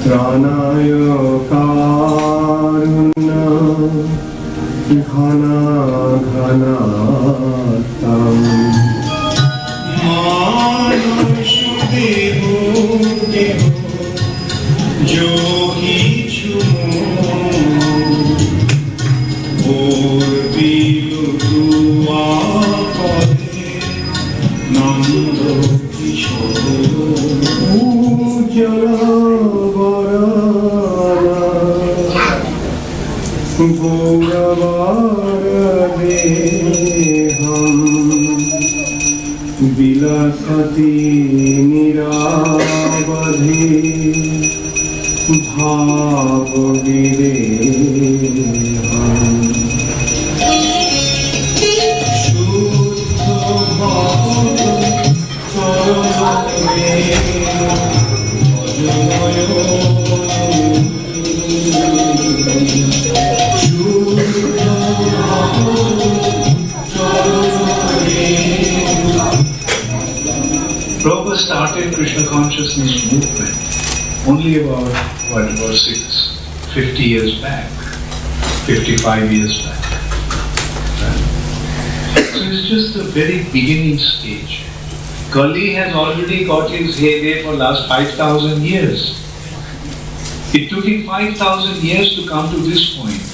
S14: ত্রাণায় কারুণ্য ঘনা ঘনাতম মানুষ দেহ দেহ যোগী ওর বিলুয়া পদে নন্দ কিশোর উজ্জ্বল গৌরবরদেহম বিলাসতি নিরাবধি ভাববিদেহম শুদ্ধ ভাব
S15: Prabhupada started Krishna consciousness movement only about, 50 years back, 55 years back. Right? So it's just the very beginning stage. Kali has already got his heyday for last 5,000 years. It took him 5,000 years to come to this point.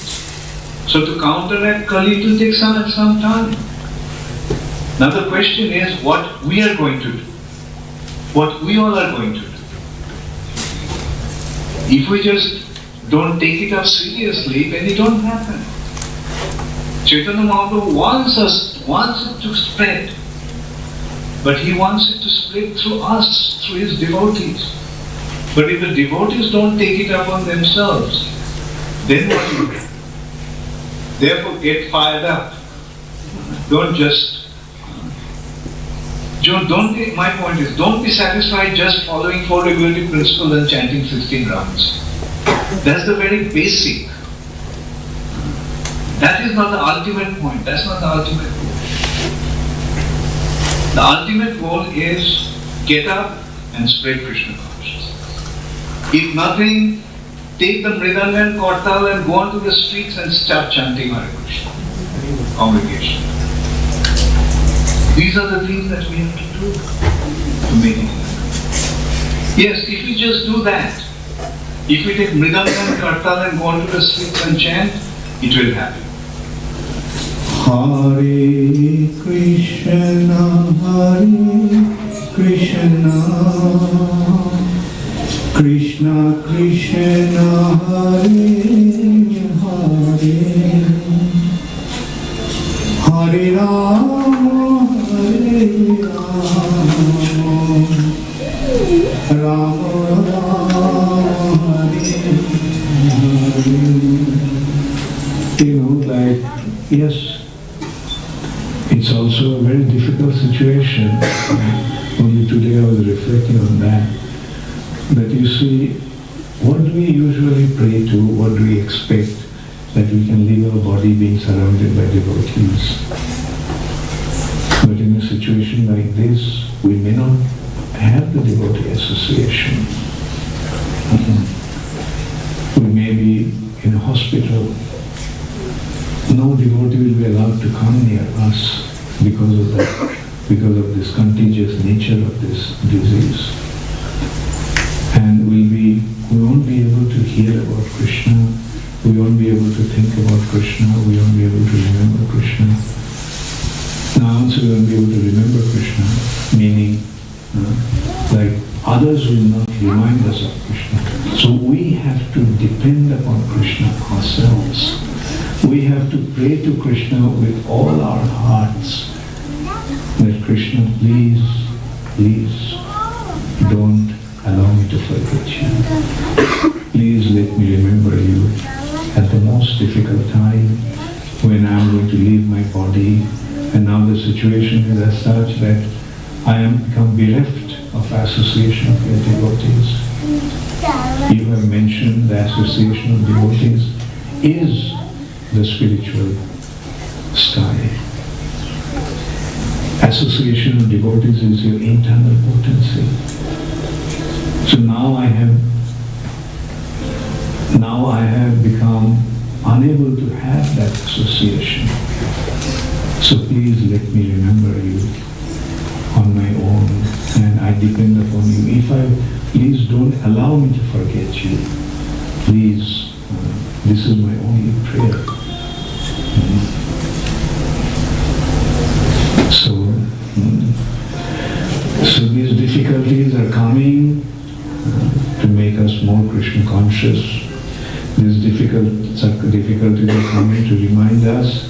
S15: So to counteract Kali, it will take some time. Now the question is what we are going to do. What we all are going to do. If we just don't take it up seriously, then it won't happen. Chaitanya Mahaprabhu wants it to spread. But he wants it to spread through us, through his devotees. But if the devotees don't take it upon themselves, then what do you do? Therefore get fired up. My point is, don't be satisfied just following 4 regulative principles and chanting 16 rounds. That's the very basic. That is not the ultimate point. That's not the ultimate goal. The ultimate goal is get up and spread Krishna consciousness. If nothing, take the mridanga and kortal and go onto the streets and start chanting Hare Krishna. Congregation. These are the things that we have to do to make it happen. Yes, if we just do that, if we take mridanga and kortal and go onto the streets and chant, it will happen.
S14: Hare Krishna, Krishna Krishna, Hare Hare, Hare Rama, Rama Rama, Hare Hare. Yes, it's also a very difficult situation. Only today I was reflecting on that. That you see, what do we usually pray to, what do we expect? That we can leave our body being surrounded by devotees. But in a situation like this, we may not have the devotee association. We may be in a hospital. No devotee will be allowed to come near us because of this contagious nature of this disease. And we won't be able to hear about Krishna, we won't be able to think about Krishna, we won't be able to remember Krishna. Now also we won't be able to remember Krishna, meaning like others will not remind us of Krishna. So we have to depend upon Krishna ourselves. We have to pray to Krishna with all our hearts that Krishna, please, don't allow me to forget you. Please let me remember you at the most difficult time when I am going to leave my body, and now the situation is as such that I am become bereft of association of your devotees. You have mentioned the association of devotees is the spiritual sky. Association of devotees is your internal potency. association. So please let me remember you on my own, and I depend upon you. Please don't allow me to forget you. Please, this is my only prayer. So these difficulties are coming to make us more Krishna conscious. These difficulties are coming to remind us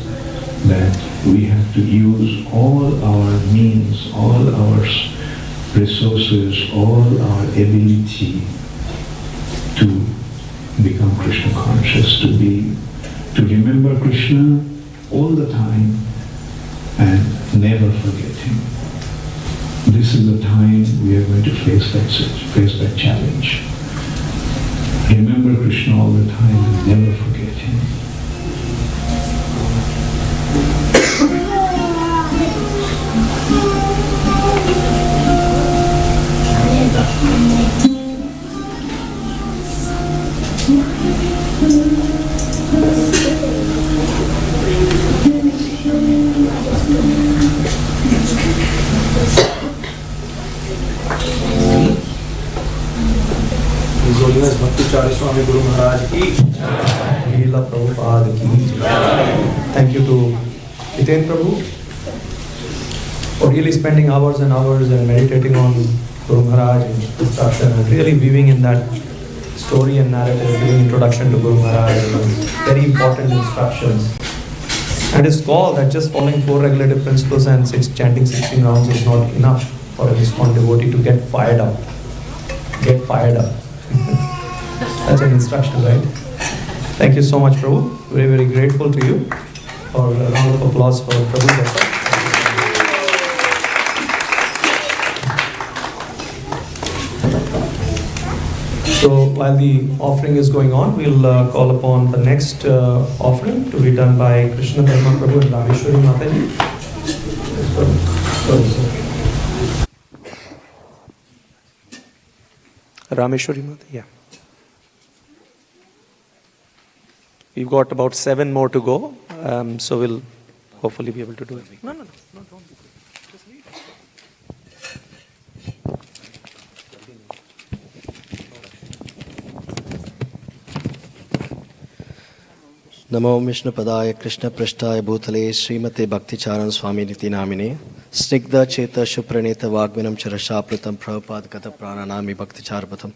S14: that we have to use all our means, all our resources, all our ability to become Krishna conscious, to remember Krishna all the time and never forget him. This is the time we are going to face that challenge. Remember Krishna all the time and never forget him.
S2: His Holiness Bhakti Charu Swami Guru Maharaj ki Leela Prabhupada ki. Thank you to Hiten Prabhu for really spending hours and hours and meditating on Guru Maharaj and instruction and really weaving in that story and narrative, giving introduction to Guru Maharaj and very important instructions. And his call that just following 4 regulative principles and chanting 16 rounds is not enough for an ISKCON devotee to get fired up. Get fired up. That's an instruction, right? Thank you so much, Prabhu. Very, very grateful to you. For a round of applause for Prabhu. So while the offering is going on, we'll call upon the next offering to be done by Krishna Dharma Prabhu and Rameshwari Mataji. Rameshwari Mata, yeah. We've got about 7 more to go, so we'll hopefully be able to do it. No, don't. Just leave.
S16: Namo Vishnu Padaya Krishna Prasthaya Bhutale Srimate Bhakti Charu Swami Niti Namine Snigdha Cheta Shupraneta Vagvinam Charashapratam Prabhupada Kata Prananami Bhakti Charpatam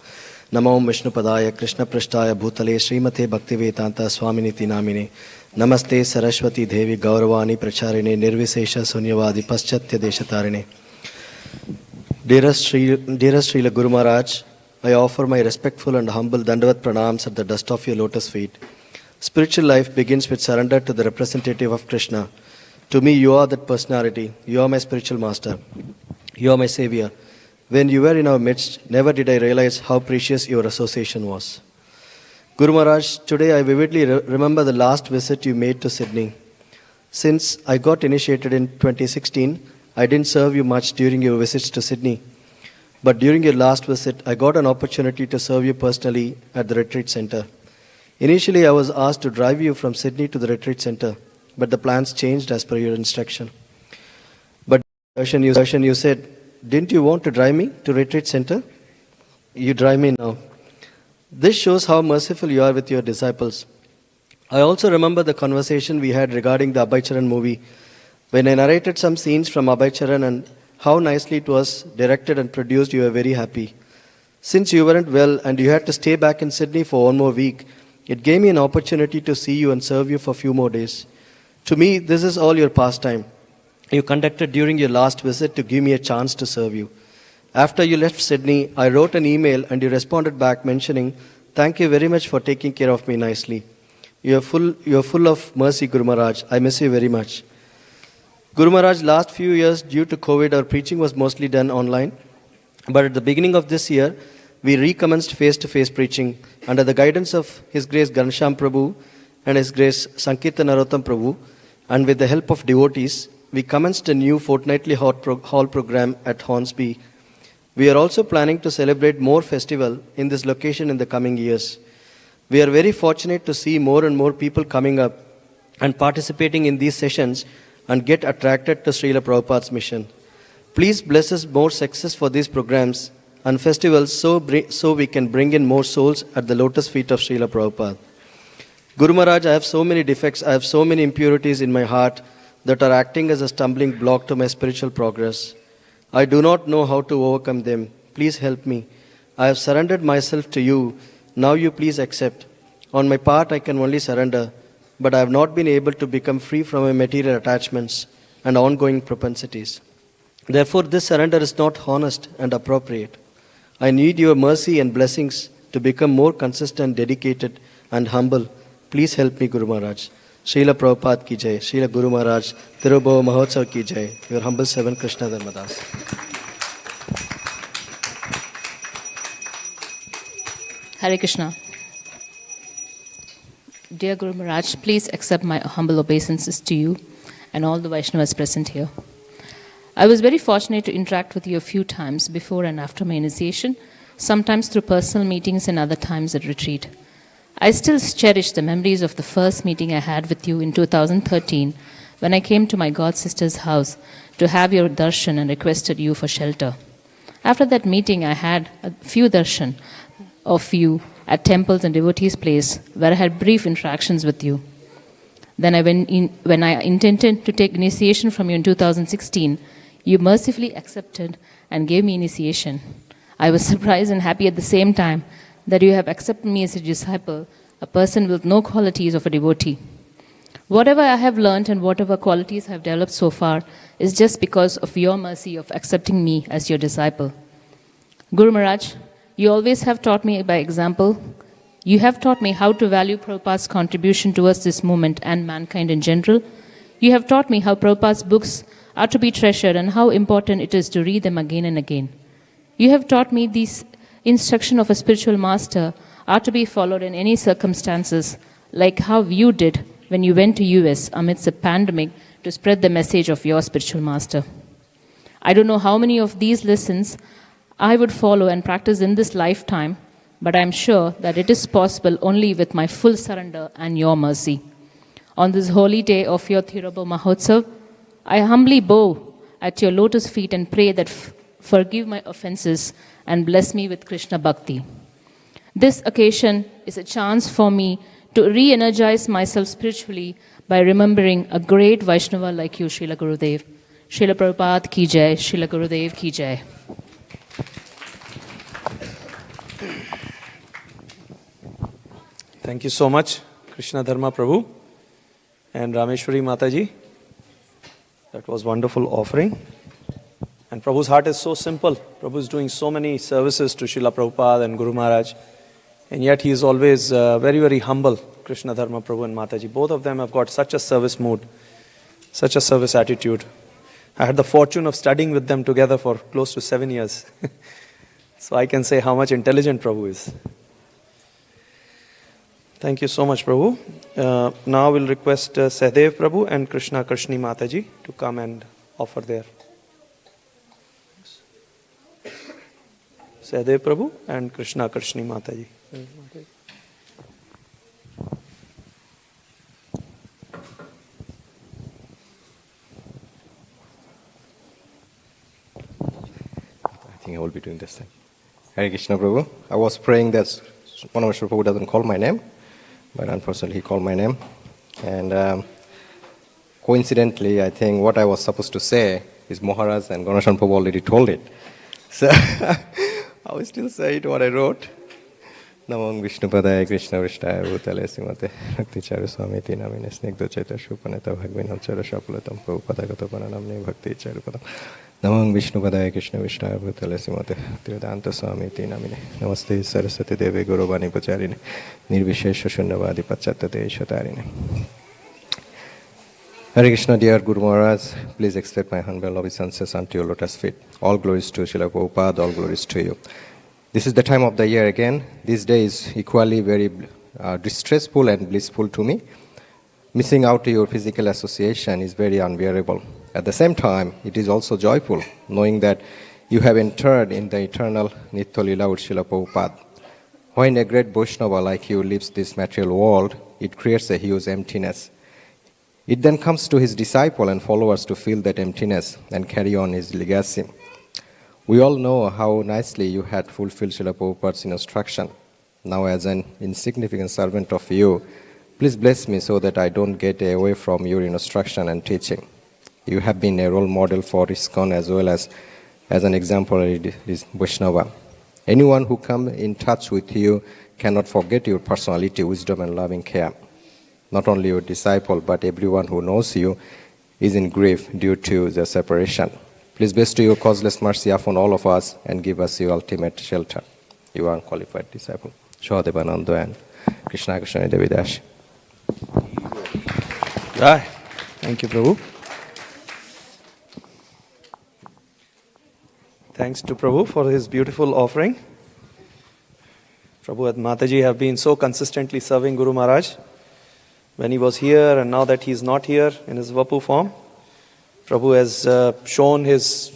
S16: Namo Vishnu Padaya Krishna Prasthaya Bhutale Srimate Bhakti Vedanta Swami Niti Namine Namaste Saraswati Devi Gauravani Pracharine Nirvisesha Sunyavadi Paschatya Deshatarine. Dearest Srila Guru Maharaj, I offer my respectful and humble Dandavat Pranams at the dust of your lotus feet. Spiritual life begins with surrender to the representative of Krishna. To me, you are that personality. You are my spiritual master. You are my savior. When you were in our midst, never did I realize how precious your association was. Guru Maharaj, today I vividly remember the last visit you made to Sydney. Since I got initiated in 2016, I didn't serve you much during your visits to Sydney. But during your last visit, I got an opportunity to serve you personally at the retreat center. Initially, I was asked to drive you from Sydney to the retreat center, but the plans changed as per your instruction. But you said, didn't you want to drive me to retreat center? You drive me now. This shows how merciful you are with your disciples. I also remember the conversation we had regarding the Abhay Charan movie, when I narrated some scenes from Abhay Charan and how nicely it was directed and produced. You were very happy. Since you weren't well and you had to stay back in Sydney for 1 more week, it gave me an opportunity to see you and serve you for a few more days. To me, this is all your pastime. You conducted during your last visit to give me a chance to serve you. After you left Sydney, I wrote an email and you responded back mentioning, "Thank you very much for taking care of me nicely. You are full of mercy, Guru Maharaj. I miss you very much." Guru Maharaj, last few years due to COVID, our preaching was mostly done online. But at the beginning of this year, we recommenced face-to-face preaching under the guidance of His Grace Ghanshyam Prabhu and His Grace Sankirtan Narottam Prabhu, and with the help of devotees, we commenced a new fortnightly hall program at Hornsby. We are also planning to celebrate more festival in this location in the coming years. We are very fortunate to see more and more people coming up and participating in these sessions and get attracted to Srila Prabhupada's mission. Please bless us more success for these programs and festivals so we can bring in more souls at the lotus feet of Srila Prabhupada. Guru Maharaj, I have so many defects, I have so many impurities in my heart that are acting as a stumbling block to my spiritual progress. I do not know how to overcome them. Please help me. I have surrendered myself to you. Now you please accept. On my part, I can only surrender, but I have not been able to become free from my material attachments and ongoing propensities. Therefore, this surrender is not honest and appropriate. I need your mercy and blessings to become more consistent, dedicated, and humble. Please help me, Guru Maharaj. Srila Prabhupada ki jai, Srila Guru Maharaj, Tirobhava Mahotsav ki jai. Your humble servant, Krishna Dharmadas.
S17: Hare Krishna. Dear Guru Maharaj, please accept my humble obeisances to you and all the Vaishnavas present here. I was very fortunate to interact with you a few times before and after my initiation, sometimes through personal meetings and other times at retreat. I still cherish the memories of the first meeting I had with you in 2013 when I came to my god sister's house to have your darshan and requested you for shelter. After that meeting, I had a few darshan of you at temples and devotees' place where I had brief interactions with you. Then when I intended to take initiation from you in 2016, you mercifully accepted and gave me initiation. I was surprised and happy at the same time that you have accepted me as a disciple, a person with no qualities of a devotee. Whatever I have learned and whatever qualities I have developed so far is just because of your mercy of accepting me as your disciple. Guru Maharaj, you always have taught me by example. You have taught me how to value Prabhupada's contribution towards this movement and mankind in general. You have taught me how Prabhupada's books are to be treasured and how important it is to read them again and again. You have taught me these instruction of a spiritual master are to be followed in any circumstances, like how you did when you went to US amidst a pandemic to spread the message of your spiritual master. I don't know how many of these lessons I would follow and practice in this lifetime, but I am sure that it is possible only with my full surrender and your mercy. On this holy day of your Tirobhava Mahotsav, I humbly bow at your lotus feet and pray that forgive my offenses and bless me with Krishna Bhakti. This occasion is a chance for me to re-energize myself spiritually by remembering a great Vaishnava like you, Srila Gurudev. Srila Prabhupada ki jai, Srila Gurudev ki jai.
S2: Thank you so much, Krishna Dharma Prabhu and Rameshwari Mataji. That was wonderful offering. And Prabhu's heart is so simple. Prabhu is doing so many services to Srila Prabhupada and Guru Maharaj. And yet he is always very, very humble, Krishna Dharma Prabhu and Mataji. Both of them have got such a service mood, such a service attitude. I had the fortune of studying with them together for close to 7 years. So I can say how much intelligent Prabhu is. Thank you so much, Prabhu. Now we'll request Sahdev Prabhu and Krishna Krishni Mataji to come and offer their. Sahdev Prabhu and Krishna Krishni Mataji.
S18: I think I will be doing this thing. Hare Krishna Prabhu. I was praying that one of Prabhu doesn't call my name, but unfortunately he called my name. And coincidentally, I think what I was supposed to say is Maharaj and Ganashan Prabhu already told it. So I will still say it what I wrote. Namang Vishnu Padaya Krishna Vishtaya Bhutale Simate Bhakti Charu Swami Tinamine Snigdha Chaita Shupaneta Bhagvinam Chara Shapulatam Prabhupada Gata Paranamne Bhakti Charu Padam Namang Vishnu Padaya Krishna Vishtaya Bhutale Simate Tirobhava Swami Tinamine Namaste Saraswati Devi Guru Vani Pacharine Nirvishesha Shunnavadi Pachatate Shatarine. Hare Krishna, dear Guru Maharaj, please accept my humble obeisances unto your lotus feet. All glories to Srila Prabhupada, all glories to you. This is the time of the year again. This day is equally very distressful and blissful to me. Missing out to your physical association is very unbearable. At the same time, it is also joyful, knowing that you have entered in the eternal Nitya Lila with Srila Prabhupada. When a great Vaishnava like you leaves this material world, it creates a huge emptiness. It then comes to his disciple and followers to fill that emptiness and carry on his legacy. We all know how nicely you had fulfilled Srila Prabhupada's instruction. Now, as an insignificant servant of you, please bless me so that I don't get away from your instruction and teaching. You have been a role model for ISKCON as well as an exemplary Vaishnava. Anyone who comes in touch with you cannot forget your personality, wisdom, and loving care. Not only your disciple, but everyone who knows you is in grief due to the separation. Please bestow your causeless mercy upon all of us and give us your ultimate shelter. You are unqualified disciple. Shahadevananda and Krishna Krishna Devidash.
S2: Thank you, Prabhu. Thanks to Prabhu for his beautiful offering. Prabhu and Mataji have been so consistently serving Guru Maharaj. When he was here and now that he is not here in his Vapu form, Prabhu has shown his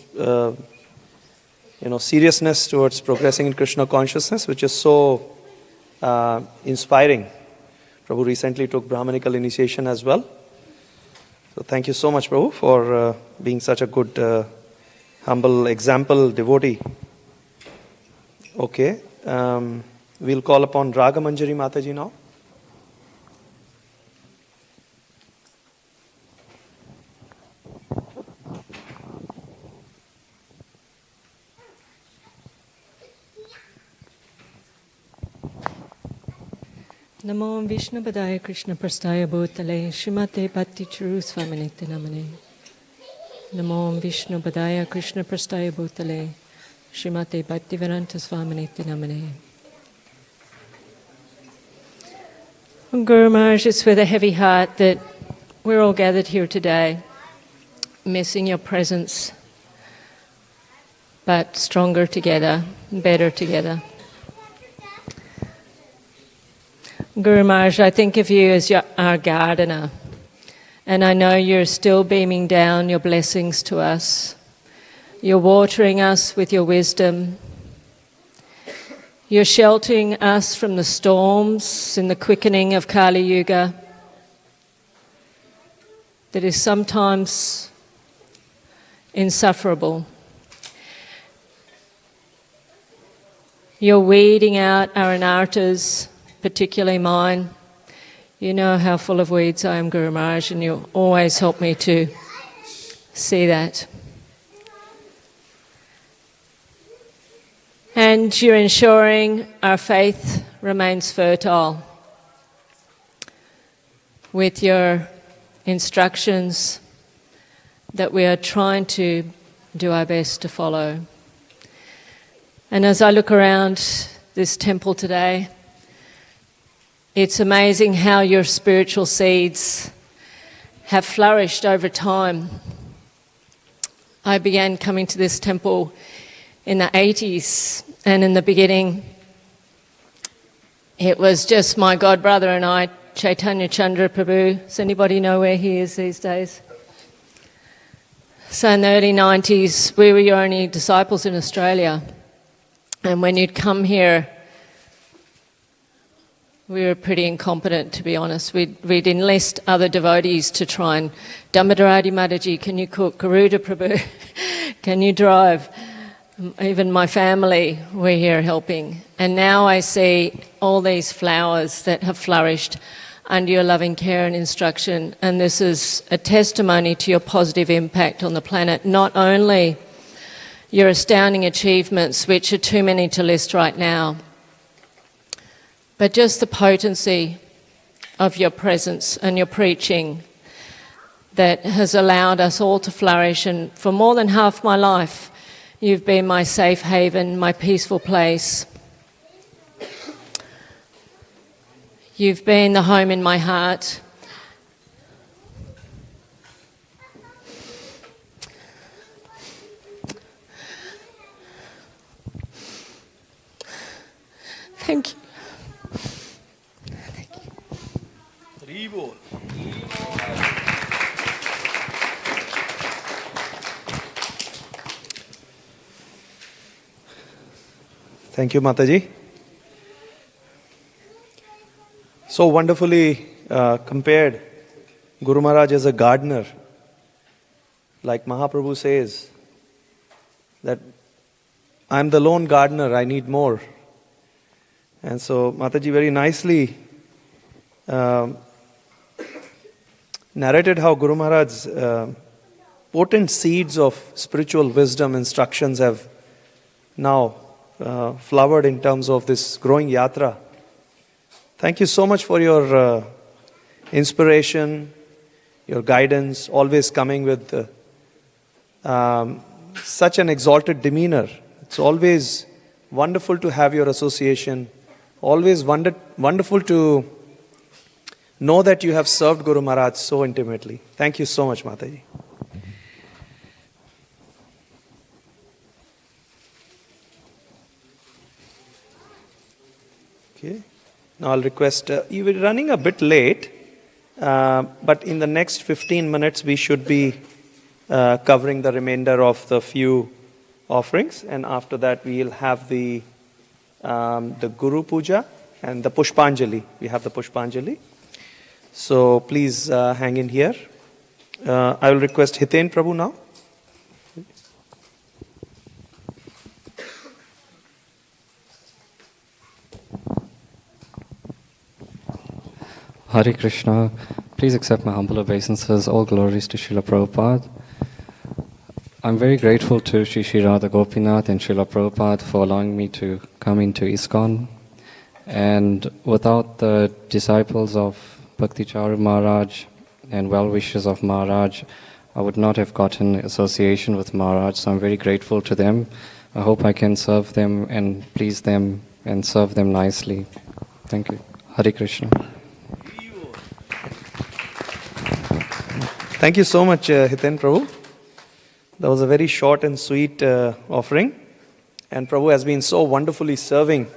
S2: seriousness towards progressing in Krishna consciousness, which is so inspiring. Prabhu recently took Brahmanical initiation as well. So thank you so much, Prabhu, for being such a good, humble example devotee. Okay, we'll call upon Raga Manjari Mataji now.
S19: Namo Vishnu Padaya Krishna Prastaya Bhutale Srimate Bhakti Charu Swami Namane. Namo Vishnu Padaya Krishna Prastaya Bhutale Srimate Bhaktivedanta Swami Namane. Guru Maharaj, it's with a heavy heart that we're all gathered here today, missing your presence, but stronger together, better together. Guru Maharaj, I think of you as our gardener, and I know you're still beaming down your blessings to us. You're watering us with your wisdom. You're sheltering us from the storms in the quickening of Kali Yuga that is sometimes insufferable. You're weeding out our anarthas, particularly mine. You know how full of weeds I am, Guru Maharaj, and you always help me to see that. And you're ensuring our faith remains fertile with your instructions that we are trying to do our best to follow. And as I look around this temple today, it's amazing how your spiritual seeds have flourished over time. I began coming to this temple in the 80s, and in the beginning it was just my godbrother and I, Chaitanya Chandra Prabhu. Does anybody know where he is these days? So in the early 90s we were your only disciples in Australia, and when you'd come here we were pretty incompetent, to be honest. We'd enlist other devotees to try and, Dhammadaradi Mataji, can you cook? Garuda Prabhu, can you drive? Even my family were here helping. And now I see all these flowers that have flourished under your loving care and instruction. And this is a testimony to your positive impact on the planet. Not only your astounding achievements, which are too many to list right now, but just the potency of your presence and your preaching that has allowed us all to flourish. And for more than half my life, you've been my safe haven, my peaceful place. You've been the home in my heart. Thank you.
S2: Thank you, Mataji. So wonderfully compared Guru Maharaj is a gardener. Like Mahaprabhu says, that I'm the lone gardener, I need more. And so Mataji very nicely narrated how Guru Maharaj's potent seeds of spiritual wisdom, instructions have now flowered in terms of this growing yatra. Thank you so much for your inspiration, your guidance, always coming with such an exalted demeanor. It's always wonderful to have your association, always wonderful to know that you have served Guru Maharaj so intimately. Thank you so much, Mataji. Okay. Now I'll request, you were running a bit late, but in the next 15 minutes we should be covering the remainder of the few offerings, and after that we'll have the Guru Puja and the Pushpanjali. We have the Pushpanjali. So please hang in here. I will request Hiten Prabhu now.
S20: Hare Krishna. Please accept my humble obeisances. All glories to Srila Prabhupada. I'm very grateful to Shri Radha Gopinath and Srila Prabhupada for allowing me to come into ISKCON. And without the disciples of Bhakti Charu Maharaj and well-wishers of Maharaj, I would not have gotten association with Maharaj. So I'm very grateful to them. I hope I can serve them and please them and serve them nicely. Thank you. Hare Krishna.
S2: Thank you so much, Hiten Prabhu. That was a very short and sweet offering. And Prabhu has been so wonderfully serving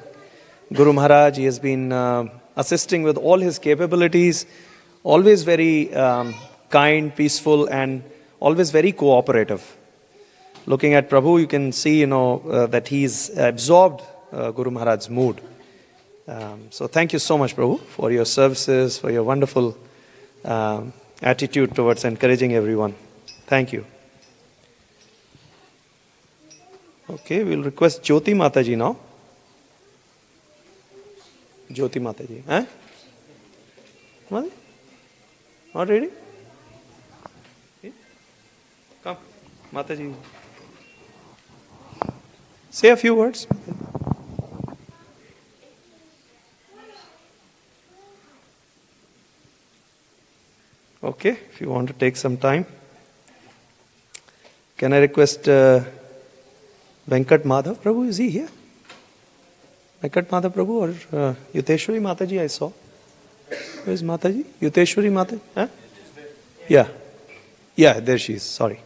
S2: Guru Maharaj. He has been assisting with all his capabilities, always very kind, peaceful, and always very cooperative. Looking at Prabhu, you can see, that he's absorbed Guru Maharaj's mood. So thank you so much, Prabhu, for your services, for your wonderful attitude towards encouraging everyone. Thank you. Okay, we'll request Jyoti Mataji now. Jyoti Mataji. Eh? What? Not ready? Okay. Come, Mataji. Say a few words. Okay, if you want to take some time. Can I request Venkat Madhav Prabhu? Is he here? Venkat Madhav Prabhu or Yuteshwari Mataji I saw. Where is Mataji? Yuteshwari Mataji? Huh? Yeah. Yeah, there she is. Sorry.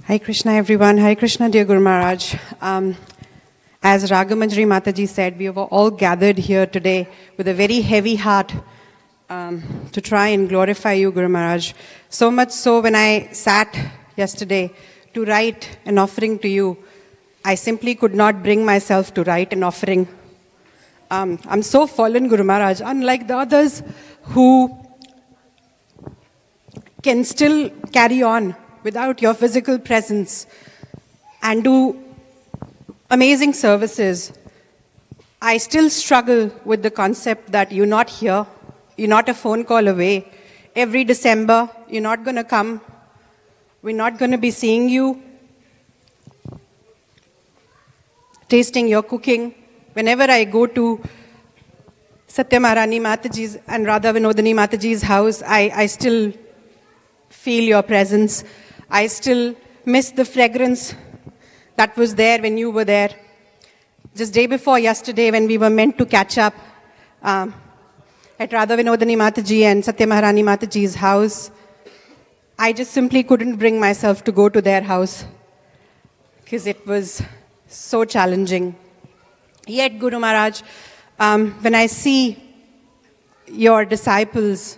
S21: Hare Krishna, everyone. Hare Krishna, dear Guru Maharaj. As Ragamanjari Mataji said, we were all gathered here today with a very heavy heart to try and glorify you, Guru Maharaj. So much so, when I sat yesterday to write an offering to you, I simply could not bring myself to write an offering. I'm so fallen, Guru Maharaj, unlike the others who can still carry on without your physical presence and do amazing services. I still struggle with the concept that you're not here, you're not a phone call away. Every December, you're not going to come. We're not going to be seeing you, tasting your cooking. Whenever I go to Satyamarani Mataji's and Radha Vinodani Mataji's house, I still feel your presence. I still miss the fragrance that was there when you were there. Just day before yesterday, when we were meant to catch up at Radha Vinodani Mataji and Satya Maharani Mataji's house, I just simply couldn't bring myself to go to their house because it was so challenging. Yet, Guru Maharaj, when I see your disciples,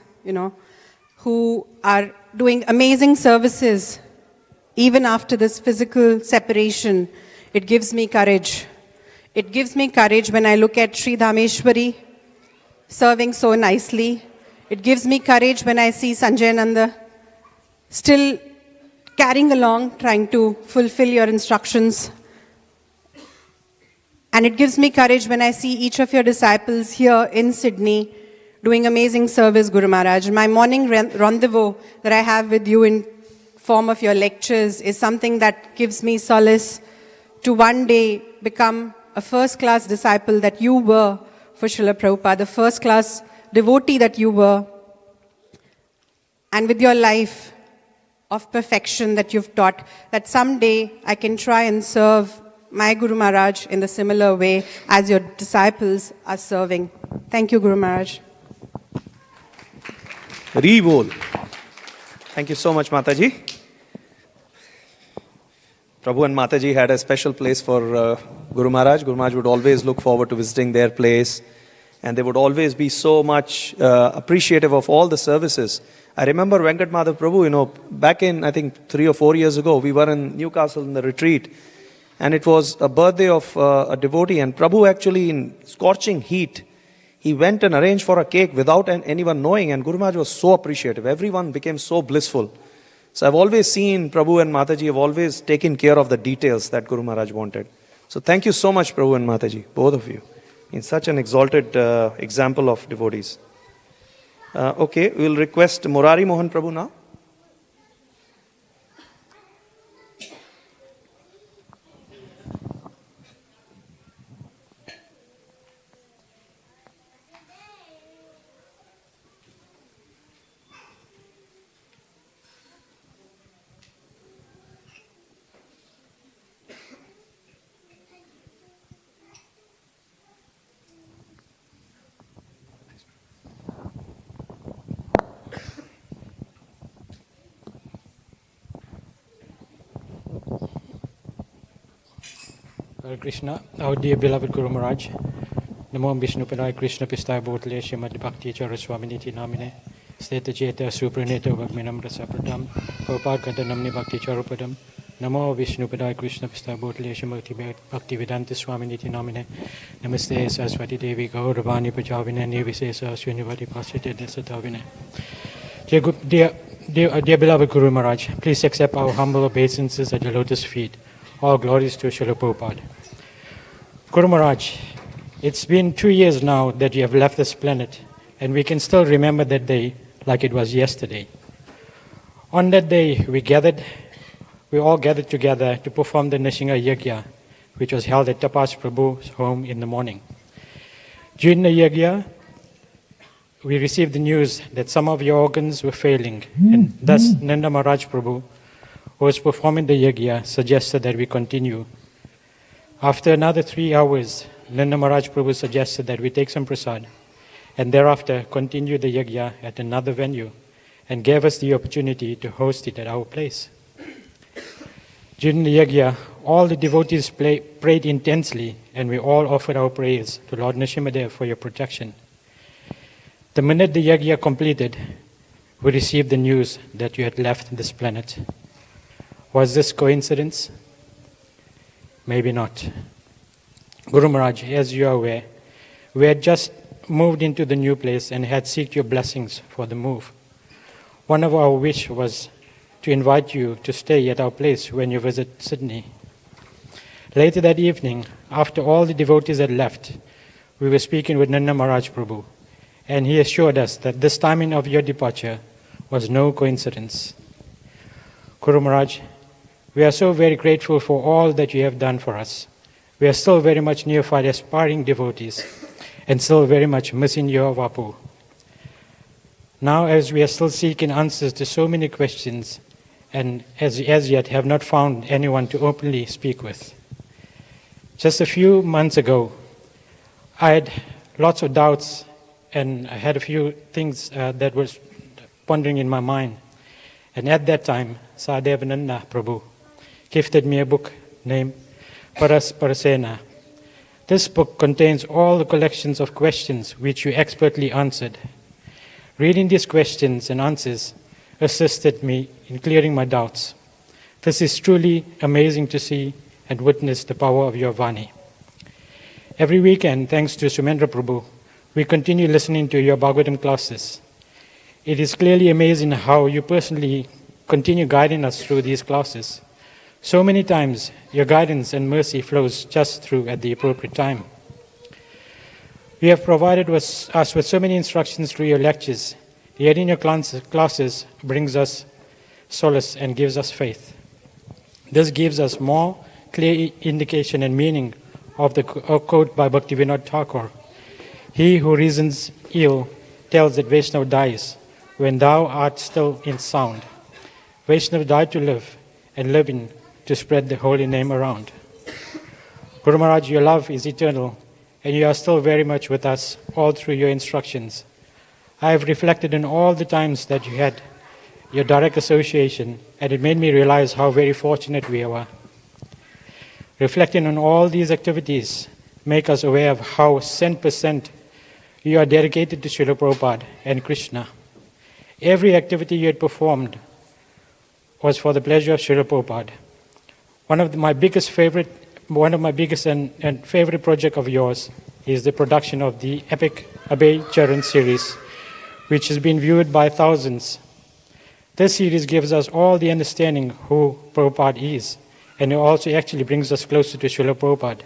S21: who are doing amazing services, even after this physical separation, it gives me courage. It gives me courage when I look at Sri Dhameshwari serving so nicely. It gives me courage when I see Sanjay Nanda still carrying along, trying to fulfill your instructions. And it gives me courage when I see each of your disciples here in Sydney doing amazing service, Guru Maharaj. My morning rendezvous that I have with you in form of your lectures is something that gives me solace to one day become a first-class disciple that you were for Srila Prabhupada, the first-class devotee that you were. And with your life of perfection that you've taught, that someday I can try and serve my Guru Maharaj in the similar way as your disciples are serving. Thank you, Guru Maharaj.
S2: Re-bol. Thank you so much, Mataji. Prabhu and Mataji had a special place for Guru Maharaj. Guru Maharaj would always look forward to visiting their place, and they would always be so much appreciative of all the services. I remember Venkat Madhav Prabhu, back in, I think, 3 or 4 years ago, we were in Newcastle in the retreat, and it was a birthday of a devotee, and Prabhu actually, in scorching heat, he went and arranged for a cake without anyone knowing, and Guru Maharaj was so appreciative. Everyone became so blissful. So I've always seen Prabhu and Mataji have always taken care of the details that Guru Maharaj wanted. So thank you so much, Prabhu and Mataji, both of you, in such an exalted example of devotees. Okay, we'll request Murari Mohan Prabhu now.
S1: Hare Krishna, our dear beloved Guru Maharaj, Namo Vishnu Padaya Krishna Pistaya Bhutale Srimati Bhakti Charu Swami Niti Namine, Steta Jeta Supraneta Vagminam Rasa Pradam, Prabhupada Kantanamni Bhakti Charu Padam, Namo Vishnu Padaya Krishna Pistaya Bhutale Srimati Bhakti Vedanta Swami Niti Namine, Namaste Saraswati Devi Gauravani Pajavine, Nirvisesa Srinivati Pasite Desatavine. Dear beloved Guru Maharaj, please accept our humble obeisances at your lotus feet. All glories to Srila Prabhupada. Guru Maharaj, it's been 2 years now that you have left this planet, and we can still remember that day like it was yesterday. On that day, we all gathered together to perform the Nishinga Yajna, which was held at Tapas Prabhu's home in the morning. During the Yajna, we received the news that some of your organs were failing, and thus Nanda Maharaj Prabhu, who was performing the yajna, suggested that we continue. After another 3 hours, Nanda Maharaj Prabhu suggested that we take some prasad, and thereafter continue the yajna at another venue, and gave us the opportunity to host it at our place. During the yajna, all the devotees prayed intensely, and we all offered our prayers to Lord Nrsimhadev for your protection. The minute the yajna completed, we received the news that you had left this planet. Was this coincidence? Maybe not. Guru Maharaj, as you are aware, we had just moved into the new place and had sought your blessings for the move. One of our wishes was to invite you to stay at our place when you visit Sydney. Later that evening, after all the devotees had left, we were speaking with Nanda Maharaj Prabhu, and he assured us that this timing of your departure was no coincidence. Guru Maharaj, we are so very grateful for all that you have done for us. We are still very much neophyte aspiring devotees and still very much missing your vapu. Now, as we are still seeking answers to so many questions and as yet have not found anyone to openly speak with. Just a few months ago, I had lots of doubts and I had a few things that was pondering in my mind. And at that time, Sadevananda Prabhu gifted me a book named Paras Parasena. This book contains all the collections of questions which you expertly answered. Reading these questions and answers assisted me in clearing my doubts. This is truly amazing to see and witness the power of your Vani. Every weekend, thanks to Sumendra Prabhu, we continue listening to your Bhagavatam classes. It is clearly amazing how you personally continue guiding us through these classes. So many times, your guidance and mercy flows just through at the appropriate time. You have provided us with so many instructions through your lectures. Hearing your classes brings us solace and gives us faith. This gives us more clear indication and meaning of the quote by Bhaktivinoda Thakur. He who reasons ill tells that Vaishnava dies when thou art still in sound. Vaishnava died to live, and living to spread the holy name around. Guru Maharaj, your love is eternal, and you are still very much with us all through your instructions. I have reflected on all the times that you had your direct association, and it made me realize how very fortunate we are. Reflecting on all these activities make us aware of how 100% you are dedicated to Srila Prabhupada and Krishna. Every activity you had performed was for the pleasure of Srila Prabhupada. One of my biggest and favorite project of yours is the production of the epic Bhakti Charu series, which has been viewed by thousands. This series gives us all the understanding who Prabhupada is, and it also actually brings us closer to Srila Prabhupada.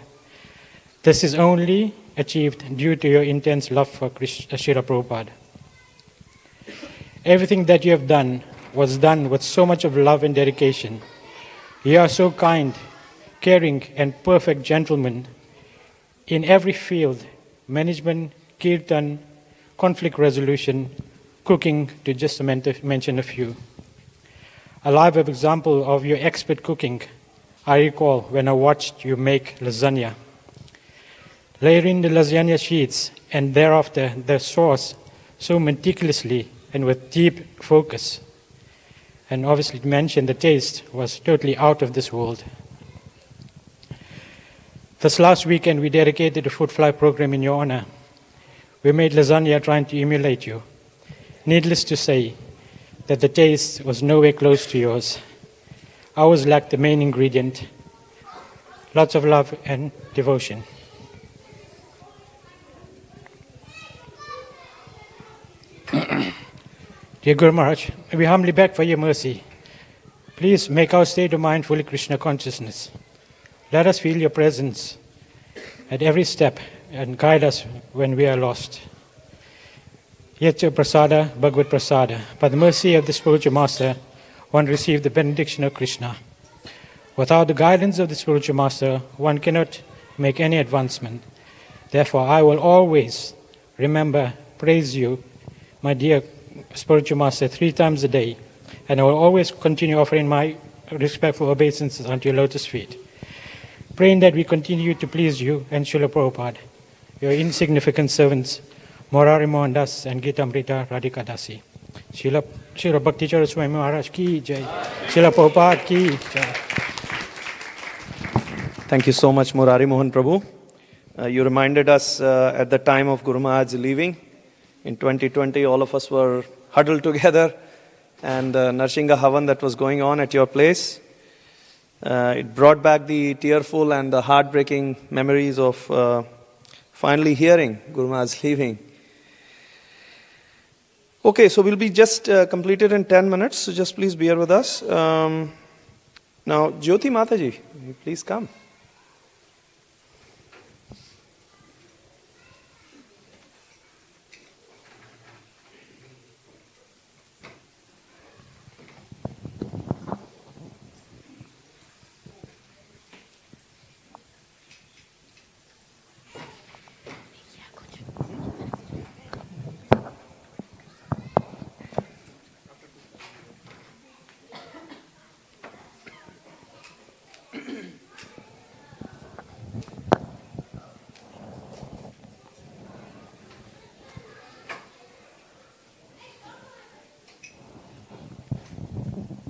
S1: This is only achieved due to your intense love for Srila Prabhupada. Everything that you have done was done with so much of love and dedication. You are so kind, caring, and perfect gentleman in every field: management, kirtan, conflict resolution, cooking, to just mention a few. A live example of your expert cooking I recall when I watched you make lasagna. Layering the lasagna sheets and thereafter the sauce so meticulously and with deep focus. And obviously to mention the taste was totally out of this world. This last weekend we dedicated a food fly program in your honor. We made lasagna trying to emulate you. Needless to say that the taste was nowhere close to yours. Ours lacked the main ingredient: lots of love and devotion. Dear Guru Maharaj, we humbly beg for your mercy. Please make our state of mind fully Krishna consciousness. Let us feel your presence at every step and guide us when we are lost. Yetcha prasada, Bhagavad prasada. By the mercy of the spiritual master, one receives the benediction of Krishna. Without the guidance of the spiritual master, one cannot make any advancement. Therefore, I will always remember, praise you, my dear spiritual master, 3 times a day, and I will always continue offering my respectful obeisances unto your lotus feet, praying that we continue to please you and Srila Prabhupada, your insignificant servants, Morari Mohandas and Gitamrita Radhika Dasi. Srila Bhakti Charu Swami Maharaj ki jai. Srila Prabhupada ki jai.
S2: Thank you so much, Murari Mohan Prabhu. You reminded us at the time of Guru Maharaj leaving. In 2020, all of us were huddled together, and Narsingha Havan that was going on at your place. It brought back the tearful and the heartbreaking memories of finally hearing Guru Maharaj leaving. Okay, so we'll be just completed in 10 minutes, so just please bear with us. Now, Jyoti Mataji, please come.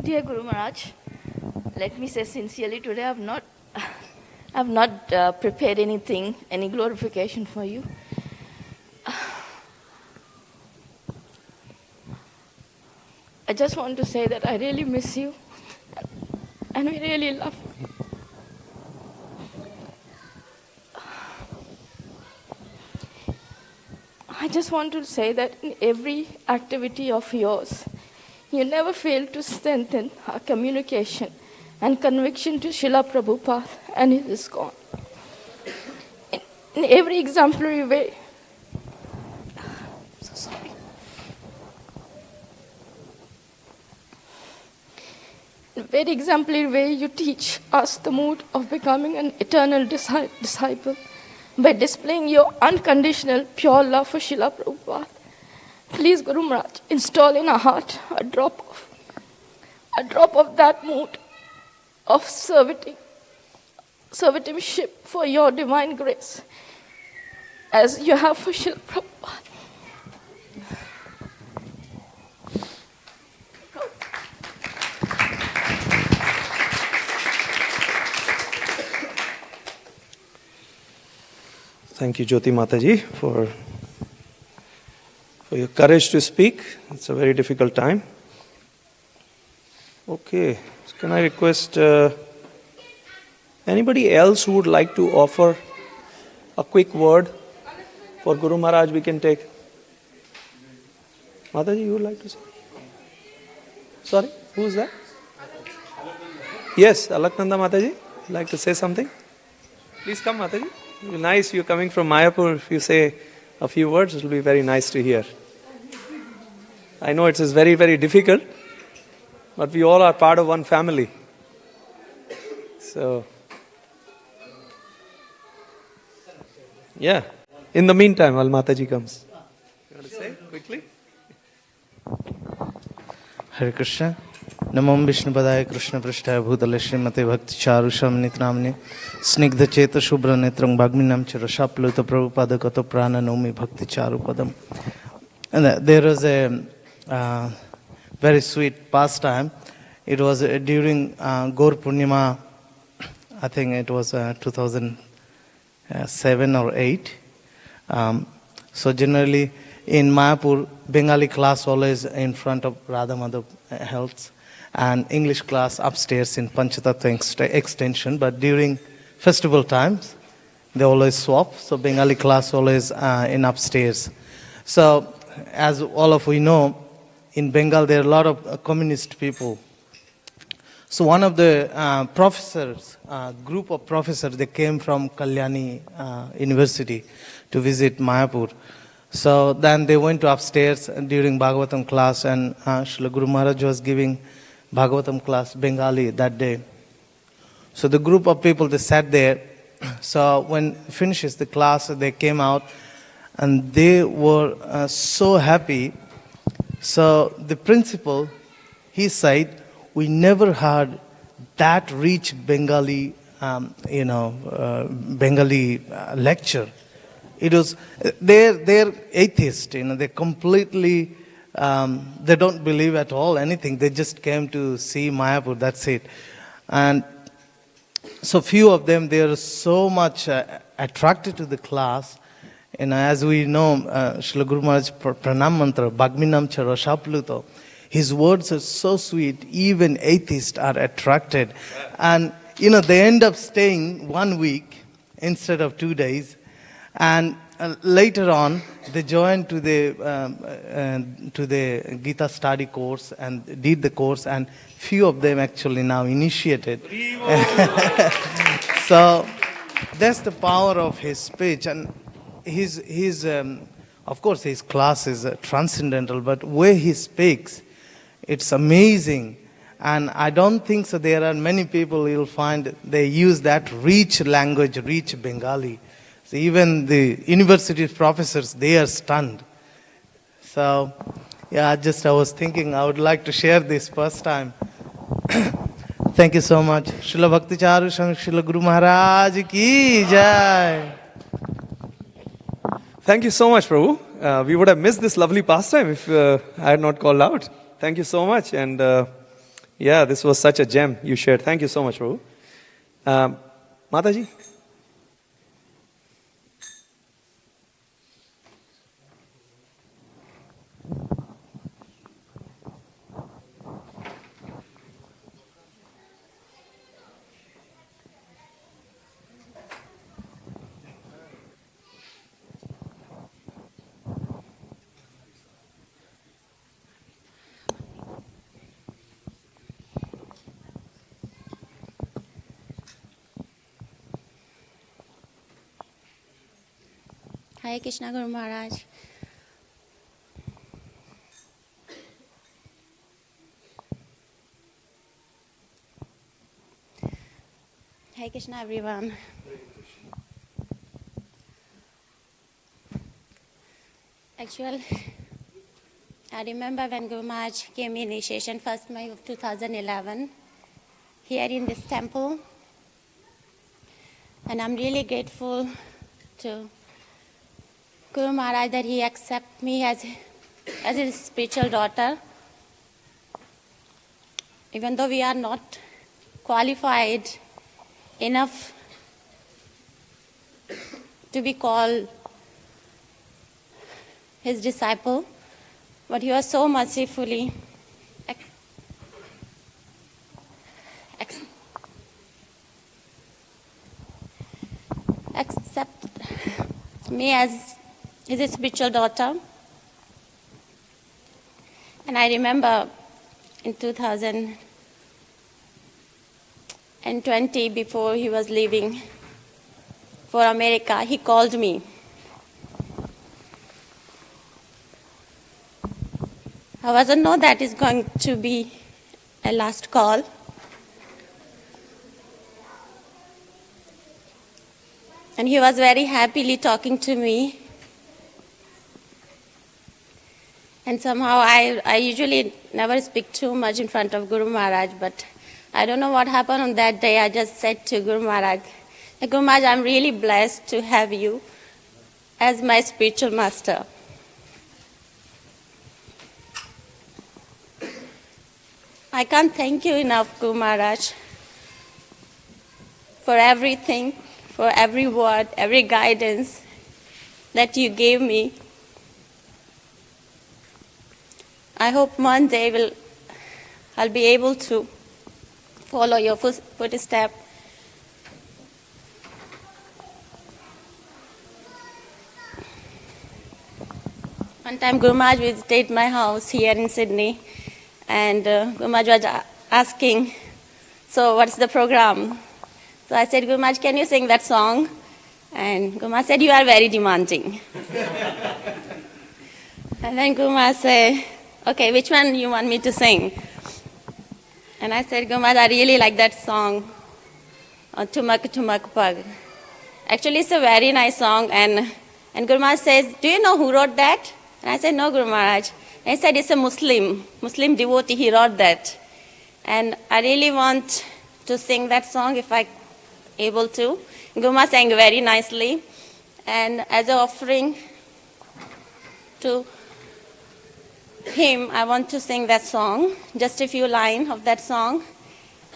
S6: Dear Guru Maharaj, let me say sincerely, today I've not prepared anything, any glorification for you. I just want to say that I really miss you and we really love you. I just want to say that in every activity of yours, you never fail to strengthen our communication and conviction to Srila Prabhupada and his ISKCON. In every exemplary way. So sorry. In a very exemplary way, you teach us the mood of becoming an eternal disciple by displaying your unconditional, pure love for Srila Prabhupada. Please, Guru Maharaj, install in our heart a drop of that mood of servitorship for your divine grace, as you have for Srila Prabhupada.
S2: Thank you, Jyoti Mataji, for your courage to speak. It's a very difficult time. Okay, so can I request anybody else who would like to offer a quick word for Guru Maharaj we can take? Mataji, you would like to say? Sorry, who is that? Yes, Alaknanda Mataji, would like to say something? Please come, Mataji. It will be nice, you're coming from Mayapur. If you say a few words, it will be very nice to hear. I know it is very, very difficult, but we all are part of one family. So, yeah. In the meantime, while Mataji comes. You want to say quickly?
S22: Hare Krishna. Namo Vishnu Padaya Krishna Prasthaya Bhutale Srimate Bhakti Charu Swami Namne Snigdha Cheta Shubhra Netrang Bhagminam Chirashapluta Prabhupada Kato Prana Nomi Bhakti Charu Padam. And there was a very sweet pastime. It was during Gaur Purnima, I think it was 2007 or 8. So generally in Mayapur, Bengali class always in front of Radha Madhav Health, and English class upstairs in Panchatattva extension. But during festival times, they always swap. So Bengali class always in upstairs. So as all of we know, in Bengal there are a lot of communist people. So one of the professors, group of professors, they came from Kalyani University to visit Mayapur. So then they went to upstairs during Bhagavatam class, and Srila Guru Maharaj was giving Bhagavatam class Bengali that day. So the group of people, they sat there. So when finishes the class, they came out and they were so happy. So the principal, he said, we never heard that rich Bengali, Bengali lecture. It was, they're atheists, they completely, they don't believe at all anything. They just came to see Mayapur, that's it. And so few of them, they are so much attracted to the class. And as we know, Srila Guru Maharaj Pranam Mantra, Bhagminam Charashapluto, his words are so sweet, even atheists are attracted. And, they end up staying 1 week instead of 2 days. And later on, they joined to the Gita study course and did the course, and few of them actually now initiated. So that's the power of his speech. And his of course, his class is transcendental, but where he speaks, it's amazing. And I don't think so. There are many people you'll find they use that rich language, rich Bengali. So even the university professors, they are stunned. So, yeah, I was thinking I would like to share this first time. Thank you so much. Srila Bhakti Charu Swami, Srila Guru Maharaj ki jai.
S2: Thank you so much, Prabhu. We would have missed this lovely pastime if I had not called out. Thank you so much. And Yeah, this was such a gem you shared. Thank you so much, Prabhu. Mataji?
S3: Hare Krishna Guru Maharaj. Hare Krishna everyone. Actually, I remember when Guru Maharaj gave me initiation 1st May of 2011 here in this temple, and I'm really grateful to Guru Maharaj that he accepted me as his spiritual daughter. Even though we are not qualified enough to be called his disciple, but he was so mercifully accept me as his spiritual daughter. And I remember in 2020, before he was leaving for America, he called me. I wasn't know that is going to be a last call. And he was very happily talking to me. And somehow I usually never speak too much in front of Guru Maharaj, but I don't know what happened on that day. I just said to Guru Maharaj, Guru Maharaj, I'm really blessed to have you as my spiritual master. I can't thank you enough, Guru Maharaj, for everything, for every word, every guidance that you gave me. I hope one day I'll be able to follow your footsteps. One time Guru Maharaj visited my house here in Sydney, and Guru Maharaj was asking, so what's the program? So I said, Guru Maharaj, can you sing that song? And Guru Maharaj said, you are very demanding. And then Guru Maharaj said, okay, which one you want me to sing? And I said, Guru Maharaj, I really like that song, Tumak Tumak Pag. Actually, it's a very nice song. And Guru Maharaj says, do you know who wrote that? And I said, no, Guru Maharaj. And he said, it's a Muslim devotee, he wrote that. And I really want to sing that song if I'm able to. Guru Maharaj sang very nicely. And as an offering to him, I want to sing that song, just a few lines of that song.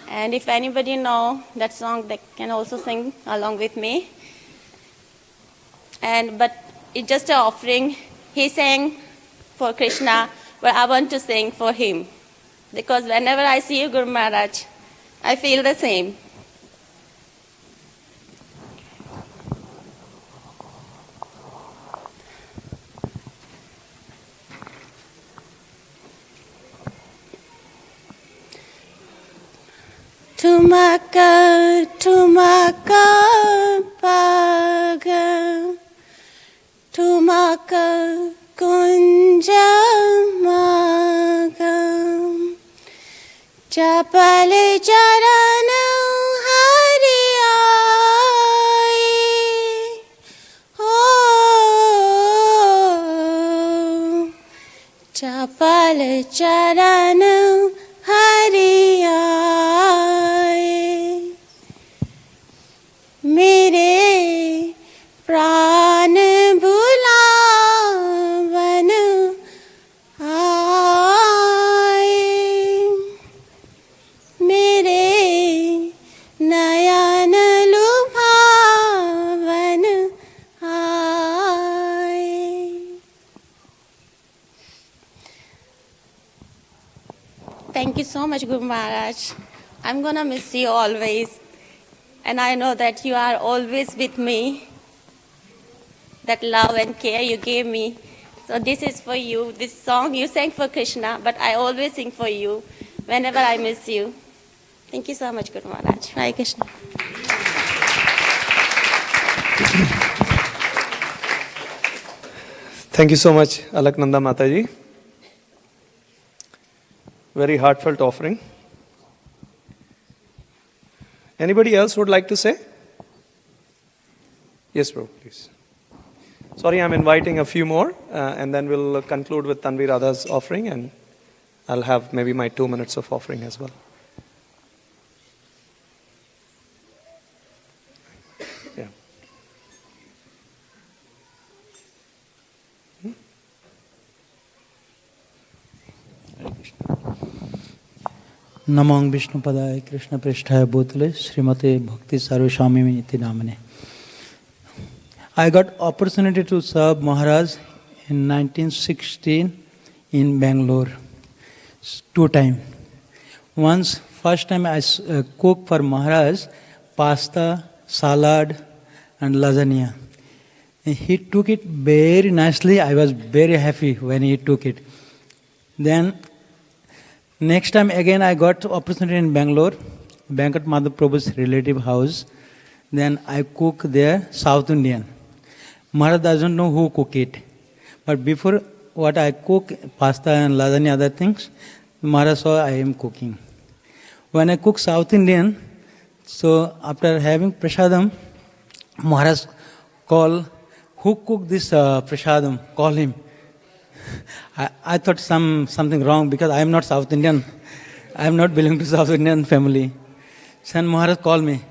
S3: And if anybody know that song, they can also sing along with me. But it's just an offering. He sang for Krishna, but I want to sing for him. Because whenever I see you, Guru Maharaj, I feel the same. Tumaka, tumaka, paga, tumaka, kunja, maga, chapale charana, hari aaye, oh, chapale charana, hari aaye, mere प्राण बुलावन आए, Thank you so much, Guru Maharaj. I'm going to miss you always. And I know that you are always with me. That love and care you gave me. So this is for you. This song you sang for Krishna, but I always sing for you whenever I miss you. Thank you so much, Guru Maharaj. Hare Krishna.
S2: Thank you so much, Alaknanda Mataji. Very heartfelt offering. Anybody else would like to say? Yes, bro, please. Sorry, I'm inviting a few more, and then we'll conclude with Tanvi Radha's offering, and I'll have maybe my 2 minutes of offering as well. Yeah.
S4: नमो विष्णुपदाय कृष्ण पृष्ठाय भूतले श्रीमते भक्ति चारु स्वामी इति नामने. I got opportunity to serve Maharaj in 1916 in Bangalore 2 times. Once, first time I cooked for Maharaj pasta, salad and lasagna. He took it very nicely. I was very happy when he took it. Then next time again I got opportunity in Bangalore, Venkat Madhav Prabhu's relative house. Then I cook there South Indian. Maharaj doesn't know who cook it. But before what I cook, pasta and lasagna, other things, Maharaj saw I am cooking. When I cook South Indian, so after having prasadam, Maharaj call, who cooked this prasadam? Call him. I thought something wrong because I am not South Indian. I am not belong to South Indian family. Then Maharaj called me.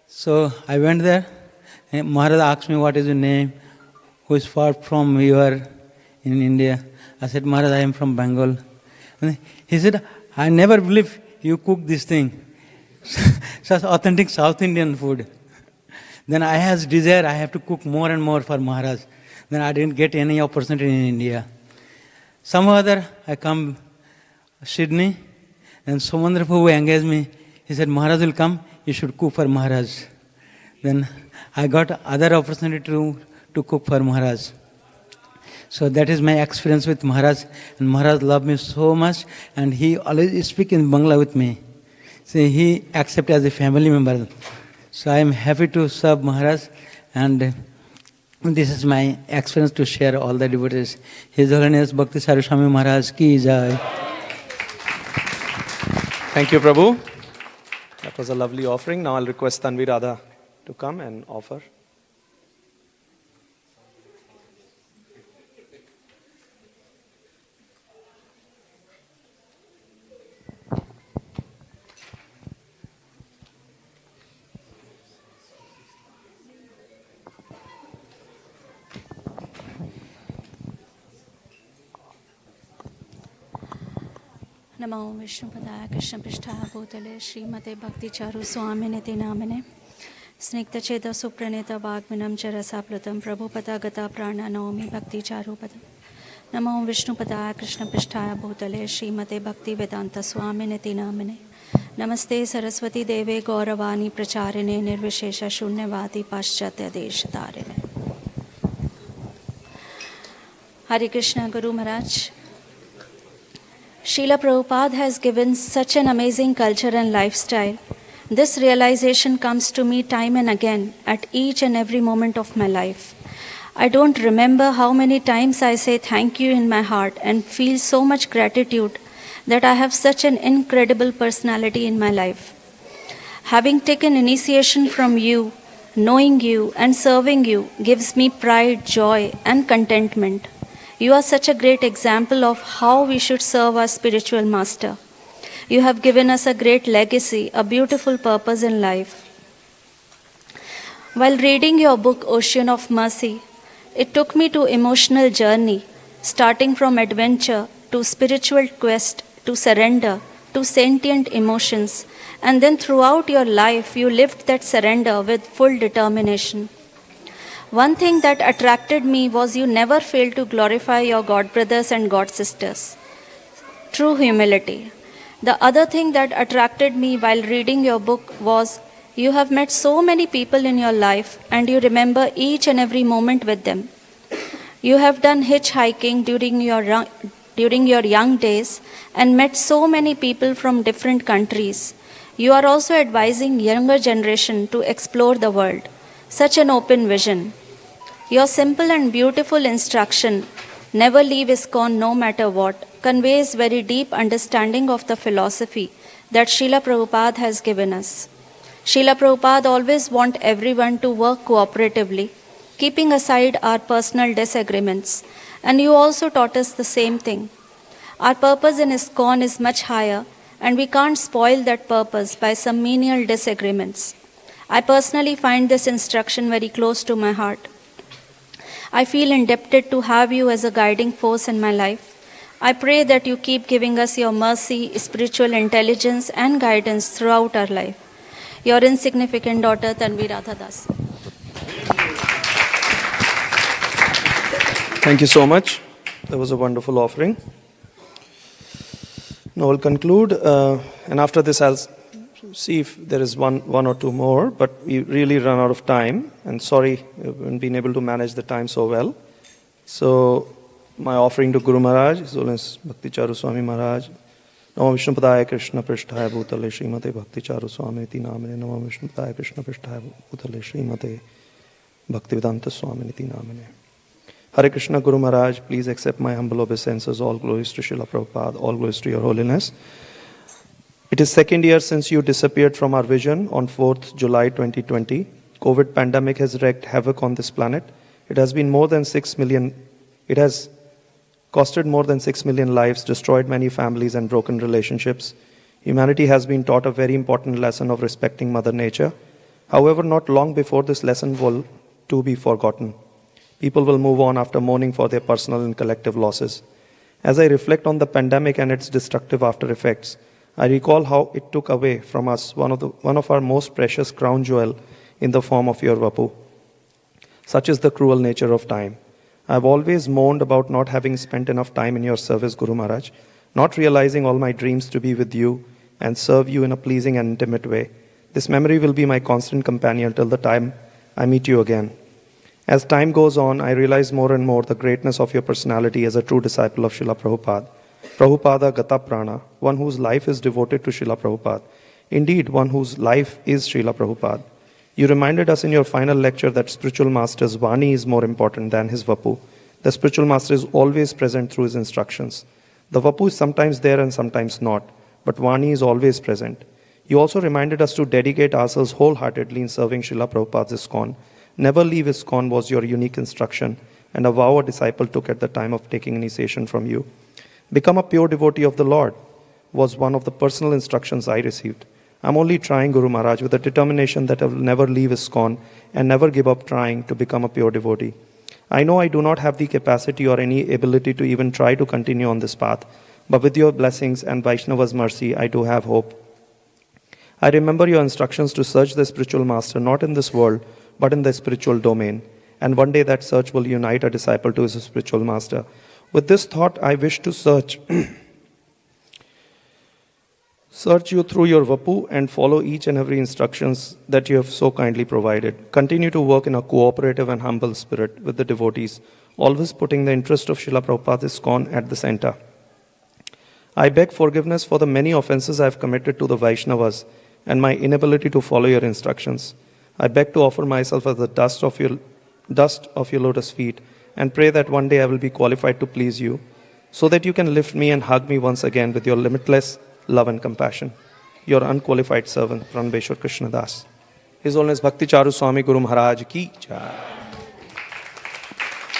S4: So I went there. And Maharaj asked me, what is your name? Who is far from you are in India? I said, Maharaj, I am from Bengal. And he said, I never believe you cook this thing. Such authentic South Indian food. Then I had desire, I have to cook more and more for Maharaj. Then I didn't get any opportunity in India. Somehow other, I come Sydney, and Somandra Prabhu engaged me. He said, Maharaj will come, you should cook for Maharaj. Then I got other opportunity to cook for Maharaj. So that is my experience with Maharaj. And Maharaj loved me so much, and he always speak in Bangla with me. So he accepted as a family member. So I am happy to serve Maharaj, and this is my experience to share all the devotees. His Holiness Bhakti Charu Swami Maharaj ki jai.
S2: Thank you, Prabhu. That was a lovely offering. Now I'll request Tanvi Radha to come and offer.
S7: नमो विष्णुपदाय कृष्ण पृष्ठाय भूतले श्रीमते भक्ति चारु स्वामी निति नामने स्निग्ध चेत सुप्रणीत वाग्मिनं च रसाप्लुतं प्रभुपदा गता प्राण नौमि भक्ति चारुपदम्. नमो विष्णुपदाय कृष्ण पृष्ठाय भूतले श्रीमते भक्ति वेदांत स्वामी निति नामने नमस्ते सरस्वती देवे गौरवाणी प्रचारिणे निर्विशेष शून्यवादी पाश्चात्य देश तारिणे. Hare Krishna, Guru Maharaj. Srila Prabhupada has given such an amazing culture and lifestyle. This realization comes to me time and again at each and every moment of my life. I don't remember how many times I say thank you in my heart and feel so much gratitude that I have such an incredible personality in my life. Having taken initiation from you, knowing you and serving you gives me pride, joy and contentment. You are such a great example of how we should serve our spiritual master. You have given us a great legacy, a beautiful purpose in life. While reading your book, Ocean of Mercy, it took me to emotional journey, starting from adventure to spiritual quest to surrender to sentient emotions, and then throughout your life you lived that surrender with full determination. One thing that attracted me was you never failed to glorify your God brothers and God sisters. True humility. The other thing that attracted me while reading your book was you have met so many people in your life and you remember each and every moment with them. You have done hitchhiking during your young days and met so many people from different countries. You are also advising younger generation to explore the world. Such an open vision. Your simple and beautiful instruction, never leave ISKCON no matter what, conveys very deep understanding of the philosophy that Srila Prabhupada has given us. Srila Prabhupada always want everyone to work cooperatively, keeping aside our personal disagreements. And you also taught us the same thing. Our purpose in ISKCON is much higher, and we can't spoil that purpose by some menial disagreements. I personally find this instruction very close to my heart. I feel indebted to have you as a guiding force in my life. I pray that you keep giving us your mercy, spiritual intelligence, and guidance throughout our life. Your insignificant daughter, Tanvi Radha Das.
S2: Thank you so much. That was a wonderful offering. Now we'll conclude, and after this I'll see if there is one or two more, but we really run out of time, and sorry we haven't been able to manage the time so well. So my offering to Guru Maharaj, His Holiness Bhakti Charu Swami Maharaj, Namo Vishnu Padaya Krishna Pristhaya Bhutale Srimate Bhakti Charu Swami Niti Namane, Namo Vishnu Padaya Krishna Pristhaya Bhutale Srimate Bhaktivedanta Swami Niti Namane. Hare Krishna Guru Maharaj, please accept my humble obeisances. All glories to Srila Prabhupada, all glories to Your Holiness. It is second year since you disappeared from our vision on 4th July 2020. COVID pandemic has wreaked havoc on this planet. It has costed more than 6 million lives, destroyed many families and broken relationships. Humanity has been taught a very important lesson of respecting Mother Nature. However, not long before this lesson will too be forgotten. People will move on after mourning for their personal and collective losses. As I reflect on the pandemic and its destructive after effects, I recall how it took away from us one of our most precious crown jewel in the form of your Vapu. Such is the cruel nature of time. I have always mourned about not having spent enough time in your service, Guru Maharaj, not realizing all my dreams to be with you and serve you in a pleasing and intimate way. This memory will be my constant companion till the time I meet you again. As time goes on, I realize more and more the greatness of your personality as a true disciple of Srila Prabhupada. Prabhupada Gata Prana, one whose life is devoted to Srila Prabhupada. Indeed, one whose life is Srila Prabhupada. You reminded us in your final lecture that spiritual master's Vani is more important than his Vapu. The spiritual master is always present through his instructions. The Vapu is sometimes there and sometimes not, but Vani is always present. You also reminded us to dedicate ourselves wholeheartedly in serving Srila Prabhupada's ISKCON. Never leave ISKCON was your unique instruction, and a vow a disciple took at the time of taking initiation from you. Become a pure devotee of the Lord was one of the personal instructions I received. I'm only trying, Guru Maharaj, with a determination that I will never leave ISKCON and never give up trying to become a pure devotee. I know I do not have the capacity or any ability to even try to continue on this path, but with your blessings and Vaishnava's mercy, I do have hope. I remember your instructions to search the spiritual master not in this world, but in the spiritual domain. And one day that search will unite a disciple to his spiritual master. With this thought, I wish to search you through your Vapu and follow each and every instructions that you have so kindly provided. Continue to work in a cooperative and humble spirit with the devotees, always putting the interest of Srila Prabhupada's ISKCON at the center. I beg forgiveness for the many offenses I have committed to the Vaishnavas and my inability to follow your instructions. I beg to offer myself as the dust of your lotus feet and pray that one day I will be qualified to please you, so that you can lift me and hug me once again with your limitless love and compassion. Your unqualified servant, Pranbeshwar Krishna Das. His Holiness Bhakti Charu Swami Guru Maharaj Ki Jai.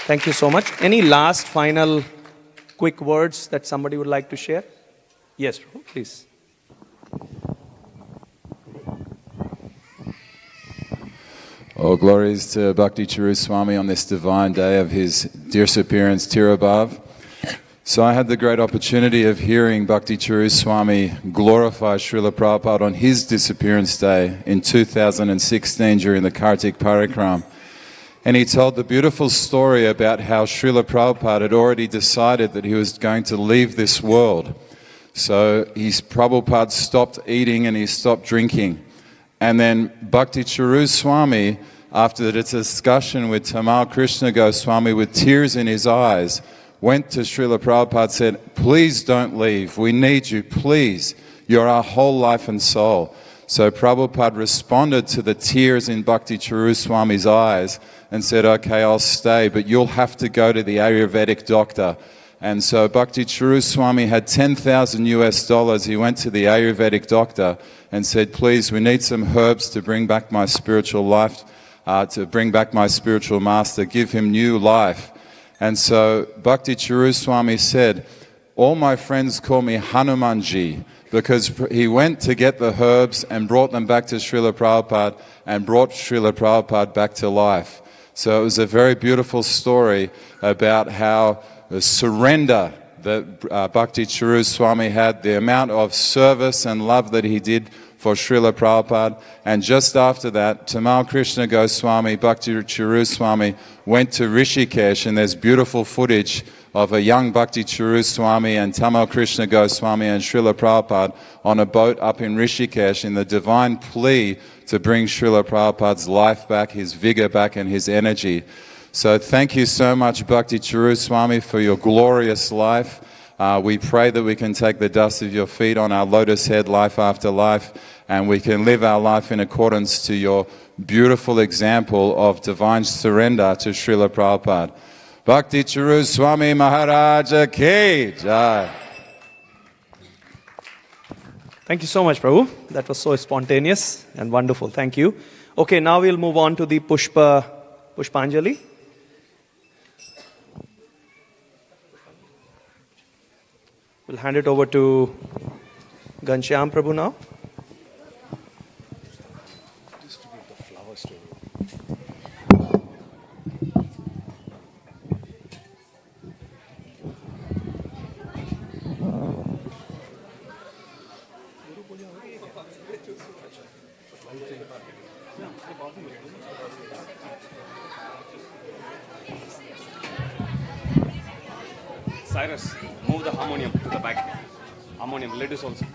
S2: Thank you so much. Any last final quick words that somebody would like to share? Yes, please.
S8: All glories to Bhakti Charu Swami on this divine day of his disappearance, Tirobhava. So I had the great opportunity of hearing Bhakti Charu Swami glorify Srila Prabhupada on his disappearance day in 2016 during the Kartik Parikram. And he told the beautiful story about how Srila Prabhupada had already decided that he was going to leave this world. So Prabhupada stopped eating and he stopped drinking. And then Bhakti Charu Swami, after the discussion with Tamal Krishna Goswami with tears in his eyes, went to Srila Prabhupada and said, please don't leave, we need you, please, you're our whole life and soul. So Prabhupada responded to the tears in Bhakti Charu Swami's eyes and said, okay, I'll stay, but you'll have to go to the Ayurvedic doctor. And so Bhakti Charu Swami had $10,000. He went to the Ayurvedic doctor and said, please, we need some herbs to bring back my spiritual life, to bring back my spiritual master, give him new life. And so Bhakti Charu Swami said, all my friends call me Hanumanji, because he went to get the herbs and brought them back to Srila Prabhupada and brought Srila Prabhupada back to life. So it was a very beautiful story about how the surrender that Bhakti Charu Swami had, the amount of service and love that he did for Srila Prabhupada. And just after that, Tamal Krishna Goswami, Bhakti Charu Swami went to Rishikesh, and there's beautiful footage of a young Bhakti Charu Swami and Tamal Krishna Goswami and Srila Prabhupada on a boat up in Rishikesh in the divine plea to bring Srila Prabhupada's life back, his vigor back and his energy. So thank you so much, Bhakti Charu Swami, for your glorious life. We pray that we can take the dust of your feet on our lotus head life after life, and we can live our life in accordance to your beautiful example of divine surrender to Srila Prabhupada. Bhakti Charu Swami Maharaj Ki Jai.
S2: Thank you so much, Prabhu. That was so spontaneous and wonderful. Thank you. Okay, now we'll move on to the Pushpanjali. We'll hand it over to Ghanshyam Prabhu now. Distribute the flowers to you.
S9: Cyrus, move the harmonium to the back. Harmonium, ladies also.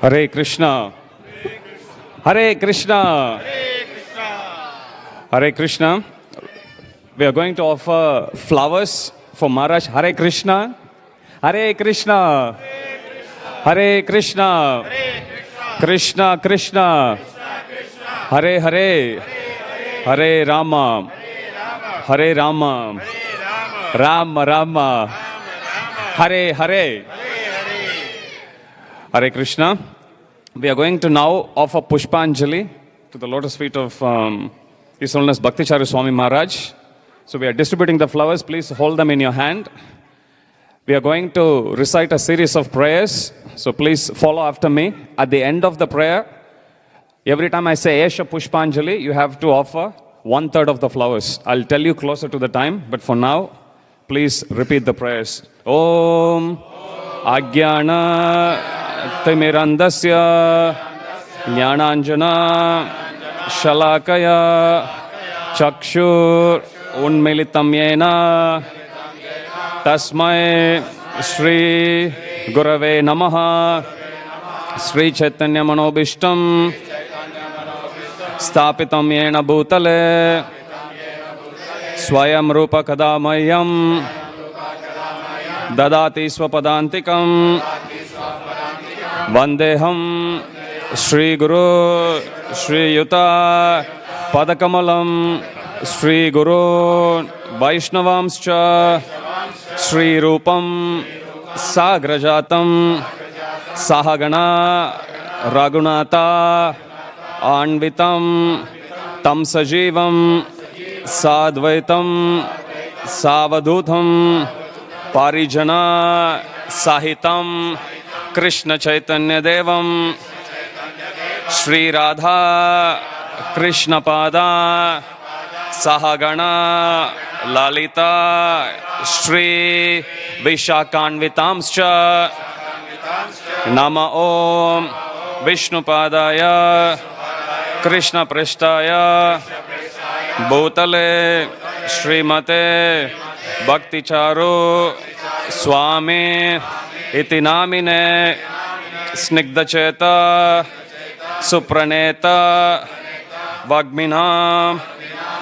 S9: Hare Krishna. Hare Krishna. Hare Krishna. We are going to offer flowers for Maharaj. Hare Krishna. Hare Krishna. Hare Krishna. Krishna Krishna. Hare Hare. Hare Rama. Hare Rama. Rama Rama. Hare Hare. Hare Krishna. We are going to now offer Pushpanjali to the lotus feet of His Holiness Bhakti Charu Swami Maharaj. So we are distributing the flowers. Please hold them in your hand. We are going to recite a series of prayers. So please follow after me. At the end of the prayer, every time I say Esha Pushpanjali, you have to offer 1/3 of the flowers. I'll tell you closer to the time, but for now, please repeat the prayers. Om Ajnana Timirandasya Jnananjana Shalakaya Chakshur Unmilitam Yena Tasmai Sri Gurave Namaha Sri Chaitanya Manobishtam Stapitam Yena Bhutale Swayam Rupa Kadamayam Dadati Swapadantikam Vandeham Shri Guru Shri Yuta Padakamalam Shri Guru Vaishnavamscha Shri Rupam Sagrajatam Sahagana Raghunata Anvitam Tam Sajivam Sadvaitam Savadhutam Parijana Sahitam Krishna Chaitanya Devam Shri Radha Krishna Pada Sahagana Lalita Shri Vishakanvitamscha Nama Om Vishnu Padaya Krishna Prishtaya Bhutale Srimate Bhakti Charu Swami Iti Namine Snigdha Cheta Supraneta Vagminam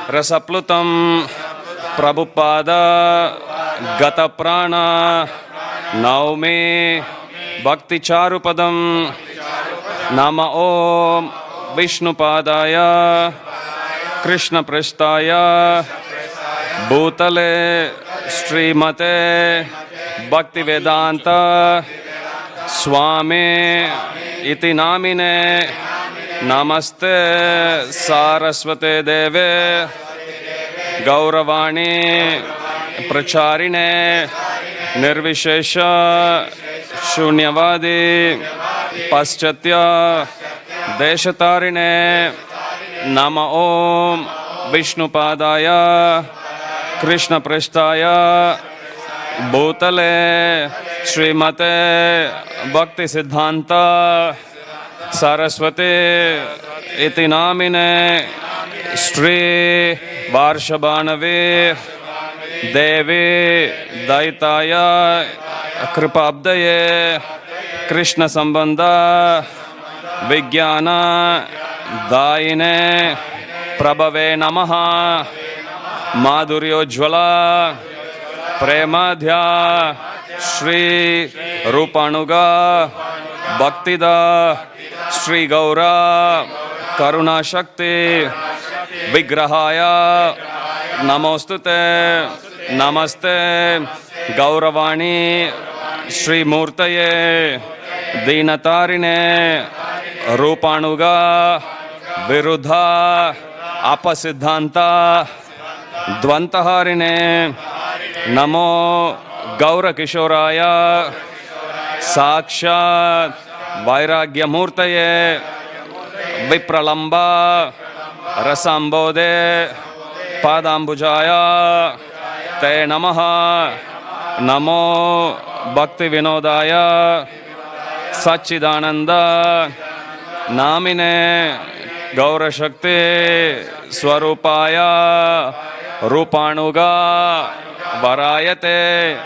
S9: Rasaplutam Prabhupada Gata Prana Naumi Bhakti Charu Padam Nama Om Vishnu Padaya Krishna Pristaya Bhutale Srimate Bhakti Vedanta Swami Iti Namine Namaste Saraswate Deve Gauravani Pracharine Nirvishesha Shunyavadi Paschatya Deshatarine Nama Om Vishnu Padaya Krishna Prishtaya Bhutale Srimate Bhakti Siddhanta Saraswati Iti Namine Shri Varshabhanavi Devi Daitaya Kripabdaye Krishna Sambandha Vijnana Daine Prabhave Namaha Madhuryojvala Premadhya Shri Rupanuga Bhaktida Shri Gaura Karuna Shakti Vigrahaya Namostute Namaste Gauravani Shri Murtaye Dinatarine Rupanuga Virudha Apasiddhanta Dvantaharine Namo Gaura Kishoraya Sakshat Vairagya Murtaye Vipralamba Rasambode Padambujaya Te Namaha Namo Bhakti Vinodaya Sachidananda Namine Gaura Shakti Swarupaya Rupanuga Varayate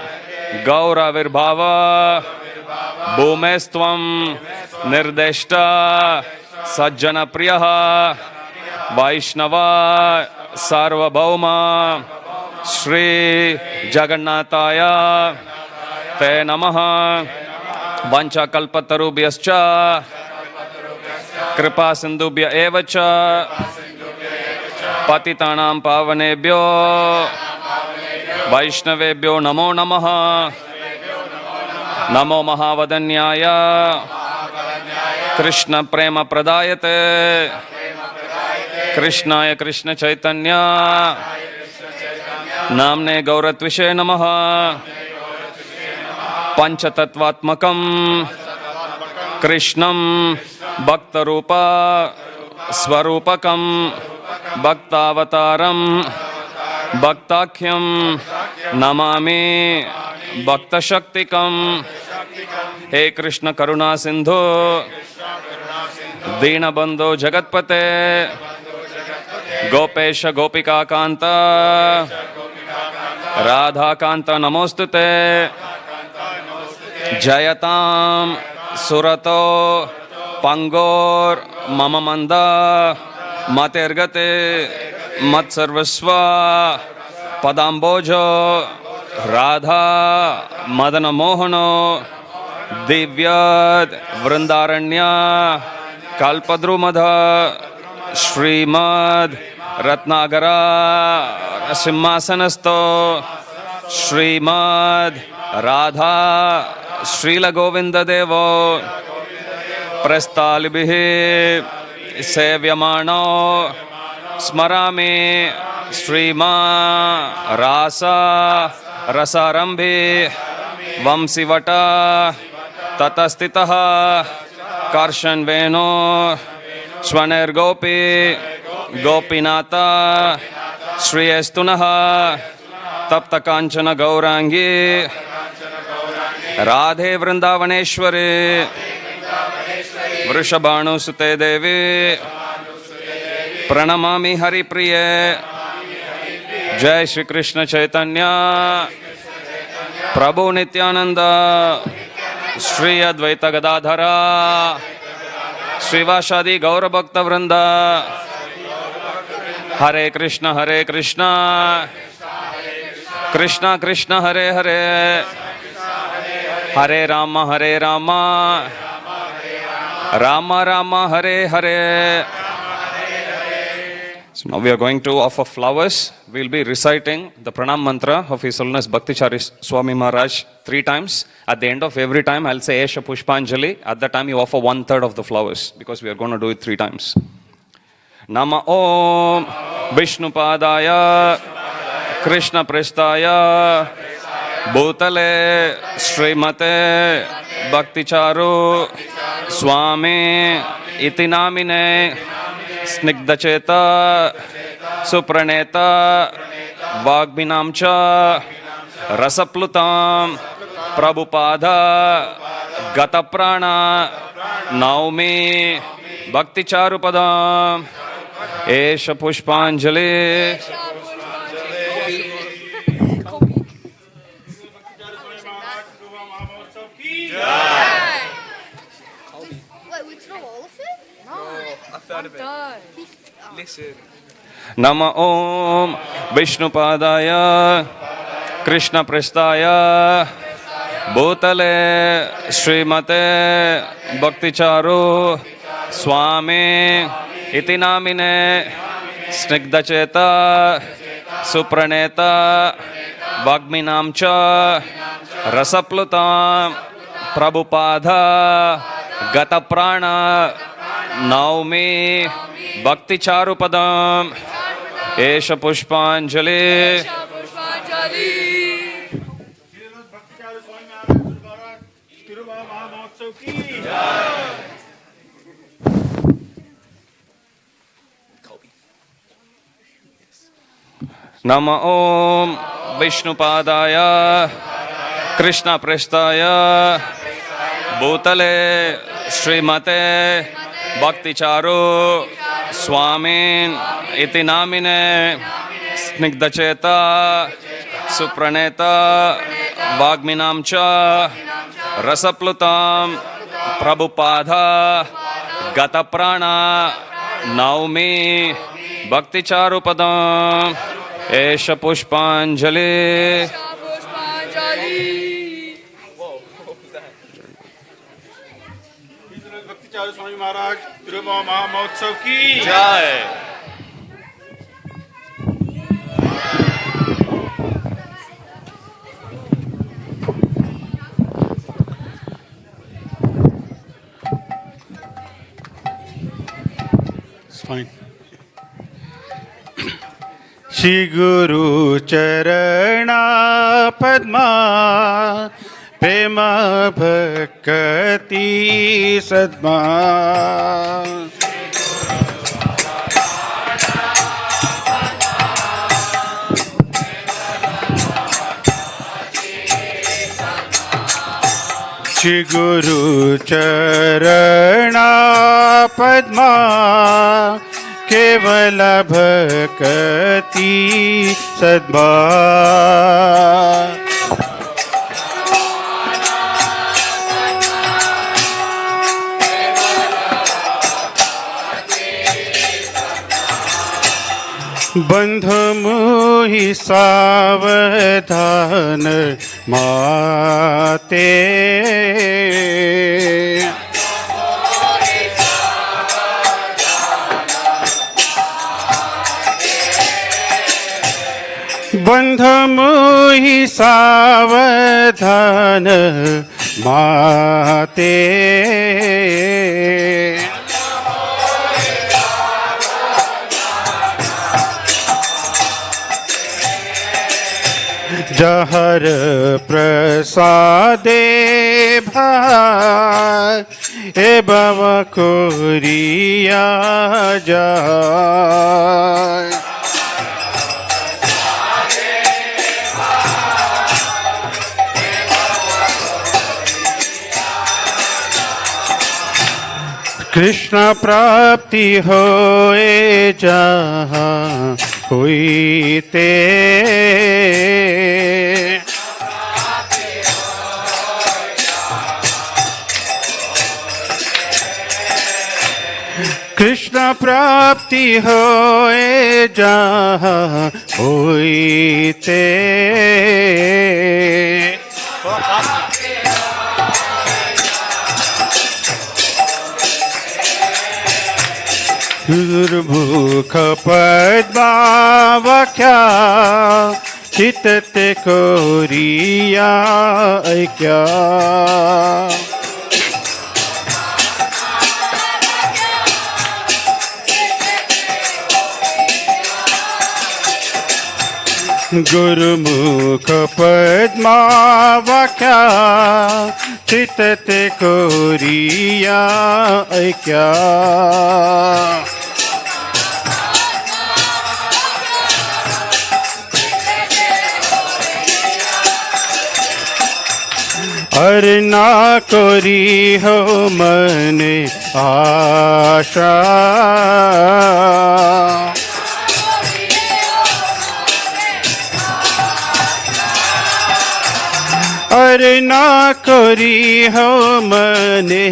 S9: Gaura Virbhava Bhumestvam Nirdeshta Sajjana Priyaha Vaishnava Sarvabhauma Shri Jagannathaya Te Namaha Vancha Kalpatarubhyascha Kripa Sindhubhya Evacha Patitanam Pavanebhyo Vaishnavebhyo Namo Namaha Namo Mahavadanyaya Krishna Prema Pradayate Krishnaya Krishna Chaitanya Namne Gauratvishe Namaha Panchatattvatmakam Krishnam Bhaktarupa Swarupakam Bhaktavataram Bhaktakhyam Namami Bhaktashaktikam He Krishna Karuna Sindhu Dinabandho Jagatpate Gopesha Gopika Kanta Radha Kanta Namostute Jayatam Surato Pangor Mamamanda Matergate Matsarvasva Padambojo Radha Madana Mohano दिव्याद वृंदारण्य कल्पद्रुमध Shrimad रत्नागरा सिंहासनस्थो Shrimad Radha Srila Govind देवो प्रस्तालिभिः सेव्यमानो स्मरामि श्रीमा रासा रसारंभे वंशीवट ततस्थितः कर्षन् वेणो स्वनिर्गोपी गोपीनाथ श्रीयस्तुनः तप्त कांचन गौरांगी राधे वृंदावनेश्वरी वृषभानुसुते देवी प्रणमामि हरिप्रिये जय श्री कृष्ण चैतन्य प्रभु नित्यानंद श्री अद्वैत गदाधरा श्रीवासादि गौर भक्त वृंद हरे Krishna Krishna Krishna Hare Hare Hare Ram Ram Ram Hare Hare. So now we are going to offer flowers. We will be reciting the pranam mantra of His Holiness Bhakti Charu Swami Maharaj 3 times. At the end of every time, I'll say Esha Pushpanjali. At that time, you offer 1/3 of the flowers because we are going to do it 3 times. Nama Om Vishnupadaya Krishna Prestaya Bhutale Srimate Bhakti Charu Swami Iti Namine स्निग्धचेता सुप्रणेता वाग्भिनां च रसप्लुतां प्रभुपाद गतप्राणा नौमि भक्तिचारुपदाम् एष पुष्पांजलि. नम ओम विष्णुपादाय कृष्ण प्रस्थाय भूतले श्रीमते भक्ति चारु स्वामी इति नामिने स्निग्धचेता सुप्रणेता वाग्मिनां च रसप्लुतां प्रभुपाद गतप्राण नौमि भक्ति चारुपदम एष पुष्पांजलि. नम ओम विष्णुपादाय कृष्ण प्रस्थाय भूतले श्रीमते भक्ति चारु स्वामी इति नामिने स्निग्धचेता सुप्रणेता वाग्मिनां च रसप्लुतां प्रभुपाद गतप्राण नौमि भक्तिचारुपदम् एष पुष्पांजलि.
S11: भक्ति चारू स्वामी महाराज तिरुभाव महामहोत्सव की
S9: जय.
S11: It's fine. श्री गुरु चरणा पद्मा प्रेम भक्ति सद्मा श्री गुरु चरणा पद्मा केवल भक्ति सद्मा बंध मोहि सावधान माते बंध मोहि सावधान माते जहर प्रसादे भाई ए बाबा कोरिया जाय कृष्ण प्राप्ति होए जहाँ हुईते कृष्ण प्राप्ति होए जहाँ हुईते दुर्मुख पद्मावख्या चित्ते कोरिया ऐक्या गुरुमुख पद्मावख्या चित्ते कोरिया ऐक्या अरे ना कोरी हो मन आशा अरे ना कोरी हो मने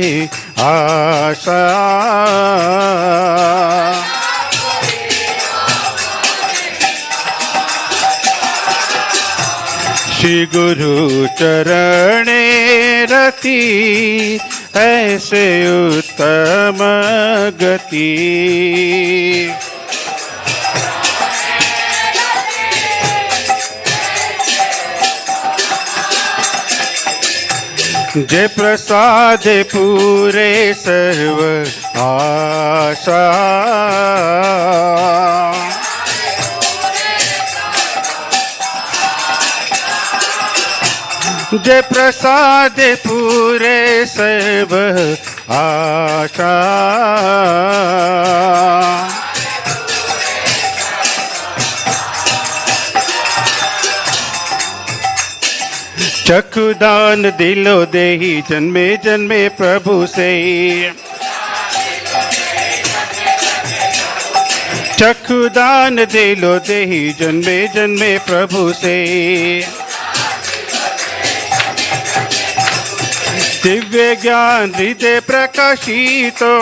S11: आशा श्री गुरु चरणे रति ऐसे उत्तम गति जे प्रसाद पूरे सर्व आशा जे प्रसाद पूरे सर्व आशा चक्षुदान दिलो देहि जन्मे जन्मे प्रभु से चक्षुदान दिलो देहि जन्मे जन्मे प्रभु से दिव्य ज्ञान हृदय प्रकाशितो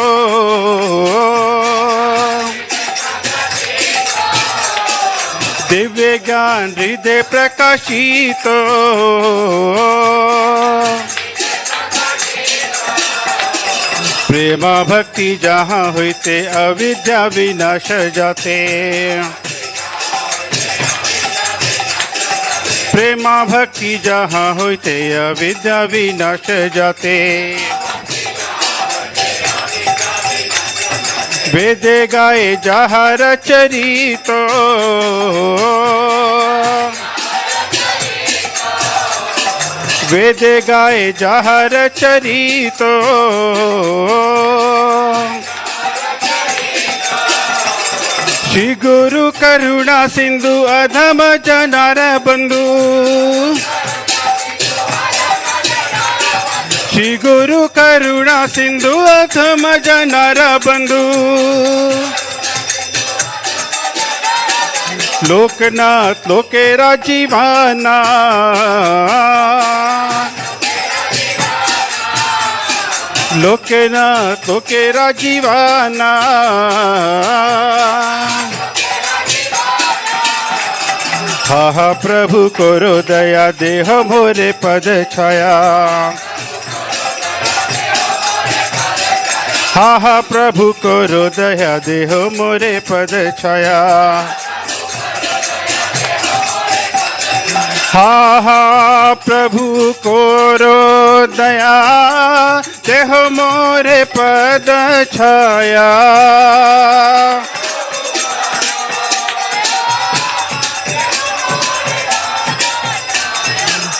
S11: दिव्य ज्ञान हृदय प्रकाशितो प्रेमा भक्ति जहाँ होते अविद्या विनाश जाते प्रेमा भक्ति जहाँ होते अविद्या विनाश जाते वेदे गाए जहाँ रचरितो वेदे गाए जहाँ रचरितो श्री गुरु करुणा सिंधु अधम जनार बंधु श्री गुरु करुणा सिंधु अधम जनार बंधु लोकनाथ लोकेरा जीवाना लोकनाथ लोकेरा जीवाना हा हा प्रभु करो दया देह मोरे पद छाया हा हा प्रभु करो दया देह मोरे पद छाया हा हा प्रभु करो दया देह मोरे पद छाया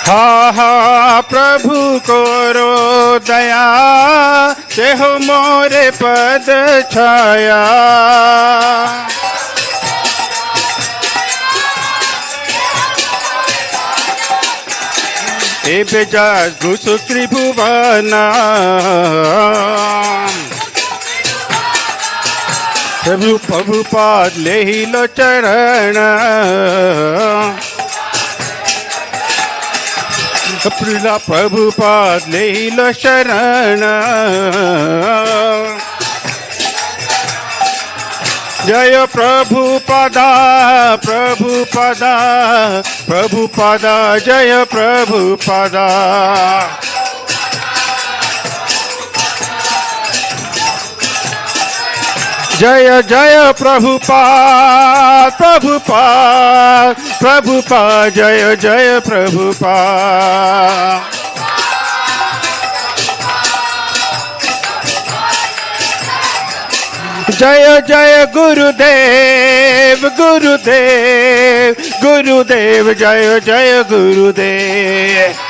S11: हा हा प्रभु करो दया देह मोरे पद छाया ए बेजाज घुसु त्रिभुवना प्रभु प्रभुपाद ले लो चरण प्रिला प्रभुपाद ले लो शरण जय प्रभुपादा प्रभुपादा प्रभुपादा जय प्रभुपादा जय जय प्रभुपाद प्रभुपाद प्रभुपाद जय जय प्रभुपाद जय जय गुरुदेव गुरुदेव गुरुदेव जय जय गुरुदेव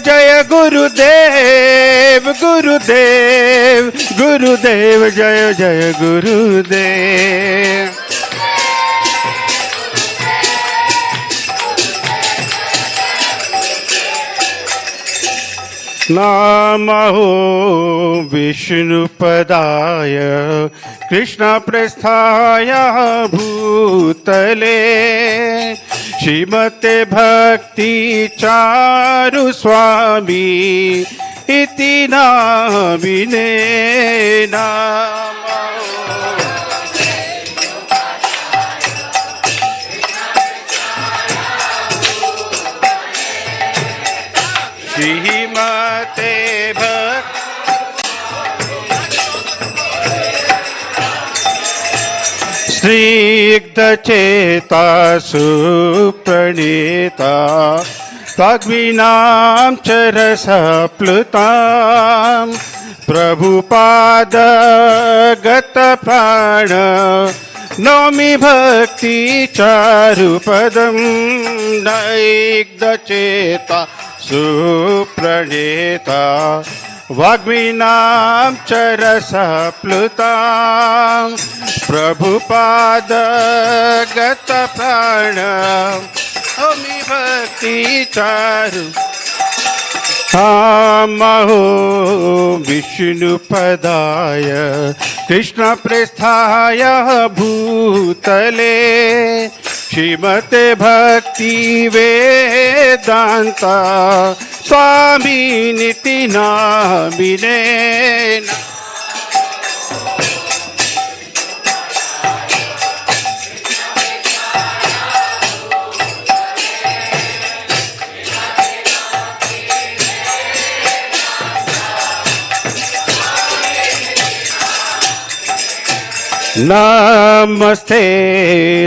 S11: जय गुरुदेव गुरुदेव गुरुदेव जय जय गुरुदेव नमो विष्णुपदाय कृष्णप्रस्थाय भूतले श्रीमते भक्ति चारु स्वामी इति नामिने नमो श्रीमते स्निग्धचेता सुप्रणीता वाग्मीनां च रसप्लुतां प्रभुपादगतप्राण नौमि भक्ति चारुपदं स्निग्धचेता सुप्रणीता वाग्मीनां च रसप्लुतां प्रभुपादगतप्राण नौमि भक्ति चारु नमो विष्णुपदाय कृष्णप्रस्थाय भूतले श्रीमते भक्ति वेदांता स्वामी निति नामिने नमस्ते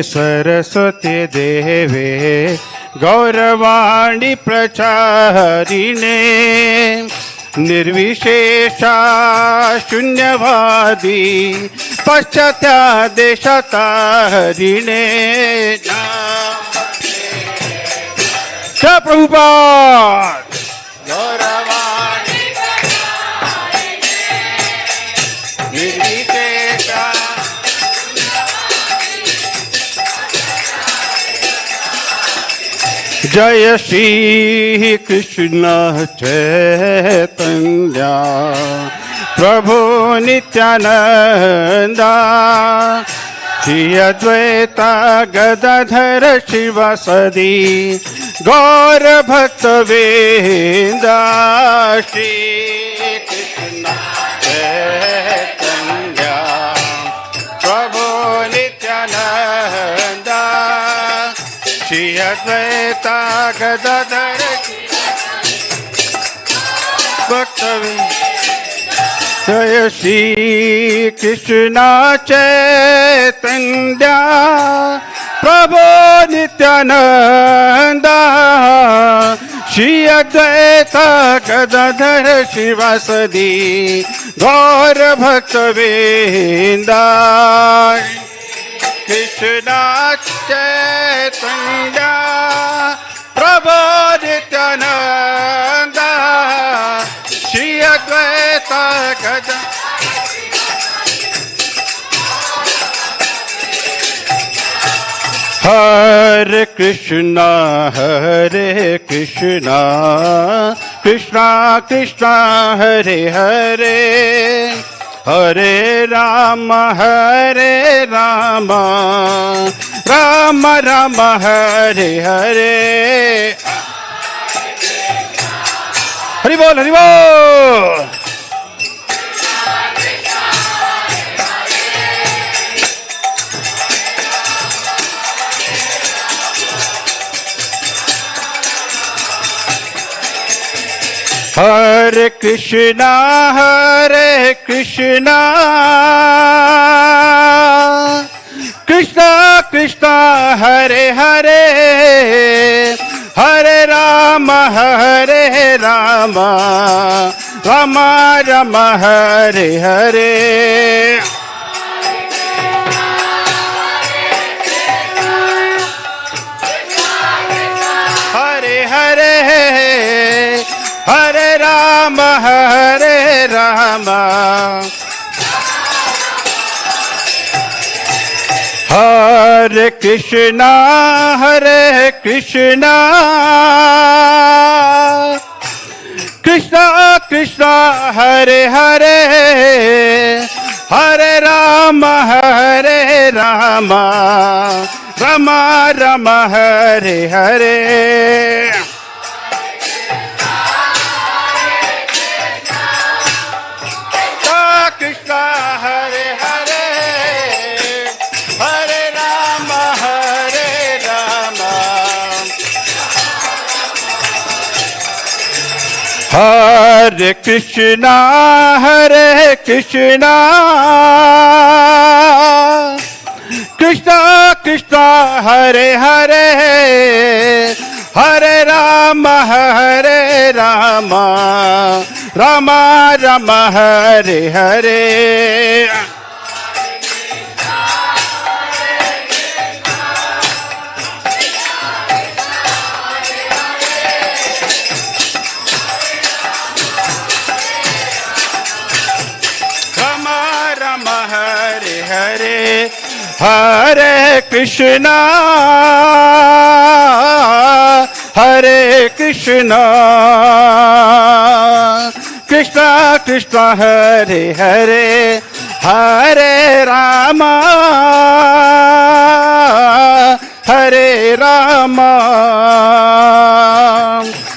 S11: सरस्वती देवे गौरवाणी प्रचारिणे निर्विशेषा शून्यवादी पश्चात्यादेशतारिणे जय प्रभुपाद गौरवाणी निर्विशेषा जय श्री कृष्ण चैतन्य प्रभु नित्यानंदा श्री अद्वैता गदाधर शिवासदि गौर भक्त वेदा Shri Krishna Chaitanya Shri Advaita Gadadhar Bhaktavinda Jaya Shri Krishna Chaitanya Prabhu Nityananda Shri Advaita Gadadhar Shivasadi Gaur Bhaktavinda Krishna Chaitanya Prabhu Nityananda Shri Advaita Gadadhar Hare Krishna, Krishna Krishna, Hare Hare, Hare Rama, Rama Rama, Hare Hare. Hari Bol, Hari Bol. Hare Krishna, Krishna Krishna, Hare Hare, Hare Rama, Rama Rama, Hare Hare. Hare Hare, Hare Rama, Hare Krishna, Krishna Krishna, Hare Hare, Hare Rama, Rama Rama, Hare Hare. Krishna, Hare Hare, Hare Rama, Hare Krishna, Krishna Krishna, Hare Hare, Hare Rama, Rama Rama, Hare Hare. Rama Rama, Hare Hare, Hare Krishna, Krishna Krishna, Hare Hare, Hare Rama,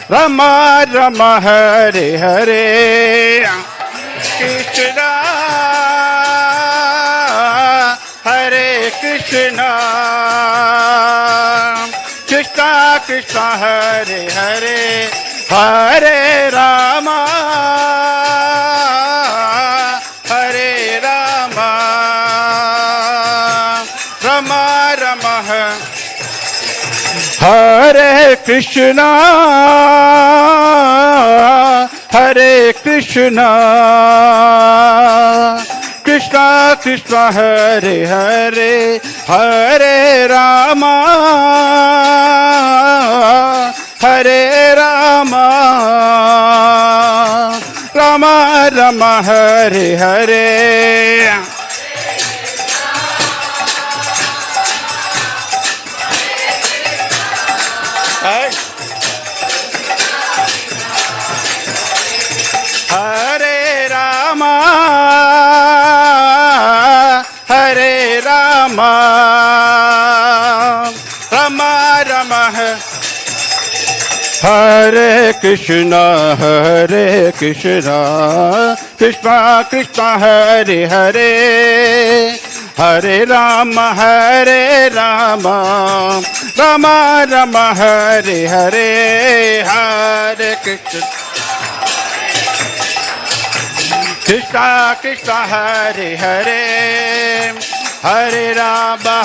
S11: Rama Rama, Hare Hare. Krishna, Hare Krishna, Krishna Krishna, Hare Hare, Hare Rama, Rama Rama, Hare Krishna, Krishna Krishna, Hare Hare, Hare Rama, Rama Rama, Hare Hare. Hare Rama, Rama Rama, Hare Krishna, Krishna Krishna, Hare Hare, Hare Rama, Rama Rama, Hare Hare, Hare Krishna, Krishna Krishna, Hare Hare, Hare Rama,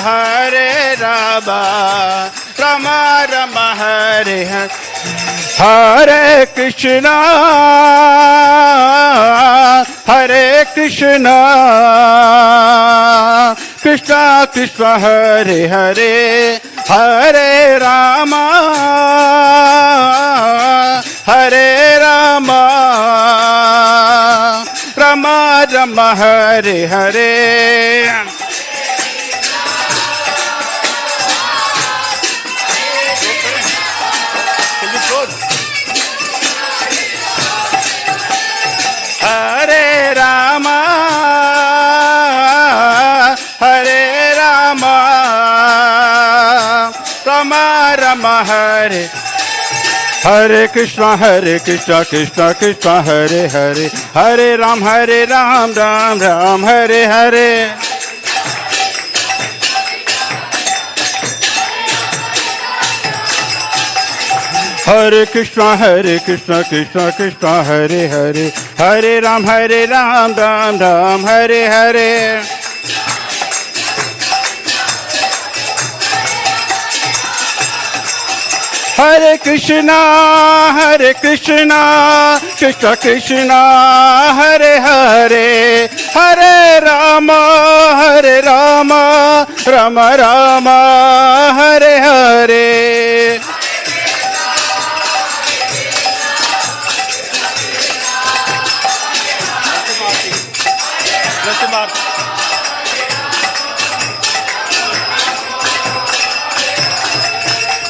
S11: Rama Rama, Hare Hare, Hare Krishna, Hare Krishna, Krishna Krishna, Hare Hare, Hare Rama, Rama Rama, Hare Hare. Hare Rama, Rama Rama, Hare Krishna, Krishna Krishna, Hare Hare, Hare Ram, Ram Ram, Hare Hare. Hare Krishna, Krishna Krishna, Hare Hare, Hare Ram, Ram Ram, Hare Hare. Hare Krishna, Krishna Krishna, Hare Hare, Hare Rama, Rama Rama, Hare Hare.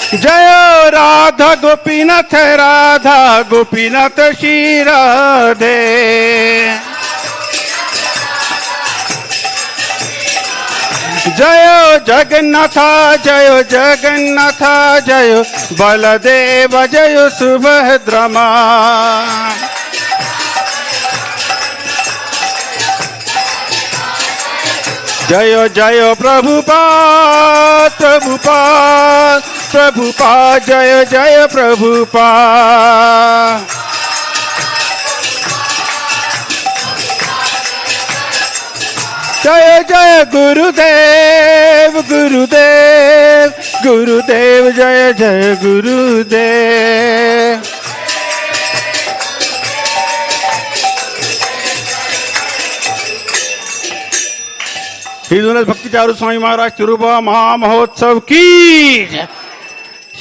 S11: जय राधा गोपीनाथ, राधा गोपीनाथ श्री राधे। जय जगन्नाथ, जय जगन्नाथ, जय बलदेव, जय सुभद्रमा। जय जय प्रभुपाद, प्रभुपाद, प्रभुपाद, जय जय प्रभुपाद। जय जय गुरुदेव, गुरुदेव, गुरुदेव, जय जय गुरुदेव। His Holiness Bhakti Charu Swami Maharaj Tirobhava महामहोत्सव की जय।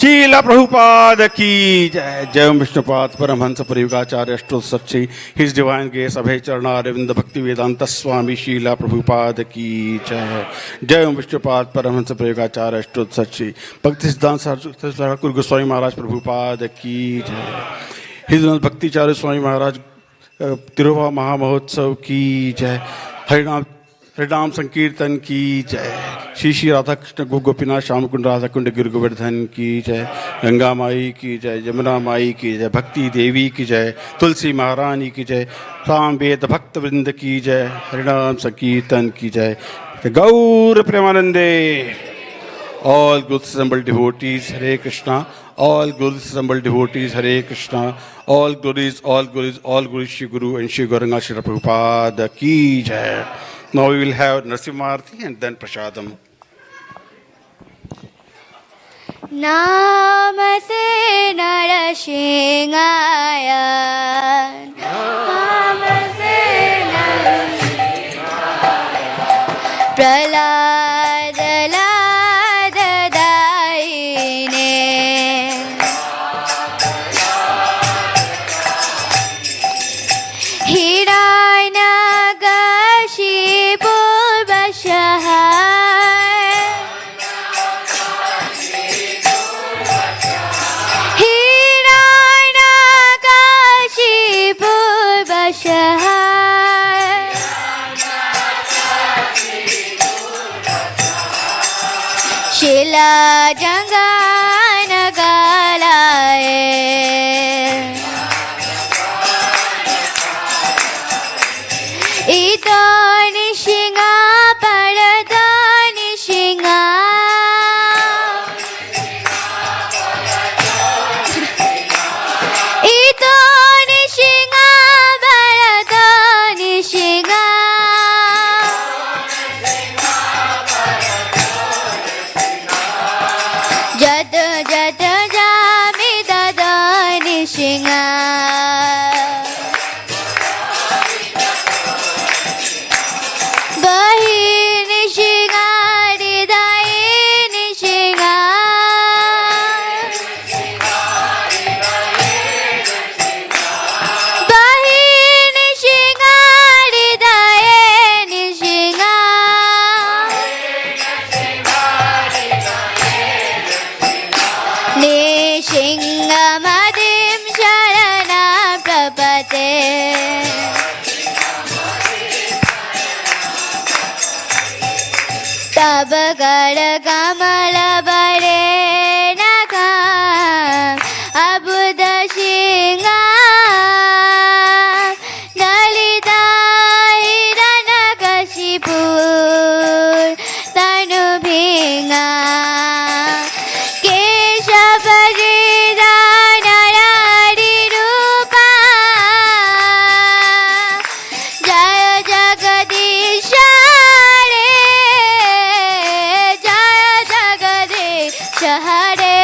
S11: शीला प्रभुपाद की जय। जय विष्णुपाद परमहंस परिव्राचार्य अष्टोत्तर सच्ची हिज डिवाइन ग्रेस अभय चरणारविंद भक्ति वेदांत स्वामी शीला प्रभुपाद की जय। जय विष्णुपाद परमहंस परिव्राचार्य अष्टोत्तर सच्ची भक्ति सिद्धांत ठाकुर गोस्वामी महाराज प्रभुपाद की जय। हिज Holiness भक्ति चारु स्वामी महाराज तिरुभा महामहोत्सव की जय। हरिनाम संकीर्तन की जय। श्री श्री राधा कृष्ण गोपीनाथ श्याम कुंड राधा कुंड गिर गोवर्धन की जय। गंगा माई की जय, जमुना माई की जय, भक्ति देवी की जय, तुलसी महारानी की जय, राम वेद भक्त वृंद की जय, हरिनाम संकीर्तन की जय। गौर प्रेमानंदे। All good assembled devotees, Hare Krishna. All good assembled devotees, Hare Krishna. All glories, Shri Guru and Shri Gauranga Shri Prabhupada ki jai. Now we will have Narasimha and then Prasadam.
S5: Namaste Narasingaya. Namaste Narasingaya. Praladala. जत जामि तदा निशिंगा बहि निशिंगा हृदय निशिंगा बहि निशिंगा हृदय निशिंगा निशिंगमदिं शरणं प्रपते तब कर कमल बरे नखा अबुद सिंगा दलिता हिरण्यकशिपुर तनु भिंगा केशव नरहरि रूपा जय जगदीश हरे जय जगदीश हरे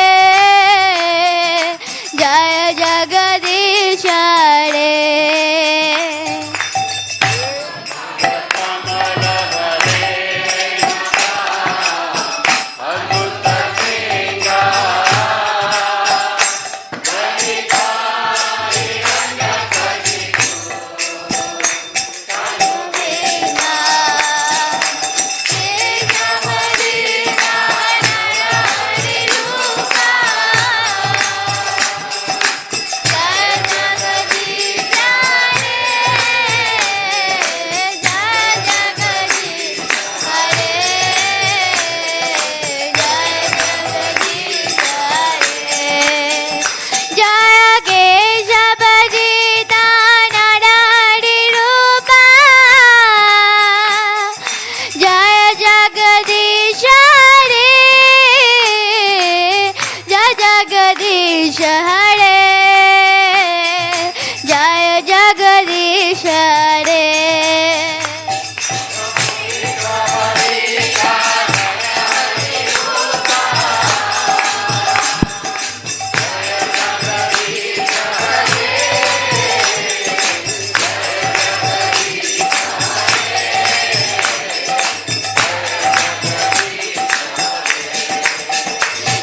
S5: जय जगदीश हरे जय केशव गीता नरहरि रूपा जय जगदीश हरे जय जगदीश हरे जय जगदीश हरे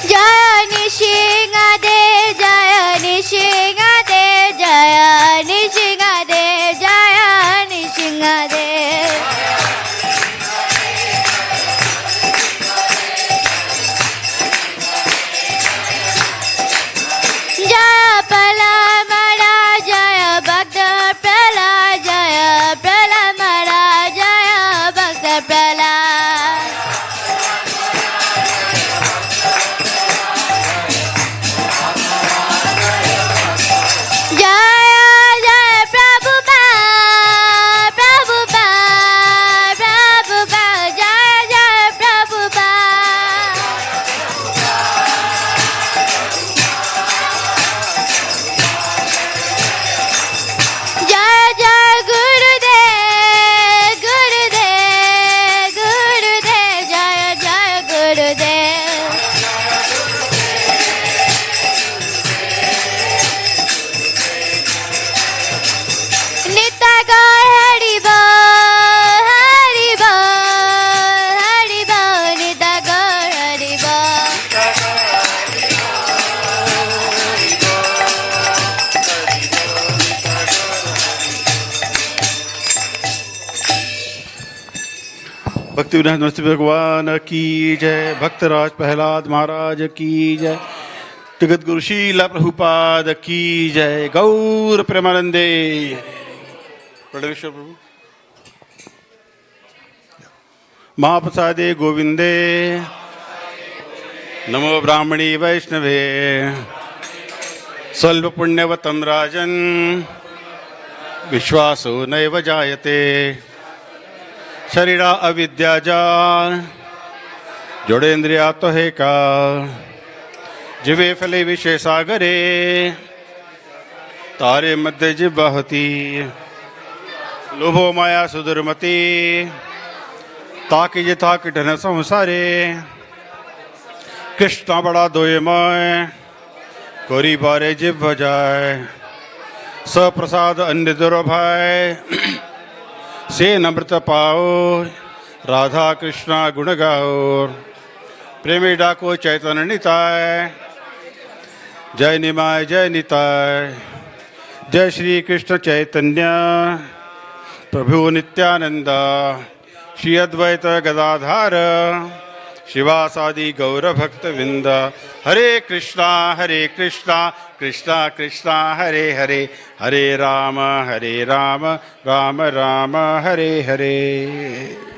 S5: जय निशिंग दे जय निशिंग दे जय निशिंग दे जय निशिंग दे जय प्रलमरा जय भक्त प्रहलाद जय प्रलमरा जय भक्त प्रहलाद जय जय प्रभुपाद प्रभुपाद प्रभुपाद जय जय प्रभुपाद जय जय गुरुदेव गुरुदेव गुरुदेव जय जय गुरुदेव नित्य गौर हरि बोल हरि बोल हरि बोल नित्य गौर हरि बोल
S11: भक्ति विनाश नरसिंह भगवान की जय, भक्तराज प्रहलाद महाराज की जय, जगत गुरु शीला प्रभुपाद की जय, गौर प्रेमानंदे। प्रणवेश्वर प्रभु महाप्रसादे गोविंदे नमो ब्राह्मणी वैष्णवे स्वल्प पुण्यवतं राजन विश्वासो नैव जायते शरीरा अविद्या जाल जोड़ेन्द्रिया तो है का जिवे फले विषय सागरे तारे मध्य जिब्बाहती लोभो माया सुदुर्मति ताकि जे ताकि ढन संसारे कृष्णा बड़ा दोयमय कोरी बारे जिभ बजाय सप्रसाद अन्य दुर्भय से नम्रत पाओ राधा कृष्णा गुण गाओ प्रेमी डाको चैतन्य निताय जय निमाय जय निताय जय श्री कृष्ण चैतन्य प्रभु नित्यानंद श्री अद्वैत गदाधार शिवासादि गौर भक्त विंद हरे कृष्णा कृष्णा कृष्णा हरे हरे हरे राम राम राम हरे हरे।